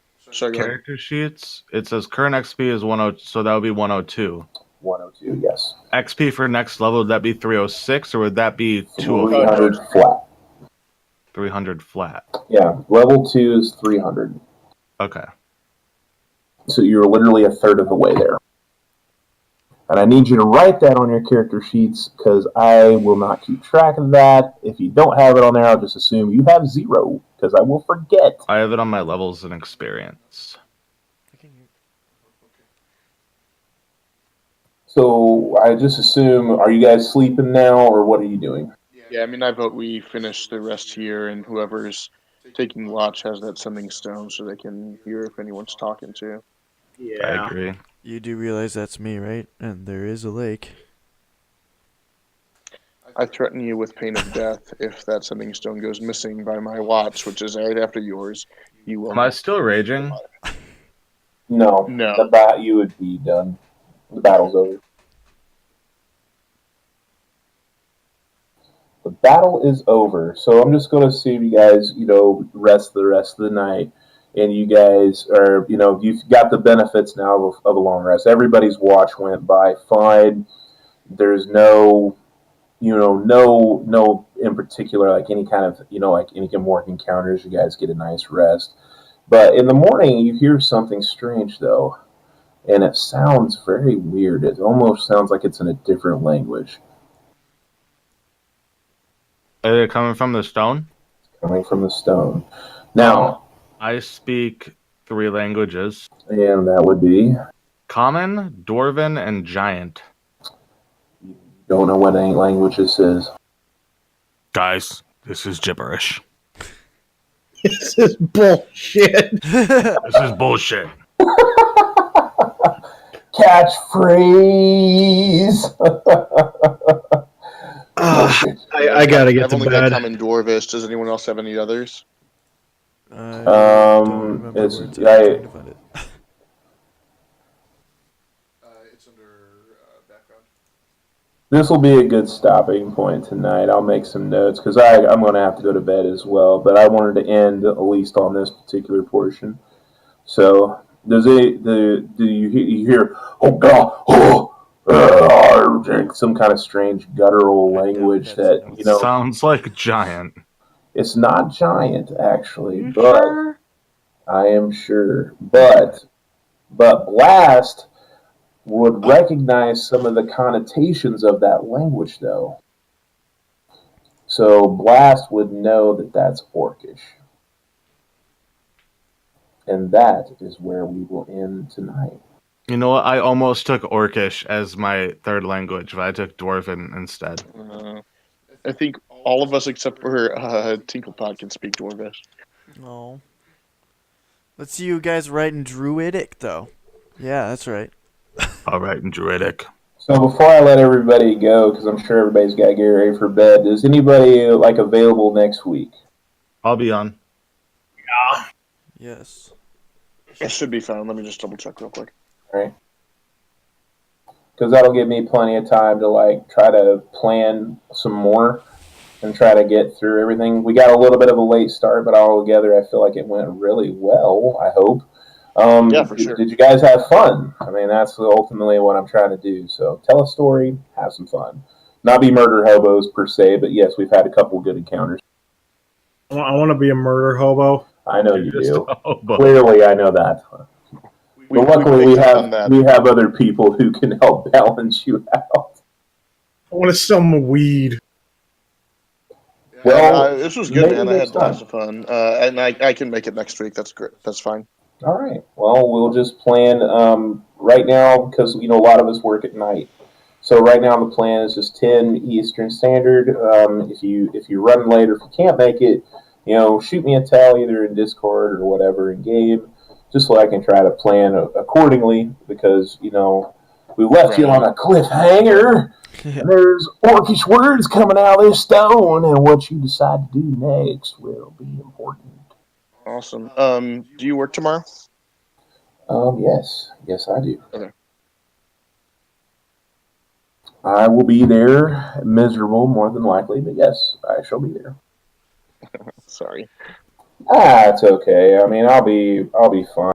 [SPEAKER 3] character sheets, it says current XP is 10, so that would be 102.
[SPEAKER 1] 102, yes.
[SPEAKER 3] XP for next level, would that be 306 or would that be
[SPEAKER 1] 300 flat?
[SPEAKER 3] 300 flat.
[SPEAKER 1] Yeah, level 2 is 300.
[SPEAKER 3] Okay.
[SPEAKER 1] So you're literally a third of the way there. And I need you to write that on your character sheets because I will not keep track of that. If you don't have it on there, I'll just assume you have 0 because I will forget.
[SPEAKER 3] I have it on my levels and experience.
[SPEAKER 1] So I just assume, are you guys sleeping now or what are you doing?
[SPEAKER 4] Yeah, I mean, I vote we finish the rest here, and whoever's taking watch has that sending stone so they can hear if anyone's talking to.
[SPEAKER 3] Yeah. I agree.
[SPEAKER 2] You do realize that's me, right? And there is a lake.
[SPEAKER 4] I threaten you with pain of death if that sending stone goes missing by my watch, which is right after yours. You will.
[SPEAKER 3] Am I still raging?
[SPEAKER 1] No.
[SPEAKER 4] No.
[SPEAKER 1] You would be done. The battle's over. The battle is over. So I'm just going to assume you guys, rest the rest of the night. And you guys are, you've got the benefits now of a long rest. Everybody's watch went by fine. There's no in particular, like any kind of, like any more encounters. You guys get a nice rest. But in the morning, you hear something strange, though. And it sounds very weird. It almost sounds like it's in a different language.
[SPEAKER 3] Are they coming from the stone?
[SPEAKER 1] It's coming from the stone. Now,
[SPEAKER 3] I speak 3 languages.
[SPEAKER 1] And that would be?
[SPEAKER 3] Common, Dwarven, and Giant.
[SPEAKER 1] You don't know what any language this is.
[SPEAKER 3] Guys, this is gibberish.
[SPEAKER 5] This is bullshit.
[SPEAKER 3] This is bullshit.
[SPEAKER 1] Catchphrase!
[SPEAKER 5] I gotta get to
[SPEAKER 4] I've only
[SPEAKER 5] bed.
[SPEAKER 4] got common Dwarvish. Does anyone else have any others?
[SPEAKER 1] It's
[SPEAKER 6] under background.
[SPEAKER 1] This will be a good stopping point tonight. I'll make some notes because I'm going to have to go to bed as well. But I wanted to end at least on this particular portion. So, do you hear? Oh God! Some kind of strange guttural language that
[SPEAKER 3] sounds like Giant.
[SPEAKER 1] It's not Giant actually,
[SPEAKER 3] You
[SPEAKER 1] but
[SPEAKER 3] sure?
[SPEAKER 1] I am sure. But Blast would recognize some of the connotations of that language, though. So Blast would know that that's Orcish. And that is where we will end tonight.
[SPEAKER 3] You know what? I almost took Orcish as my 3rd language, but I took Dwarven instead.
[SPEAKER 4] I think all of us except for Tinklepod can speak Dwarvish.
[SPEAKER 2] No. Let's see you guys write in Druidic, though. Yeah, that's right.
[SPEAKER 3] All right, in Druidic.
[SPEAKER 1] So before I let everybody go, because I'm sure everybody's got to get ready for bed, is anybody available next week?
[SPEAKER 3] I'll be on.
[SPEAKER 5] Yeah.
[SPEAKER 2] Yes.
[SPEAKER 4] It should be fine. Let me just double check real quick.
[SPEAKER 1] All right. Because that'll give me plenty of time to try to plan some more and try to get through everything. We got a little bit of a late start, but all together I feel like it went really well, I hope.
[SPEAKER 4] Yeah, for sure.
[SPEAKER 1] Did you guys have fun? I mean, that's ultimately what I'm trying to do. So tell a story, have some fun. Not be murder hobos per se, but yes, we've had a couple good encounters.
[SPEAKER 5] I want to be a murder hobo.
[SPEAKER 1] I know you do.
[SPEAKER 3] Hobo.
[SPEAKER 1] Clearly, I know that. But luckily, we have other people who can help balance you out.
[SPEAKER 5] I want to sell my weed.
[SPEAKER 1] Well,
[SPEAKER 4] this was good, man. I had
[SPEAKER 1] next
[SPEAKER 4] lots
[SPEAKER 1] time.
[SPEAKER 4] of fun, and I can make it next week. That's great. That's fine.
[SPEAKER 1] All right. Well, we'll just plan right now because a lot of us work at night. So right now the plan is just 10 Eastern Standard. If you run late or if you can't make it, shoot me a tell either in Discord or whatever in game, just so I can try to plan accordingly. Because we left you
[SPEAKER 4] Right.
[SPEAKER 1] on a cliffhanger, and there's orcish words coming out of this stone, and what you decide to do next will be important.
[SPEAKER 4] Awesome. Do you work tomorrow?
[SPEAKER 1] Yes, I do.
[SPEAKER 4] Okay.
[SPEAKER 1] I will be there, miserable more than likely, but yes, I shall be there.
[SPEAKER 4] Sorry.
[SPEAKER 1] It's okay. I mean, I'll be fine.